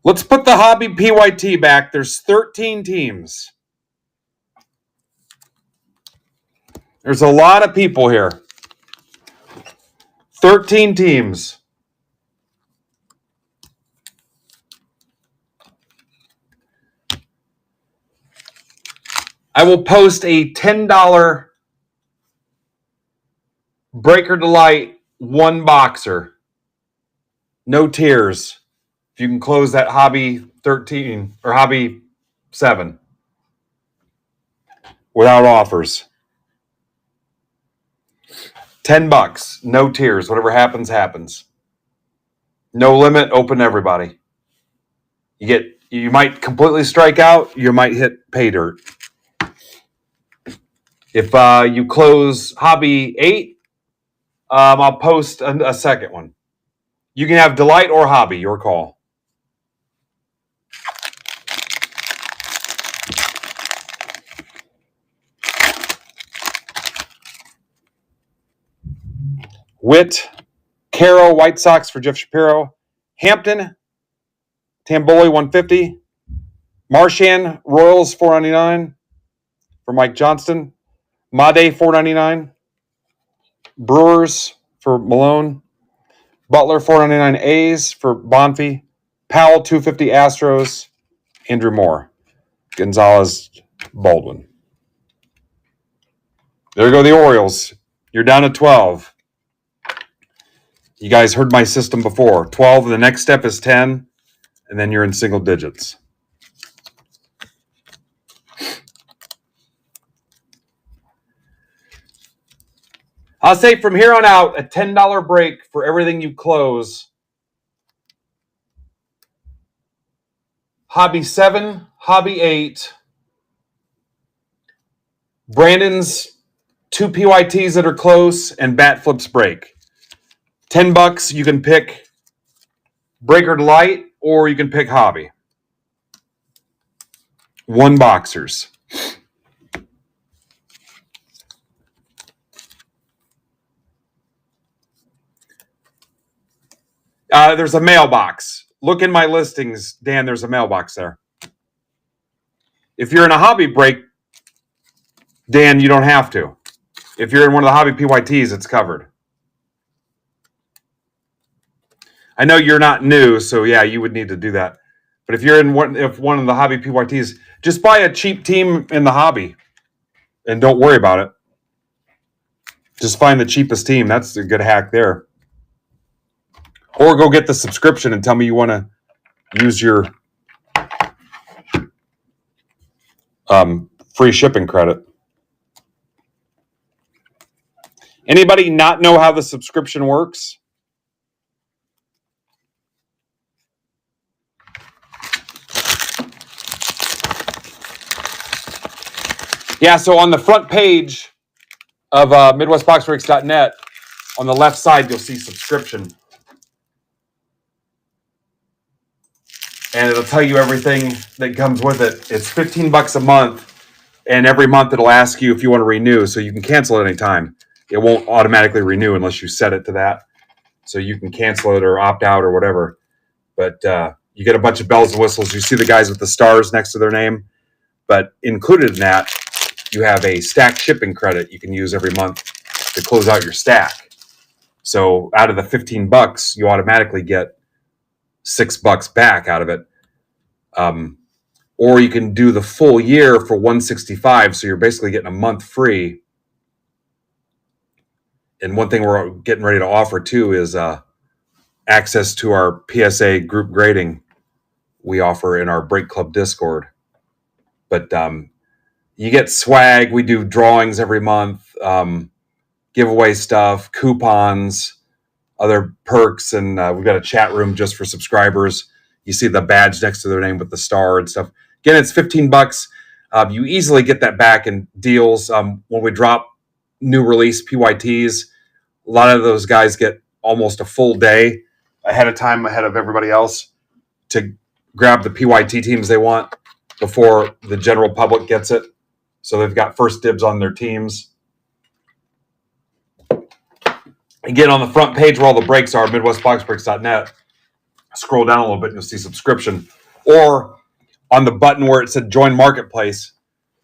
Let's put the hobby PYT back. There's 13 teams. There's a lot of people here. 13 teams. I will post a $10 Breaker Delight 1 boxer. No tiers. If you can close that hobby 13 or hobby 7 without offers. $10. No tiers. Whatever happens, happens. No limit. Open to everybody. You might completely strike out. You might hit pay dirt. If you close hobby 8, I'll post a second one. You can have delight or hobby, your call. Witt, Caro, White Sox for Jeff Shapiro. Hampton, Tamboli 150. Marchand, Royals 499 for Mike Johnston. Made 499. Brewers for Malone. Butler 499 A's for Bonfi. Powell 250 Astros. Andrew Moore. Gonzalez Baldwin. There go the Orioles. You're down to 12. You guys heard my system before. 12, the next step is 10, and then you're in single digits. I'll say from here on out, a $10 break for everything you close. Hobby 7, Hobby 8. Brandon's 2 PYTs that are close, and bat flips break. $10, you can pick Breaker Delight, or you can pick Hobby. 1 boxers. There's a mailbox. Look in my listings, Dan, there's a mailbox there. If you're in a hobby break, Dan, you don't have to. If you're in one of the hobby PYTs, it's covered. I know you're not new, so yeah, you would need to do that. But if you're in one of the hobby PYTs, just buy a cheap team in the hobby and don't worry about it. Just find the cheapest team. That's a good hack there. Or go get the subscription and tell me you want to use your free shipping credit. Anybody not know how the subscription works? Yeah, so on the front page of MidwestBoxBreaks.net, on the left side, you'll see subscription. And it'll tell you everything that comes with it. It's $15 a month, and every month it'll ask you if you want to renew, so you can cancel at any time. It won't automatically renew unless you set it to that. So you can cancel it or opt out or whatever. But you get a bunch of bells and whistles. You see the guys with the stars next to their name. But included in that, you have a stack shipping credit you can use every month to close out your stack. So out of the $15, you automatically get $6 back out of it. Or you can do the full year for $165, so you're basically getting a month free. And one thing we're getting ready to offer too is access to our PSA group grading we offer in our Break Club Discord. But you get swag. We do drawings every month, giveaway stuff, coupons, other perks, and we've got a chat room just for subscribers. You see the badge next to their name with the star and stuff. Again, it's $15. You easily get that back in deals. When we drop new release PYTs, a lot of those guys get almost a full day ahead of time, ahead of everybody else, to grab the PYT teams they want before the general public gets it. So they've got first dibs on their teams. Again, on the front page where all the breaks are, MidwestBoxBreaks.net, scroll down a little bit and you'll see subscription. Or on the button where it said Join Marketplace,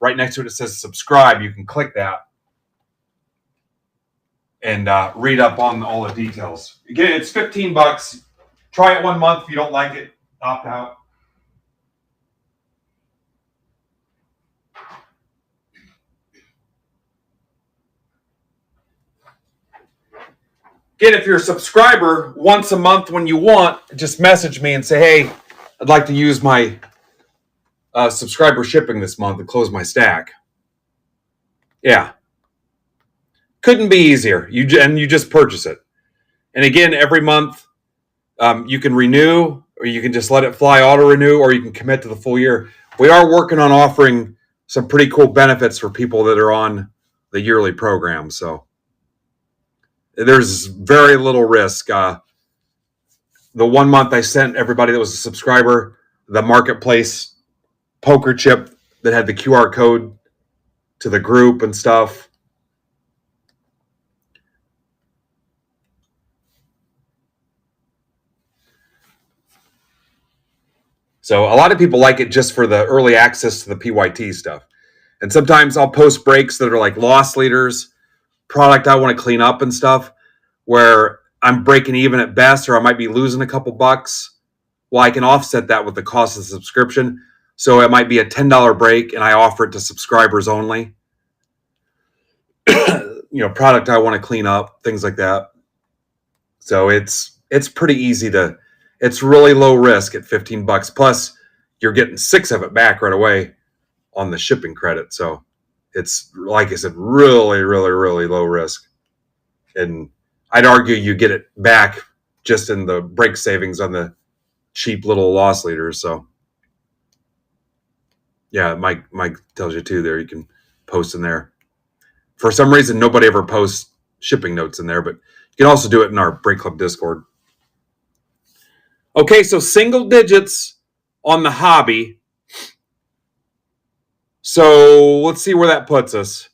right next to it, it says Subscribe. You can click that and read up on all the details. Again, it's $15. Try it 1 month. If you don't like it, opt out. Again, if you're a subscriber, once a month when you want, just message me and say, hey, I'd like to use my subscriber shipping this month and close my stack. Yeah. Couldn't be easier. You just purchase it, and again, every month you can renew, or you can just let it fly auto renew, or you can commit to the full year. We are working on offering some pretty cool benefits for people that are on the yearly program. So there's very little risk. The 1 month I sent everybody that was a subscriber the marketplace poker chip that had the QR code to the group and stuff. So a lot of people like it just for the early access to the PYT stuff. And sometimes I'll post breaks that are like loss leaders, product I want to clean up and stuff, where I'm breaking even at best, or I might be losing a couple bucks. Well, I can offset that with the cost of the subscription. So it might be a $10 break, and I offer it to subscribers only. Product I want to clean up, things like that. So it's pretty easy to. It's really low risk at $15. Plus, you're getting 6 of it back right away on the shipping credit. So it's, like I said, really, really, really low risk. And I'd argue you get it back just in the break savings on the cheap little loss leaders. So yeah, Mike tells you too there. You can post in there. For some reason, nobody ever posts shipping notes in there, but you can also do it in our Break Club Discord. Okay, so single digits on the hobby. So let's see where that puts us.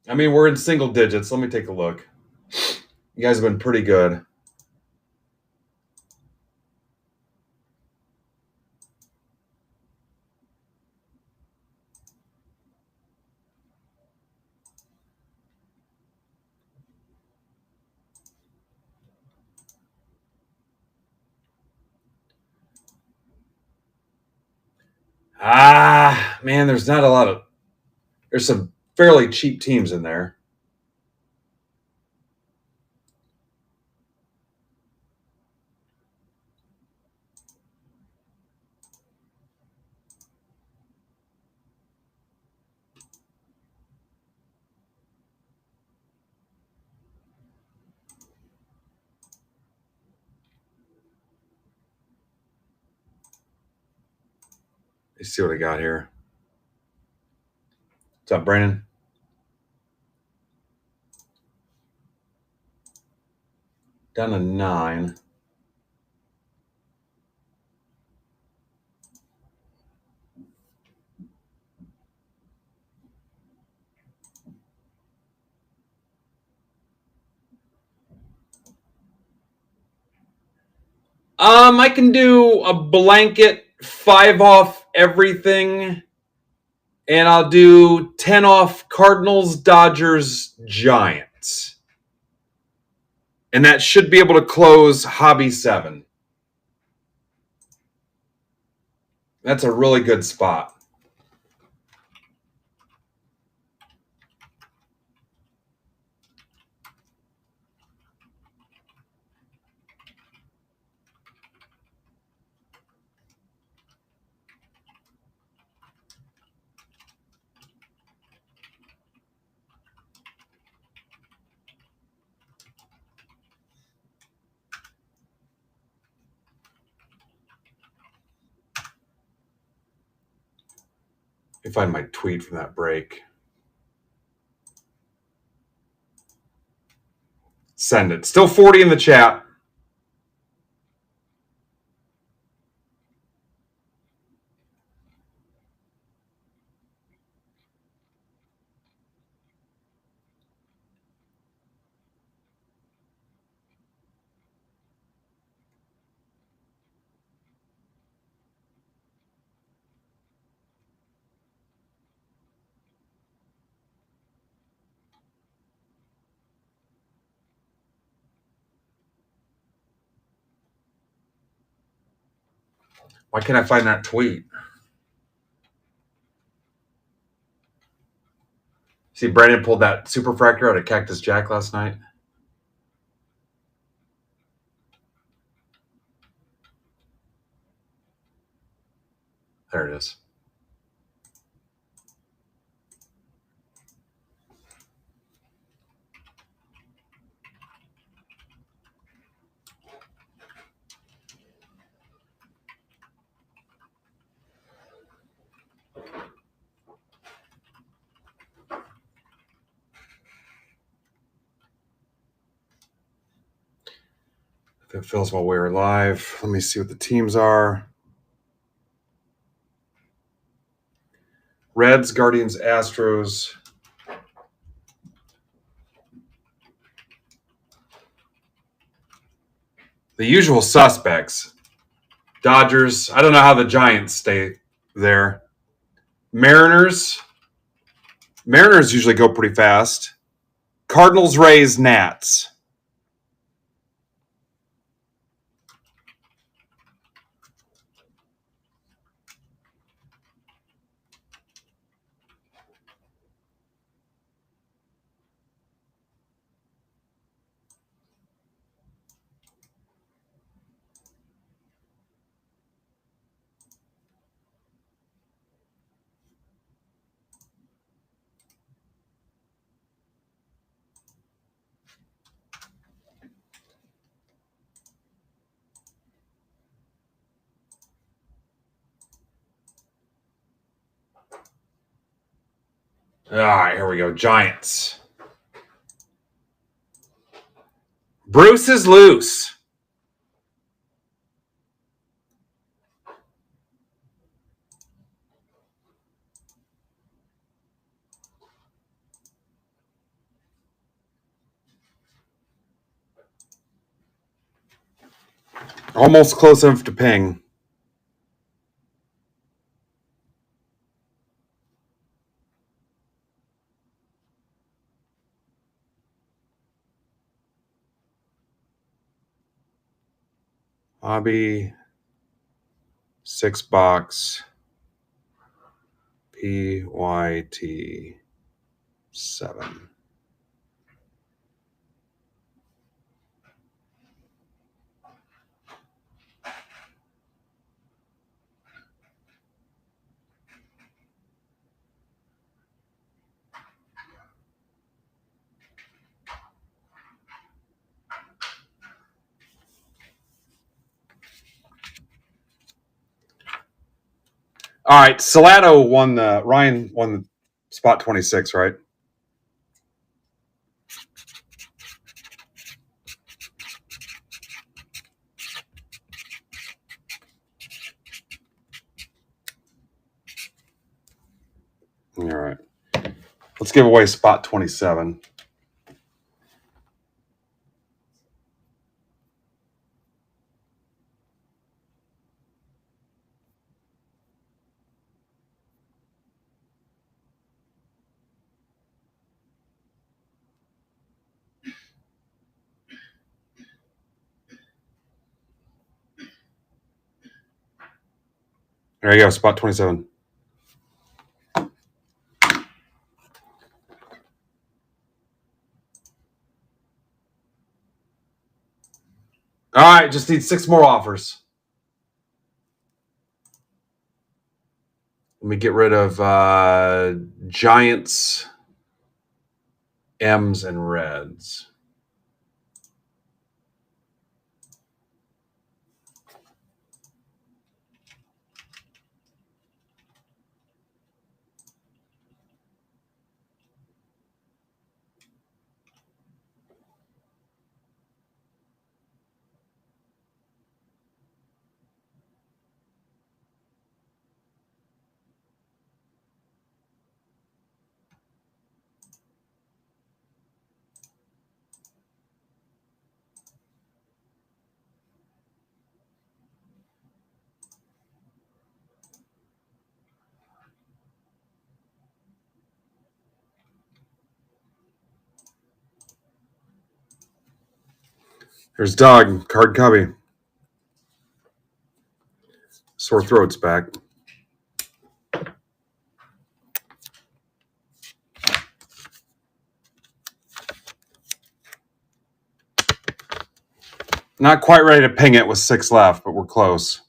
I mean, we're in single digits. Let me take a look. You guys have been pretty good. Man, there's not a lot of. There's some fairly cheap teams in there. Let's see what I got here. What's up, Brandon? Down to 9. I can do a blanket 5 off everything, and I'll do 10 off Cardinals, Dodgers, Giants. And that should be able to close Hobby 7. That's a really good spot. Let me find my tweet from that break. Send it. Still 40 in the chat. Why can't I find that tweet? See, Brandon pulled that superfractor out of Cactus Jack last night. There it is. If it fills while we're live, let me see what the teams are. Reds, Guardians, Astros. The usual suspects. Dodgers. I don't know how the Giants stay there. Mariners. Mariners usually go pretty fast. Cardinals, Rays, Nats. All right, here we go. Giants. Bruce is loose. Almost close enough to ping. Hobby. 6-box. PYT 7. All right, Salato won the Ryan won the spot 26, right? All right. Let's give away spot 27. There you go, spot 27. All right, just need 6 more offers. Let me get rid of Giants, M's, and Reds. There's Doug, card cubby. Sore throat's back. Not quite ready to ping it with 6 left, but we're close.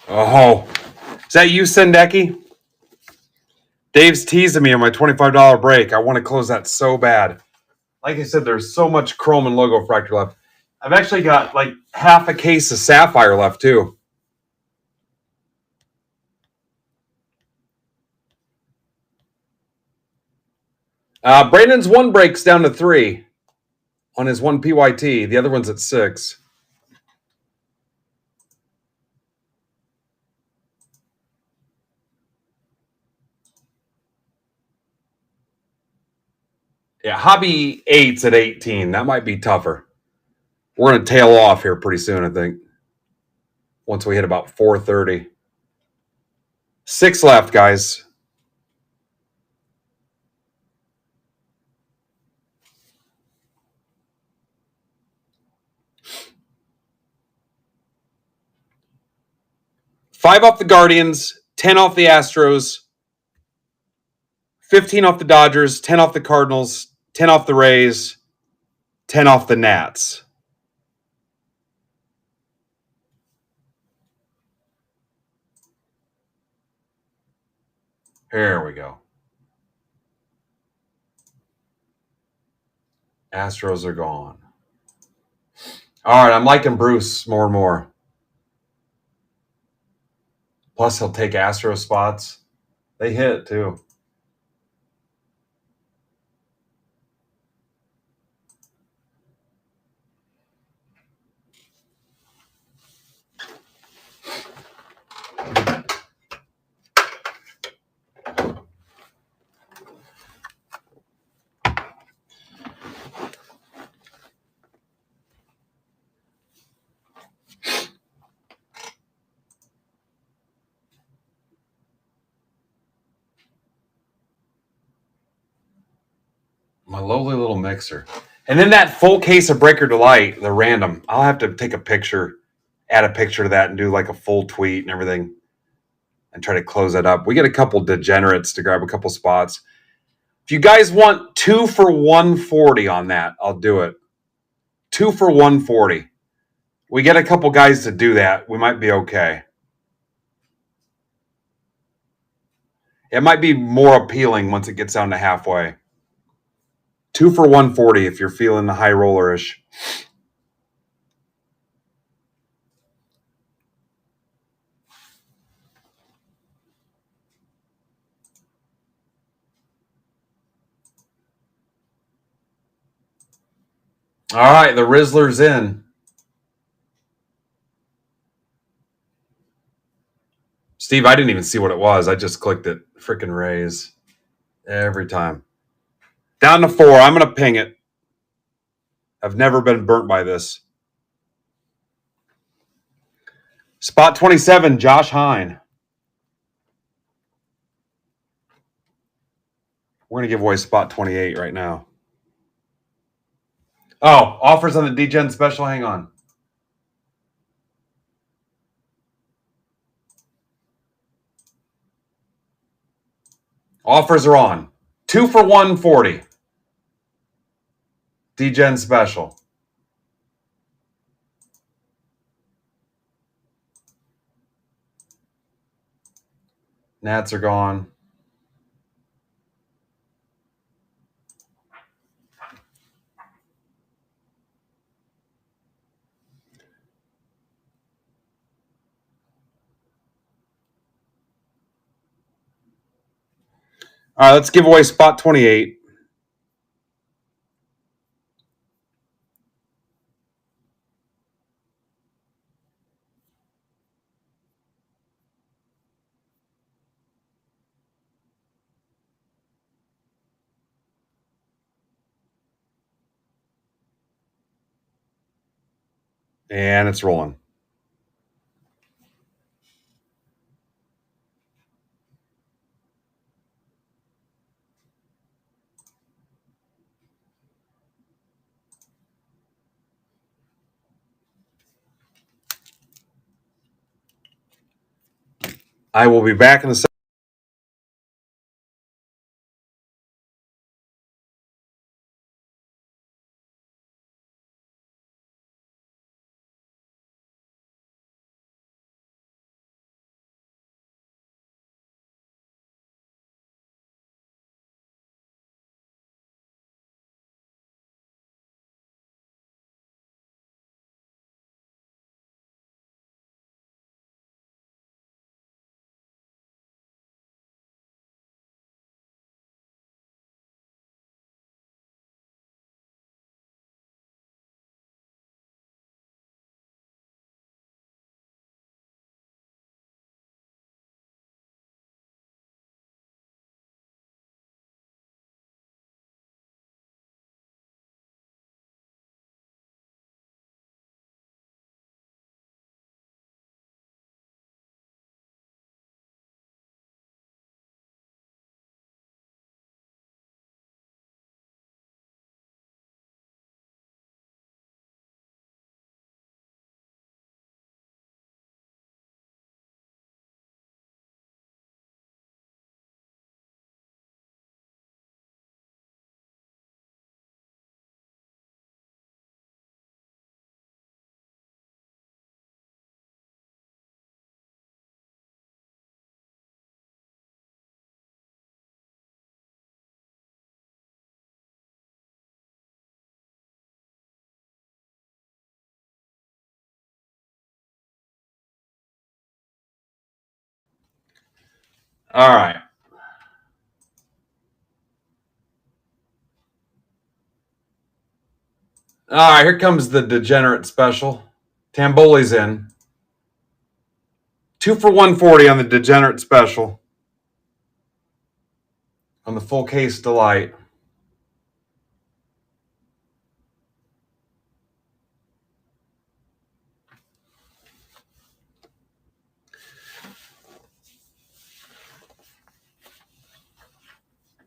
Oh, is that you, Sendeki? Dave's teasing me on my $25 break. I want to close that so bad. Like I said, there's so much chrome and logo fractor left. I've actually got like half a case of sapphire left too. Brandon's one break's down to 3 on his one PYT. The other one's at 6. Yeah, hobby 8's at 18. That might be tougher. We're going to tail off here pretty soon, I think. Once we hit about 4:30. 6 left, guys. Five off the Guardians, 10 off the Astros, 15 off the Dodgers, 10 off the Cardinals, 10 off the Rays, 10 off the Nats. Here we go. Astros are gone. All right, I'm liking Bruce more and more. Plus, he'll take Astro spots. They hit, too. My lowly little mixer. And then that full case of Breaker Delight, the random, I'll have to take a picture, add a picture to that and do like a full tweet and everything and try to close that up. We get a couple degenerates to grab a couple spots. If you guys want 2 for 140 on that, I'll do it. 2 for 140. We get a couple guys to do that. We might be okay. It might be more appealing once it gets down to halfway. 2 for 140 if you're feeling the high rollerish. All right, the Rizzler's in. Steve, I didn't even see what it was. I just clicked it. Freaking Rays. Every time. Down to 4. I'm going to ping it. I've never been burnt by this. Spot 27, Josh Hine. We're going to give away spot 28 right now. Oh, offers on the D-Gen special. Hang on. Offers are on. 2 for 140. D-Gen special. Nats are gone. All right, let's give away spot 28. And it's rolling. I will be back in the All right. All right, here comes the degenerate special. Tamboli's in. 2 for 140 on the degenerate special. On the full case delight.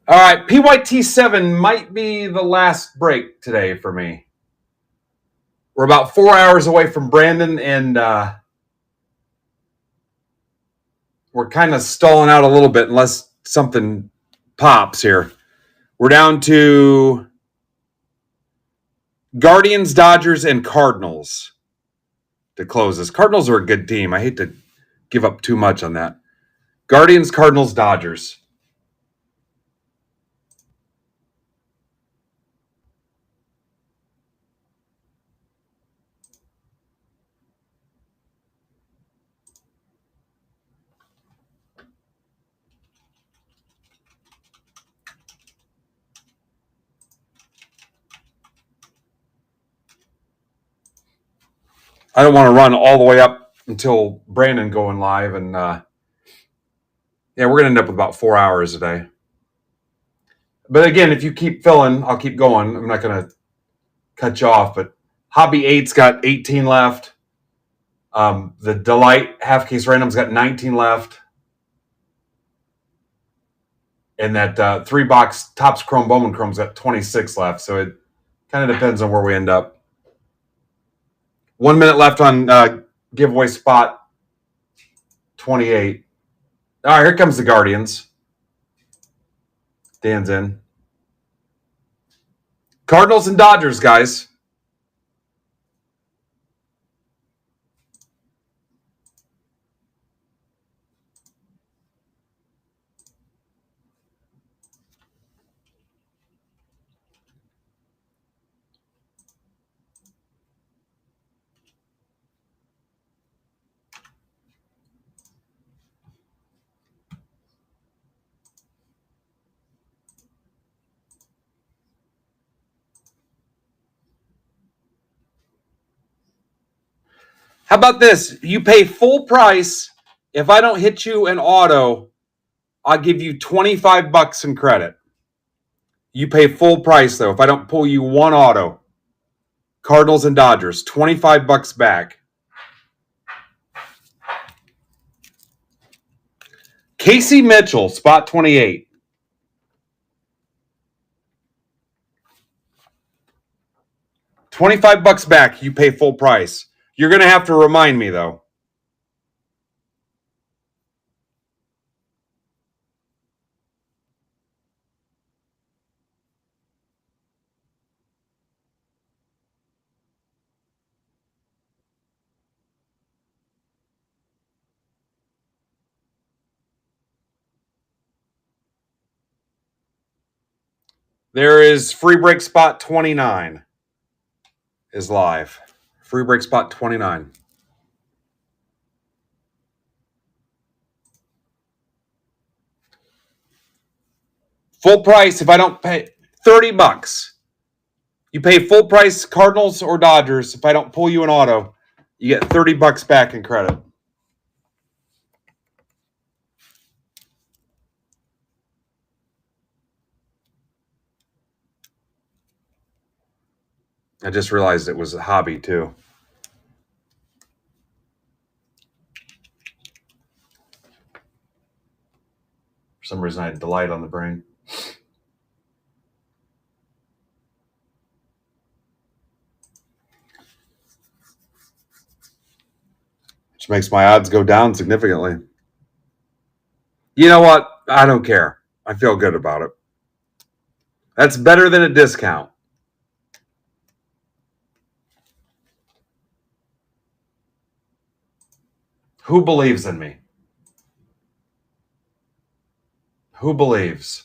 All right, PYT7 might be the last break today for me. We're about 4 hours away from Brandon, and we're kind of stalling out a little bit unless something pops here. We're down to Guardians, Dodgers, and Cardinals to close this. Cardinals are a good team. I hate to give up too much on that. Guardians, Cardinals, Dodgers. I don't want to run all the way up until Brandon going live, and yeah, we're gonna end up with about 4 hours a day. But again, if you keep filling, I'll keep going. I'm not gonna cut you off. But Hobby 8's got 18 left. The Delight half case random's got 19 left, and that 3-box Topps Chrome Bowman Chrome's got 26 left. So it kind of depends on where we end up. 1 minute left on giveaway spot 28. All right, here comes the Guardians. Dan's in. Cardinals and Dodgers, guys. How about this? You pay full price. If I don't hit you an auto, I'll give you $25 in credit. You pay full price, though. If I don't pull you one auto, Cardinals and Dodgers, $25 back. Casey Mitchell, spot 28. $25 back. You pay full price. You're going to have to remind me, though. There is free break spot 29 is live. Free break spot 29. Full price if I don't pay $30. You pay full price Cardinals or Dodgers. If I don't pull you an auto, you get $30 back in credit. I just realized it was a hobby too. For some reason, I had Delight on the brain. Which makes my odds go down significantly. You know what? I don't care. I feel good about it. That's better than a discount. Who believes in me? Who believes?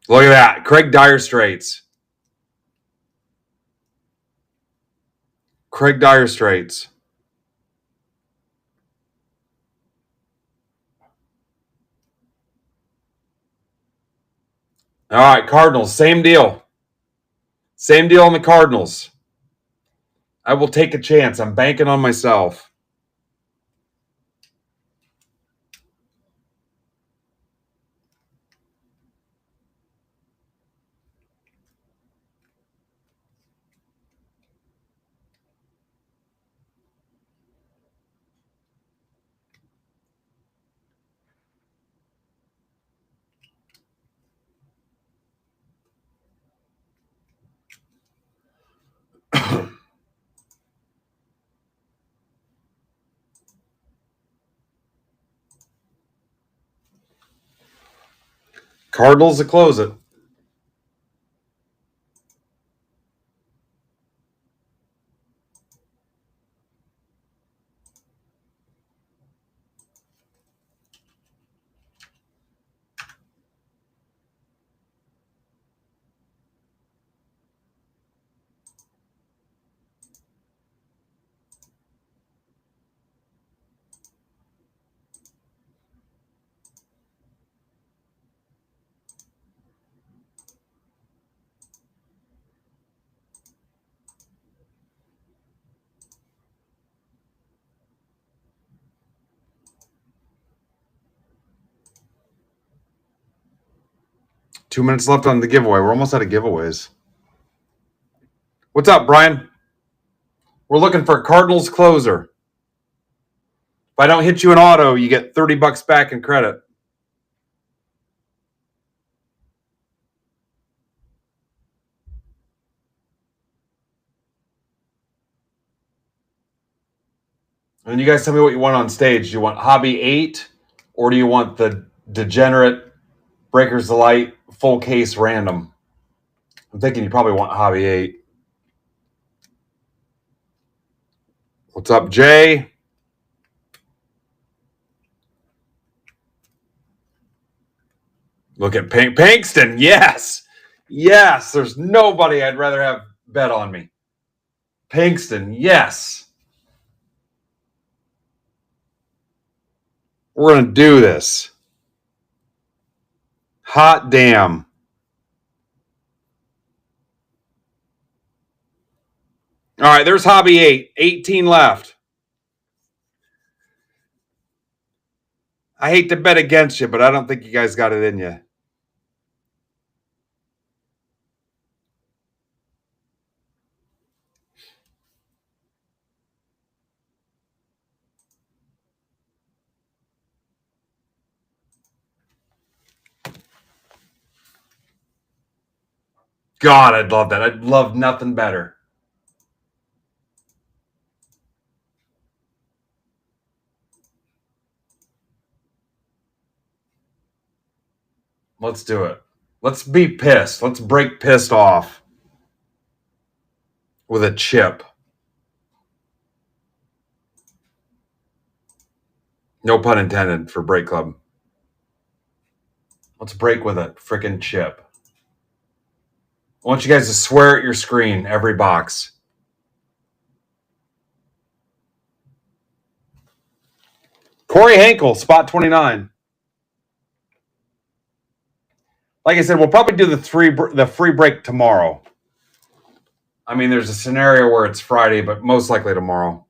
Look at that. Craig Dire Straits. Craig Dire Straits. All right, Cardinals, same deal. Same deal on the Cardinals. I will take a chance. I'm banking on myself. Cardinals to close it. Two minutes left on the giveaway. We're almost out of giveaways. What's up, Brian? We're looking for a Cardinals closer. If I don't hit you in auto, you get $30 back in credit. And you guys tell me what you want on stage. Do you want Hobby 8 or do you want the Degenerate Breakers Delight full case random? I'm thinking you probably want Hobby 8. What's up, Jay? Look at Pinkston. Yes. Yes. There's nobody I'd rather have bet on me. Pinkston. Yes. We're going to do this. Hot damn. All right. There's Hobby 8. 18 left. I hate to bet against you, but I don't think you guys got it in you. God, I'd love that. I'd love nothing better. Let's do it. Let's be pissed. Let's break pissed off with a chip. No pun intended for Break Club. Let's break with a freaking chip. I want you guys to swear at your screen every box. Corey Hankel, spot 29. Like I said, we'll probably do the free break tomorrow. I mean, there's a scenario where it's Friday, but most likely tomorrow.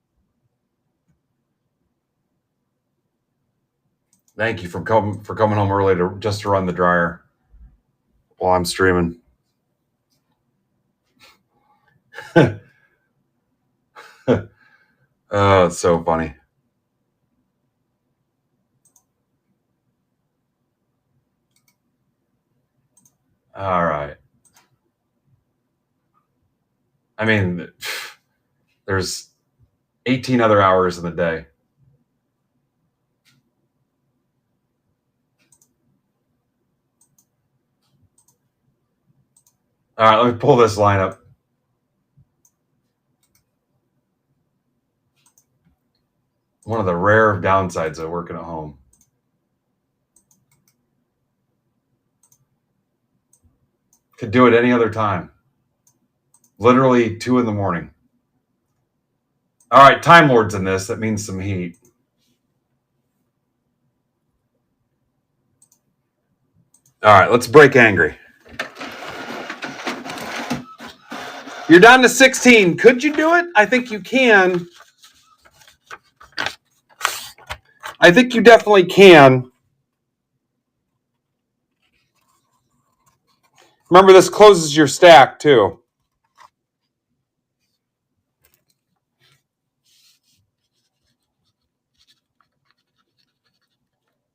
Thank you for coming home early just to run the dryer while I'm streaming. Oh, it's so funny. All right. I mean, there's 18 other hours in the day. All right, let me pull this lineup. One of the rare downsides of working at home. Could do it any other time. Literally 2 a.m. All right, Time Lord's in this. That means some heat. All right, let's break angry. You're down to 16. Could you do it? I think you can. I think you definitely can. Remember, this closes your stack, too.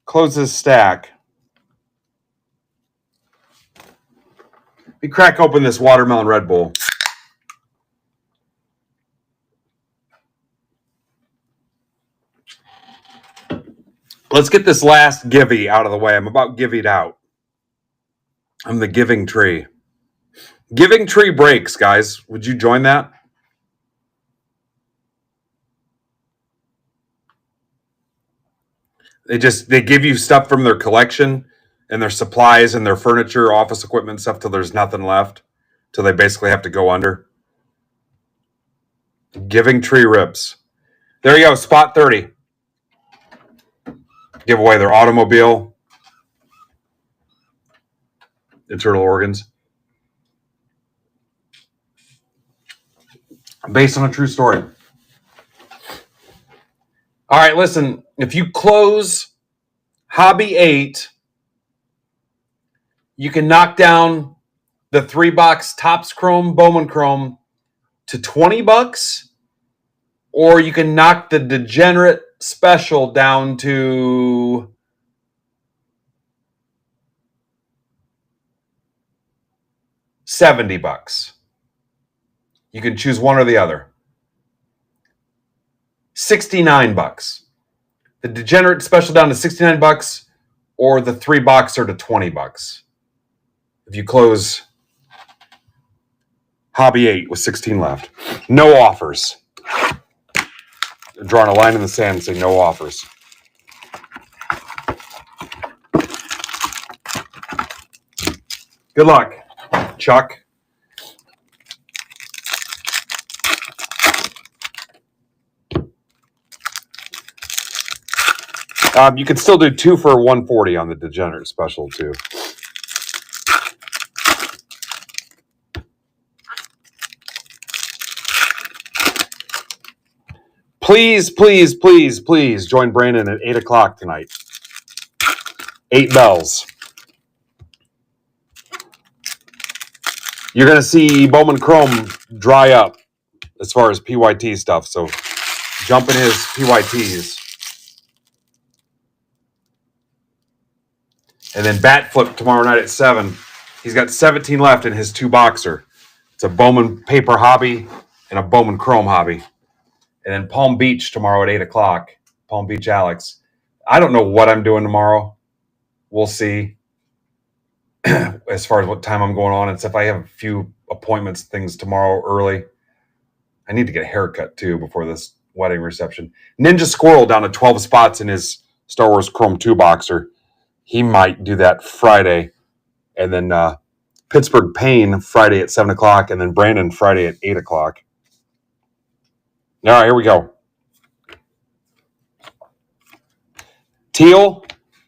Closes stack. We crack open this watermelon Red Bull. Let's get this last givey out of the way. I'm about giveyed out. I'm the giving tree. Giving tree breaks, guys. Would you join that? They give you stuff from their collection and their supplies and their furniture, office equipment stuff till there's nothing left. Till they basically have to go under. Giving tree rips. There you go, spot 30. Give away their automobile. Internal organs. Based on a true story. All right, listen. If you close Hobby 8, you can knock down the 3-box Topps Chrome, Bowman Chrome to $20, or you can knock the Degenerate Special down to $70. You can choose one or the other. $69. The Degenerate Special down to $69, or the 3-boxer to $20. If you close Hobby 8 with 16 left. No offers. Drawing a line in the sand and saying no offers. Good luck, Chuck. You can still do 2 for $140 on the Degenerate Special, too. Please, please, please, please join Brandon at 8 o'clock tonight. 8 bells. You're going to see Bowman Chrome dry up as far as PYT stuff. So jump in his PYTs. And then bat flip tomorrow night at 7. He's got 17 left in his 2-boxer. It's a Bowman paper hobby and a Bowman Chrome hobby. And then Palm Beach tomorrow at 8 o'clock. Palm Beach Alex. I don't know what I'm doing tomorrow. We'll see. As far as what time I'm going on and stuff. I have a few appointments, things tomorrow early. I need to get a haircut too before this wedding reception. Ninja Squirrel down to 12 spots in his Star Wars Chrome 2-boxer. He might do that Friday. And then Pittsburgh Payne Friday at 7 o'clock. And then Brandon Friday at 8 o'clock. All right, here we go. Teal,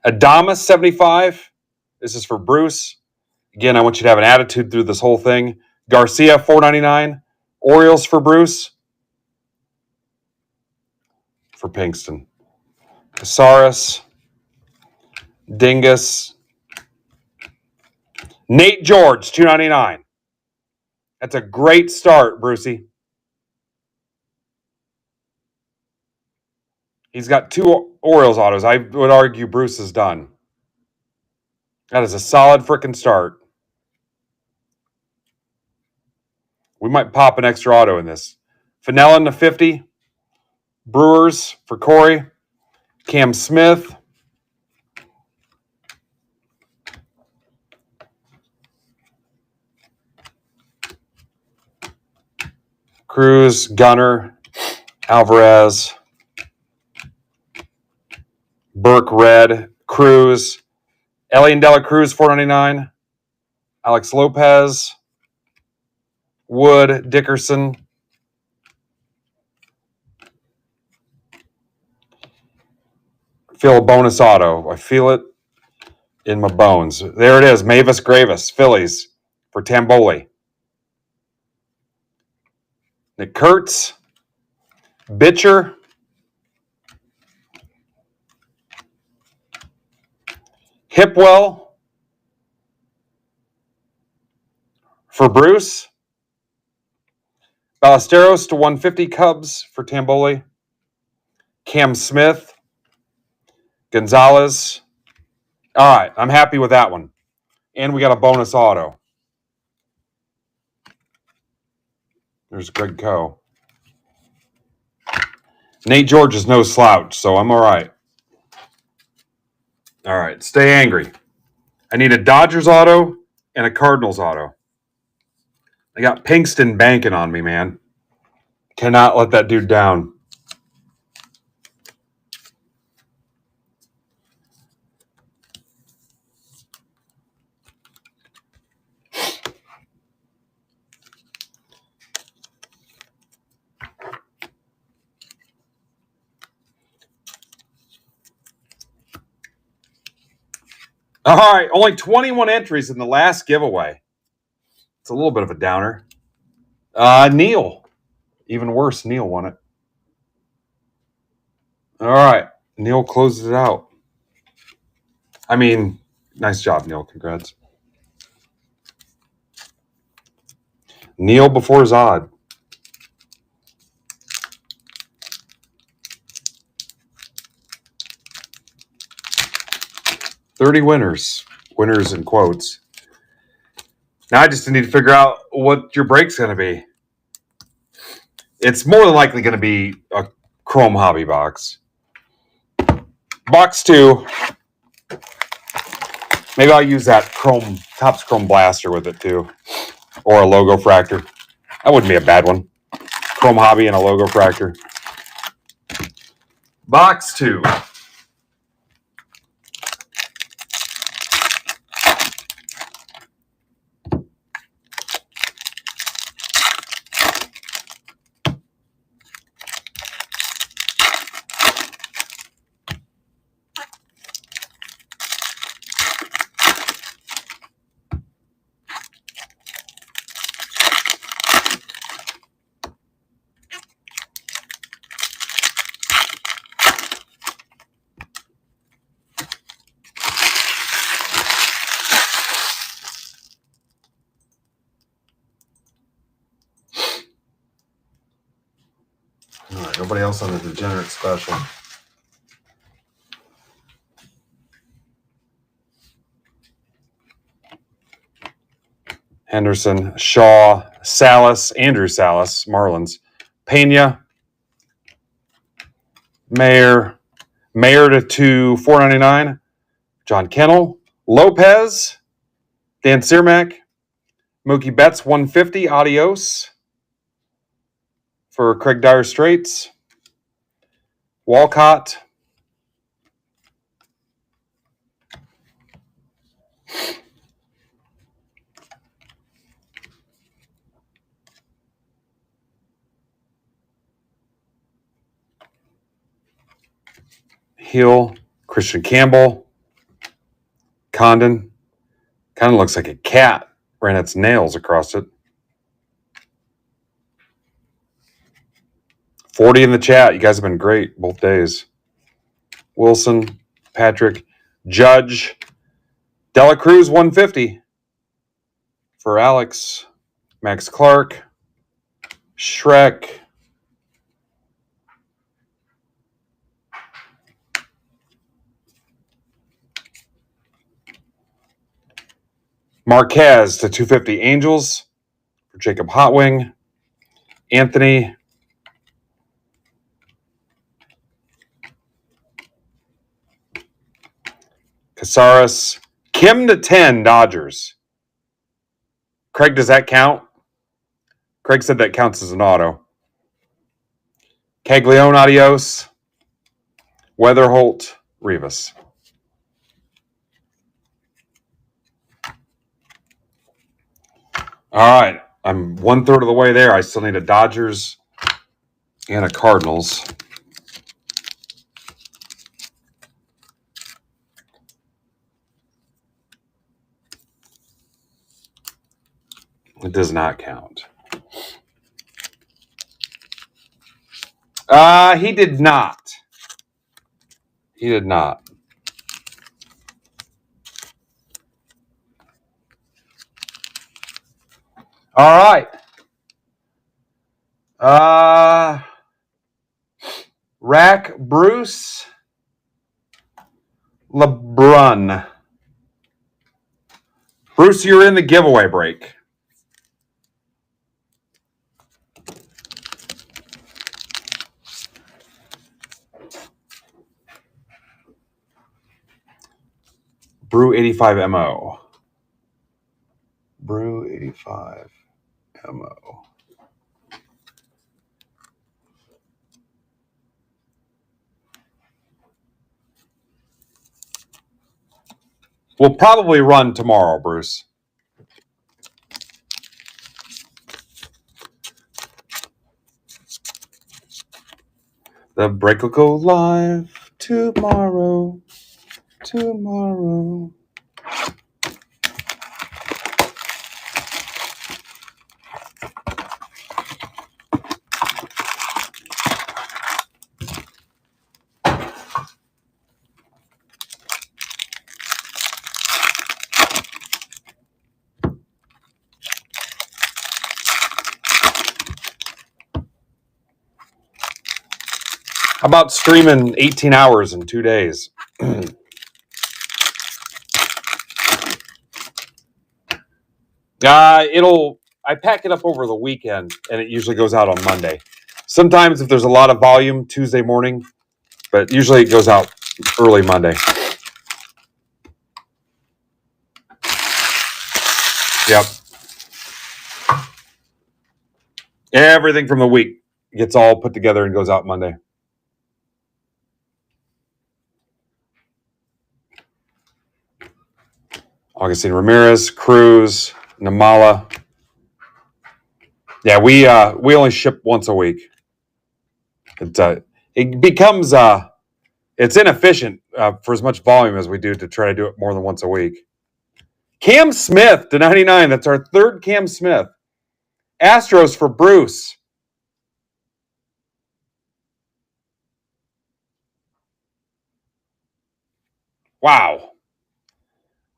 Adamas 75. This is for Bruce. Again, I want you to have an attitude through this whole thing. Garcia, $4.99. Orioles for Bruce. For Pinkston. Casares. Dingus. Nate George, $2.99. That's a great start, Brucey. He's got 2 Orioles autos. I would argue Bruce is done. That is a solid freaking start. We might pop an extra auto in this. Finella to 50. Brewers for Corey. Cam Smith. Cruz, Gunner, Alvarez. Burke, Red, Cruz. Elian Dela Cruz, $4.99. Alex Lopez. Wood, Dickerson. Feel a bonus auto. I feel it in my bones. There it is. Mavis Gravis, Phillies for Tamboli. Nick Kurtz, Bitcher, Hipwell for Bruce. Ballesteros to 150 Cubs for Tamboli. Cam Smith, Gonzalez. All right, I'm happy with that one. And we got a bonus auto. There's Greg Coe. Nate George is no slouch, so I'm all right. All right, stay angry. I need a Dodgers auto and a Cardinals auto. I got Pinkston banking on me, man. Cannot let that dude down. All right, only 21 entries in the last giveaway. It's a little bit of a downer. Neil. Even worse, Neil won it. All right, Neil closes it out. I mean, nice job, Neil. Congrats. Neil before Zod. $30 winners. Winners in quotes. Now I just need to figure out what your break's going to be. It's more than likely going to be a Chrome Hobby box. Box 2. Maybe I'll use that Topps Chrome Blaster with it too. Or a logo fractor. That wouldn't be a bad one. Chrome Hobby and a logo fractor. Box 2. All right, nobody else on the Degenerate Special. Henderson, Shaw, Salas, Andrew Salas, Marlins, Pena, Mayer to 499, John Kennel, Lopez, Dan Cermak, Mookie Betts 150, adios for Craig Dire Straits, Walcott, Hill, Christian Campbell, Condon. Kind of looks like a cat ran its nails across it. 40 in the chat. You guys have been great both days. Wilson, Patrick, Judge, Dela Cruz 150 for Alex, Max Clark, Shrek, Marquez to 250 Angels for Jacob Hotwing, Anthony, Casares, Kim to 10 Dodgers. Craig, does that count? Craig said that counts as an auto. Caglione, adios. Weatherholt, Rivas. All right. I'm 1/3 of the way there. I still need a Dodgers and a Cardinals. It does not count. He did not. He did not. All right. Rack Bruce LeBrun. Bruce, you're in the giveaway break. Brew 85 MO. Brew 85 MO. We'll probably run tomorrow, Bruce. The break will go live tomorrow. Tomorrow. How about streaming 18 hours in 2 days? I pack it up over the weekend, and it usually goes out on Monday. Sometimes if there's a lot of volume, Tuesday morning, but usually it goes out early Monday. Yep. Everything from the week gets all put together and goes out Monday. Augustine Ramirez, Cruz, Namala. Yeah, we only ship once a week. It becomes it's inefficient for as much volume as we do to try to do it more than once a week. Cam Smith to 99. That's our third Cam Smith. Astros for Bruce. Wow.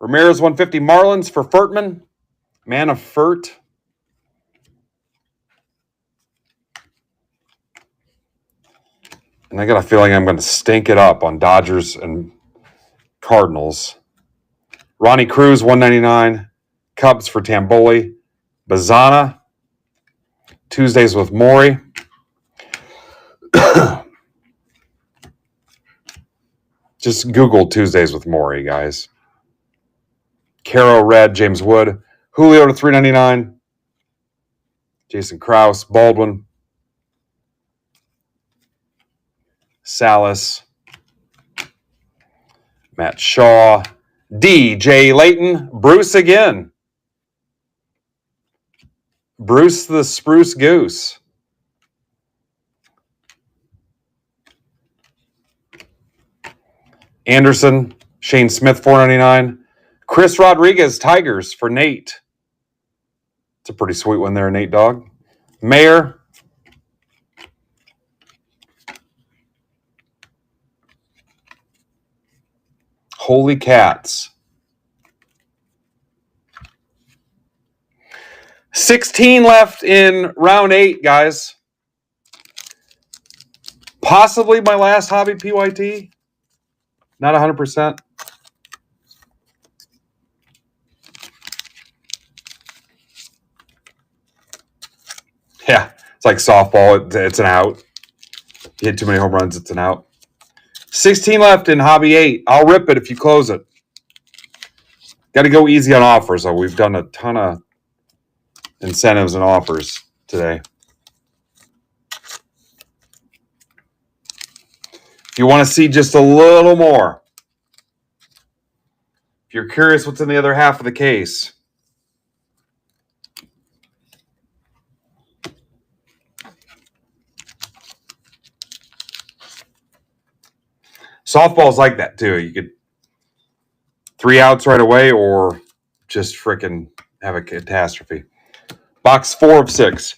Ramirez 150. Marlins for Furtman. Man of Furt. And I got a feeling I'm going to stink it up on Dodgers and Cardinals. Ronnie Cruz 199. Cubs for Tamboli. Bazana. Tuesdays with Maury. Just Google Tuesdays with Maury, guys. Caro Red, James Wood. Julio to 399. Jason Krause, Baldwin. Salas. Matt Shaw. DJ Layton. Bruce again. Bruce the Spruce Goose. Anderson. Shane Smith, 499. Chris Rodriguez, Tigers for Nate. It's a pretty sweet one there, Nate Dog. Mayor. Holy cats. 16 left in round 8, guys. Possibly my last hobby PYT. Not 100%. Yeah, it's like softball. It's an out. You hit too many home runs, it's an out. 16 left in hobby 8. I'll rip it if you close it. Got to go easy on offers, though. We've done a ton of incentives and offers today. If you want to see just a little more, if you're curious what's in the other half of the case, softball's like that too. You could 3 outs right away or just freaking have a catastrophe. Box 4 of 6.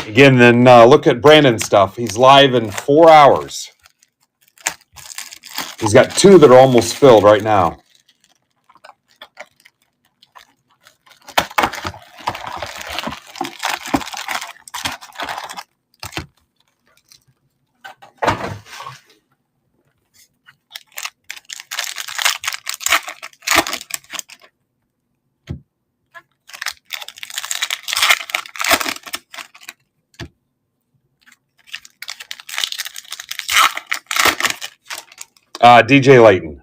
Again, then look at Brandon's stuff. He's live in 4 hours. He's got 2 that are almost filled right now. DJ Layton.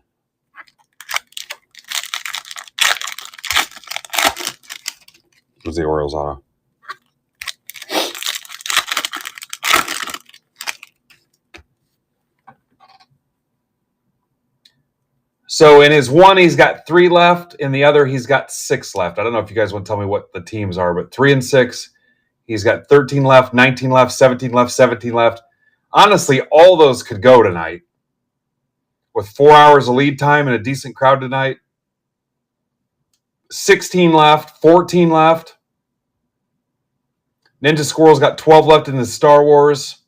Was the Orioles auto. So in his one, he's got 3 left. In the other, he's got 6 left. I don't know if you guys want to tell me what the teams are, but 3 and 6. He's got 13 left, 19 left, 17 left, 17 left. Honestly, all those could go tonight. With 4 hours of lead time and a decent crowd tonight. 16 left, 14 left. Ninja Squirrel's got 12 left in his Star Wars.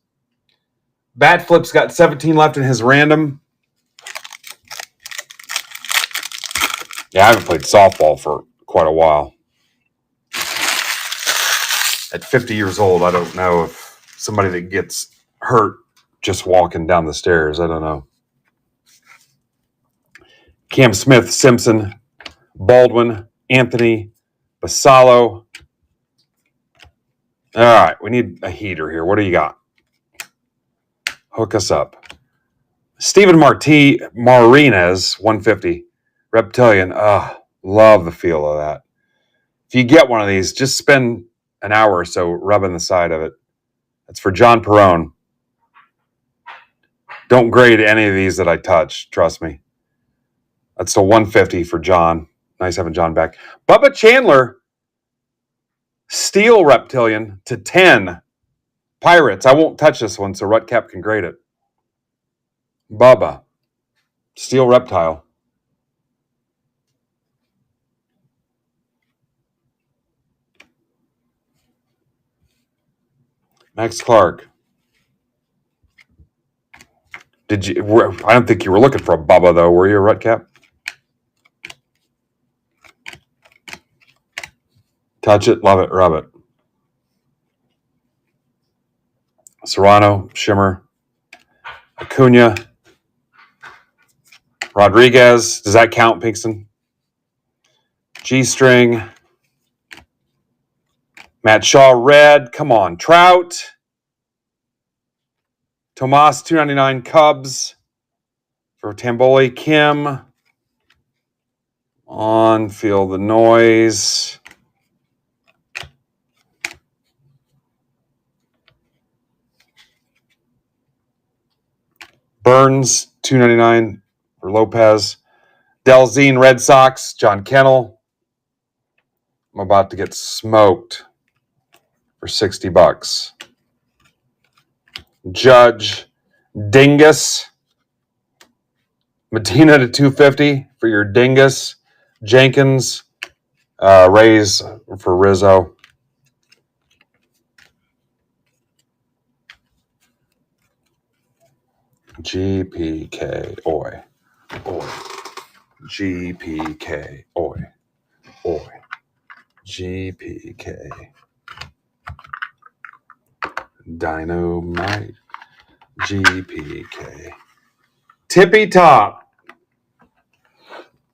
Bat Flip's got 17 left in his random. Yeah, I haven't played softball for quite a while. At 50 years old, I don't know if somebody that gets hurt just walking down the stairs. I don't know. Cam Smith, Simpson, Baldwin, Anthony, Basallo. All right, we need a heater here. What do you got? Hook us up. Steven Marinez, 150. Reptilian. Love the feel of that. If you get one of these, just spend an hour or so rubbing the side of it. That's for John Perone. Don't grade any of these that I touch. Trust me. That's the 150 for John. Nice having John back. Bubba Chandler, Steel Reptilian to 10. Pirates. I won't touch this one so Rutcap can grade it. Bubba. Steel Reptile. Max Clark. I don't think you were looking for a Bubba, though, were you, Rutcap? Touch it, love it, rub it. Serrano, Shimmer, Acuna, Rodriguez. Does that count, Pinkston? G-String. Matt Shaw, red. Come on. Trout. Tomas, $2.99. Cubs. For Tamboli, Kim. On, feel the noise. Burns, $2.99 for Lopez. Delzine, Red Sox, John Kennel. I'm about to get smoked for $60. Judge, Dingus. Medina to $2.50 for your Dingus. Jenkins, Rays for Rizzo. GPK, oi. GPK, oi. GPK. Dynamite. GPK. Tippy Top.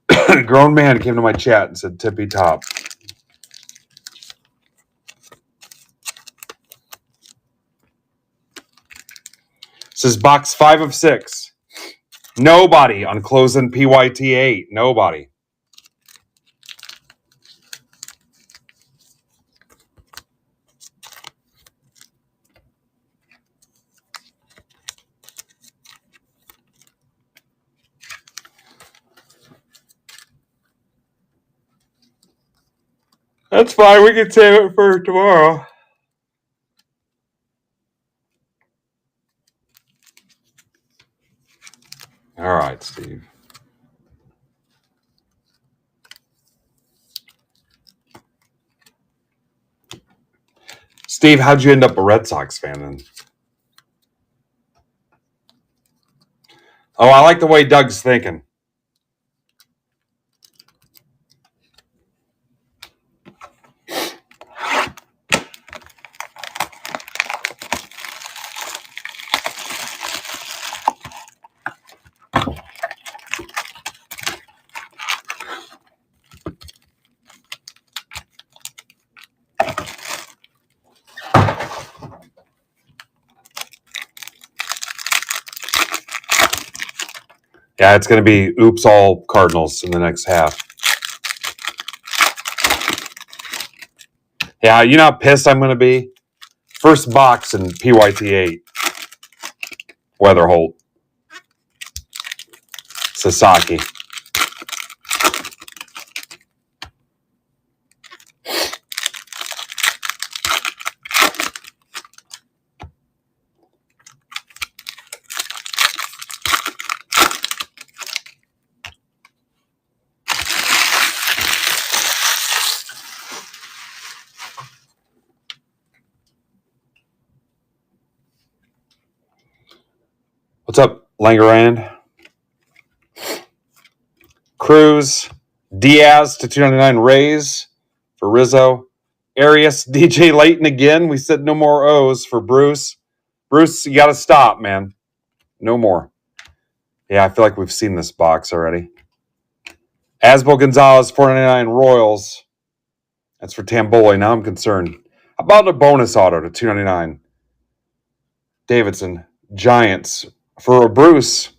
A grown man came to my chat and said Tippy Top. This is box 5 of 6. Nobody on closing PYT 8. Nobody. That's fine. We can save it for tomorrow. All right, Steve. Steve, how'd you end up a Red Sox fan then? Oh, I like the way Doug's thinking. Yeah, it's going to be oops all Cardinals in the next half. Yeah, you know how pissed I'm going to be? First box in PYT8. Weatherholt. Sasaki. What's up, Langerand? Cruz. Diaz to 299 Rays for Rizzo. Arias, DJ Layton again. We said no more O's for Bruce. Bruce, you got to stop, man. No more. Yeah, I feel like we've seen this box already. Asbel Gonzalez, 499 Royals. That's for Tamboli. Now I'm concerned. How about a bonus auto to 299? Davidson, Giants for Bruce.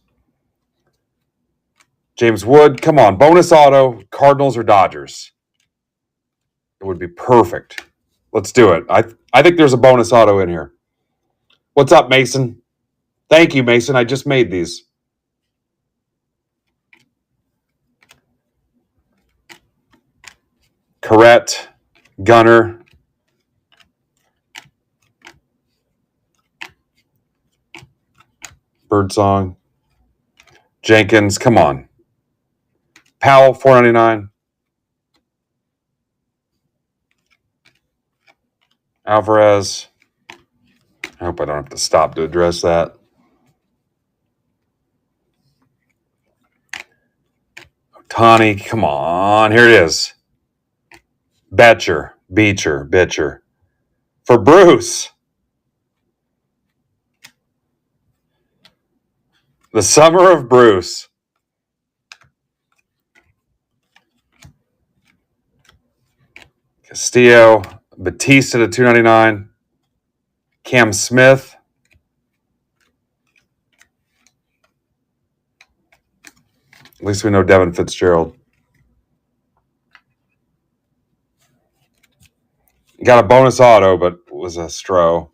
James Wood, come on. Bonus auto, Cardinals or Dodgers. It would be perfect. Let's do it. I think there's a bonus auto in here. What's up, Mason? Thank you, Mason. I just made these. Correct. Gunner. Birdsong. Jenkins, come on. Powell, 499. Alvarez. I hope I don't have to stop to address that. Otani, come on. Here it is. Beecher. For Bruce. The summer of Bruce. Castillo. Batista to 299. Cam Smith. At least we know Devin Fitzgerald. Got a bonus auto, but it was a Stro.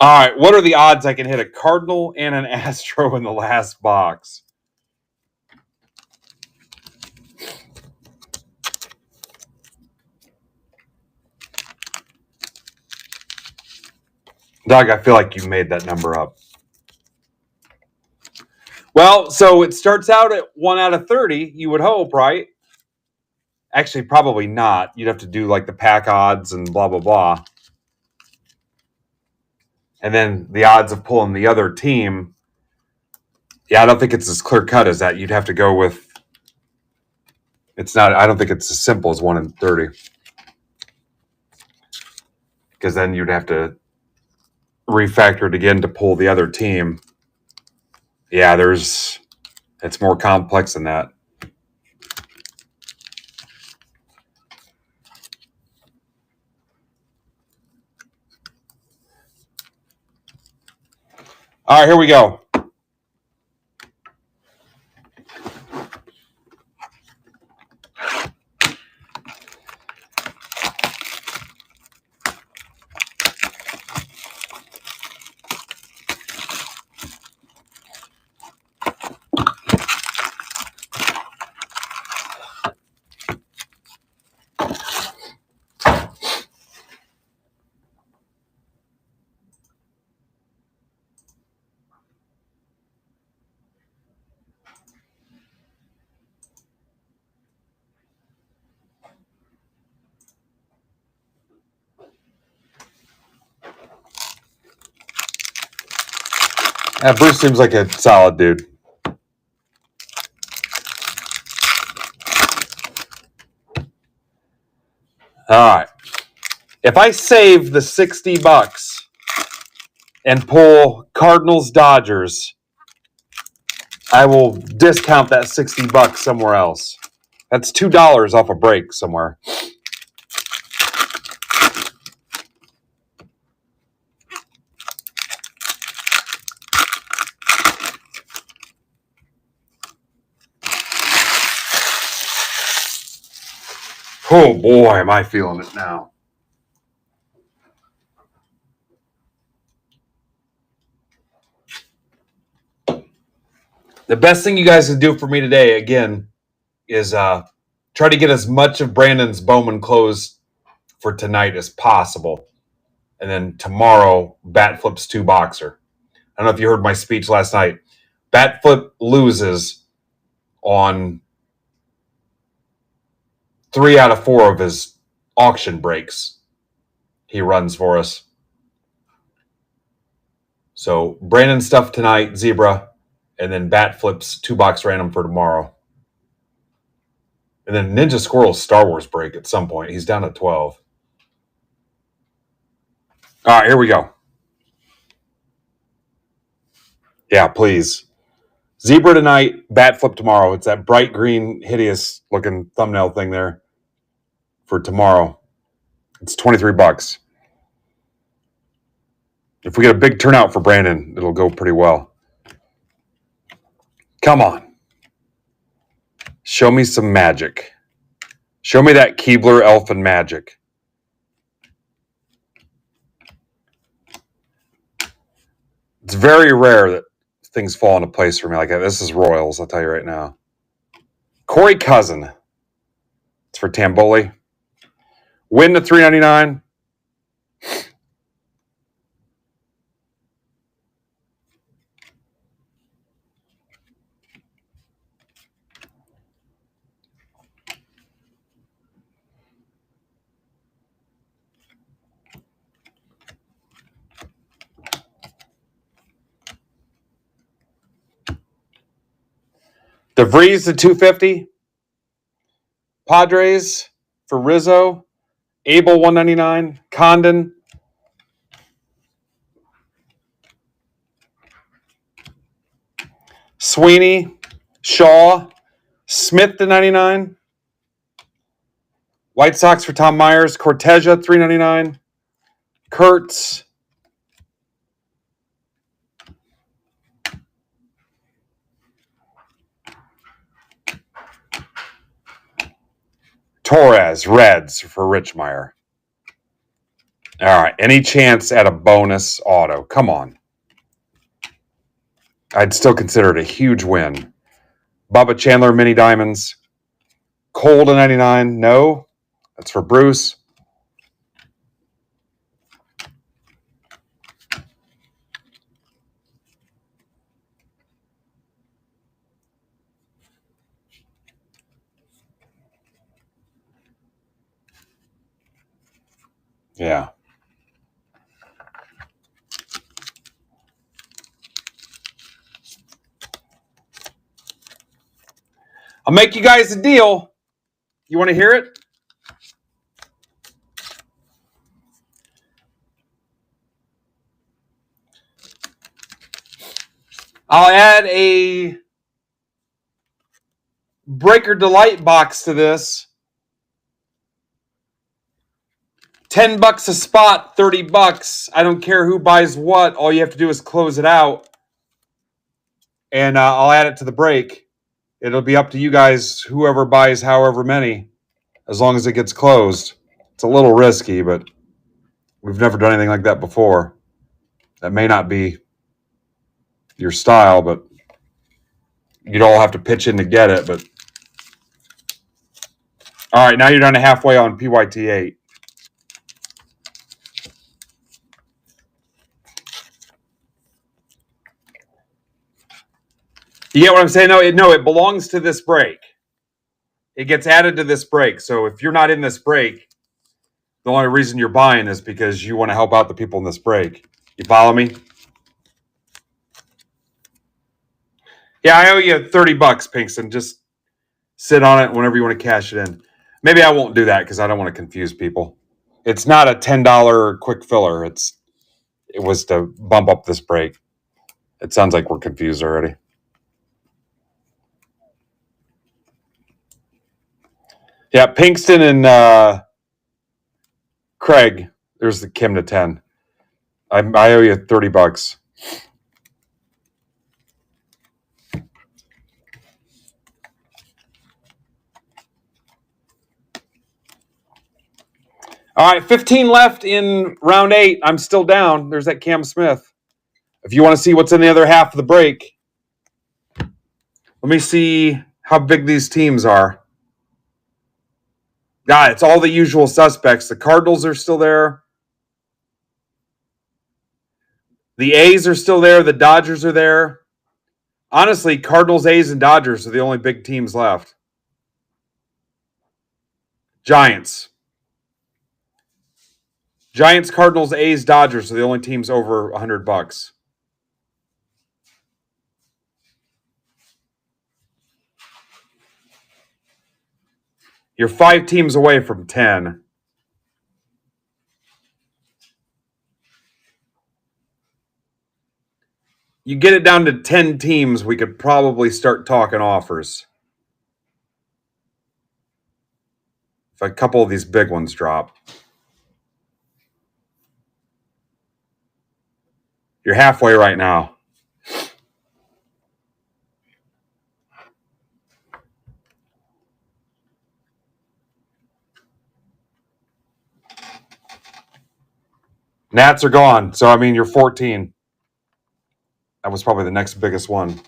All right, what are the odds I can hit a Cardinal and an Astro in the last box? Doug, I feel like you made that number up. Well, so it starts out at 1 out of 30, you would hope, right? Actually, probably not. You'd have to do like the pack odds and blah, blah, blah. And then the odds of pulling the other team. Yeah, I don't think it's as clear cut as that. You'd have to go with. It's not. I don't think it's as simple as 1 in 30. Because then you'd have to refactor it again to pull the other team. Yeah, it's more complex than that. All right, here we go. Bruce seems like a solid dude. All right. If I save the $60 and pull Cardinals Dodgers, I will discount that $60 somewhere else. That's $2 off a break somewhere. Oh boy, am I feeling it now. The best thing you guys can do for me today, again, is try to get as much of Brandon's Bowman close for tonight as possible. And then tomorrow, bat flips 2 boxer. I don't know if you heard my speech last night. Bat flip loses on 3 out of 4 of his auction breaks he runs for us. So Brandon stuff tonight, Zebra, and then bat flips 2 box random for tomorrow. And then Ninja Squirrel's Star Wars break at some point. He's down to 12. All right, here we go. Yeah, please. Zebra tonight, bat flip tomorrow. It's that bright green, hideous looking thumbnail thing there for tomorrow. It's $23. If we get a big turnout for Brandon, it'll go pretty well. Come on. Show me some magic. Show me that Keebler elfin magic. It's very rare that things fall into place for me like that. This is Royals, I'll tell you right now. Corey Cousin. It's for Tamboli. Win to $3.99. DeVries to $250. Padres for Rizzo. Abel $199. Condon. Sweeney. Shaw. Smith to $99. White Sox for Tom Myers. Cortesia $3.99. Kurtz. Torres, Reds for Richmeyer. All right. Any chance at a bonus auto? Come on. I'd still consider it a huge win. Bubba Chandler, Mini Diamonds. Cole to $99. No. That's for Bruce. Yeah. I'll make you guys a deal. You want to hear it? I'll add a Breaker Delight box to this. $10 a spot, $30. I don't care who buys what. All you have to do is close it out. And I'll add it to the break. It'll be up to you guys, whoever buys however many, as long as it gets closed. It's a little risky, but we've never done anything like that before. That may not be your style, but you'd all have to pitch in to get it. But all right, now you're down to halfway on PYT8. You get what I'm saying? No, it belongs to this break. It gets added to this break. So if you're not in this break, the only reason you're buying is because you want to help out the people in this break. You follow me? Yeah, I owe you $30, Pinkston. Just sit on it whenever you want to cash it in. Maybe I won't do that because I don't want to confuse people. It's not a $10 quick filler. It was to bump up this break. It sounds like we're confused already. Yeah, Pinkston and Craig. There's the Kim to 10. I owe you $30. All right, 15 left in round 8. I'm still down. There's that Cam Smith. If you want to see what's in the other half of the break, let me see how big these teams are. Yeah, it's all the usual suspects. The Cardinals are still there. The A's are still there. The Dodgers are there. Honestly, Cardinals, A's, and Dodgers are the only big teams left. Giants, Cardinals, A's, Dodgers are the only teams over $100. You're 5 teams away from 10. You get it down to 10 teams, we could probably start talking offers. If a couple of these big ones drop. You're halfway right now. Nats are gone. So, I mean, you're 14. That was probably the next biggest one.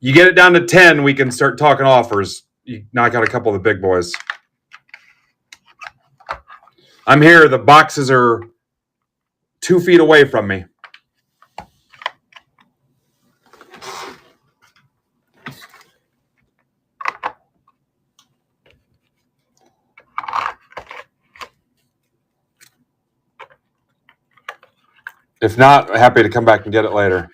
You get it down to 10, we can start talking offers. You knock out a couple of the big boys. I'm here. The boxes are 2 feet away from me. If not, happy to come back and get it later.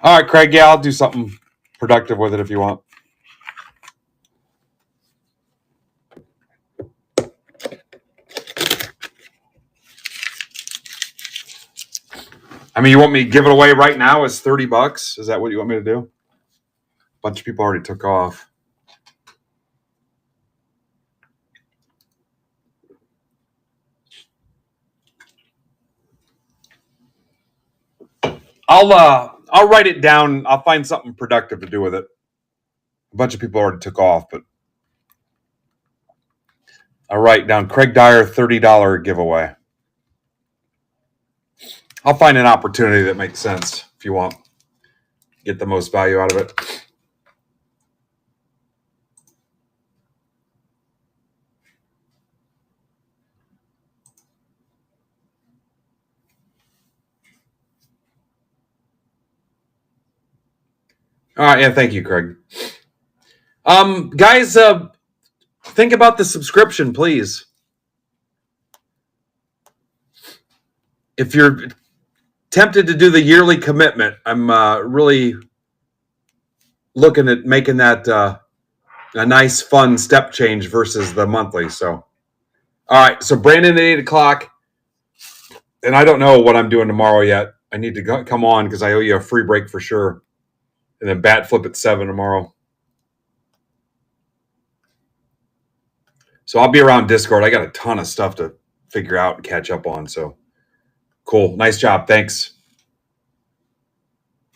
All right, Craig. Yeah, I'll do something productive with it if you want. I mean, you want me to give it away right now as $30? Is that what you want me to do? A bunch of people already took off. I'll write it down. I'll find something productive to do with it. A bunch of people already took off, but I'll write down Craig Dyer $30 giveaway. I'll find an opportunity that makes sense if you want. Get the most value out of it. All right, yeah, thank you, Craig. Guys, think about the subscription, please. If you're tempted to do the yearly commitment, I'm really looking at making that a nice, fun step change versus the monthly. So, all right. So Brandon at 8:00, and I don't know what I'm doing tomorrow yet. I need to come on because I owe you a free break for sure, and then bat flip at 7 tomorrow. So I'll be around Discord. I got a ton of stuff to figure out and catch up on. So cool. Nice job. Thanks.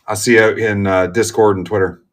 I'll see you in Discord and Twitter.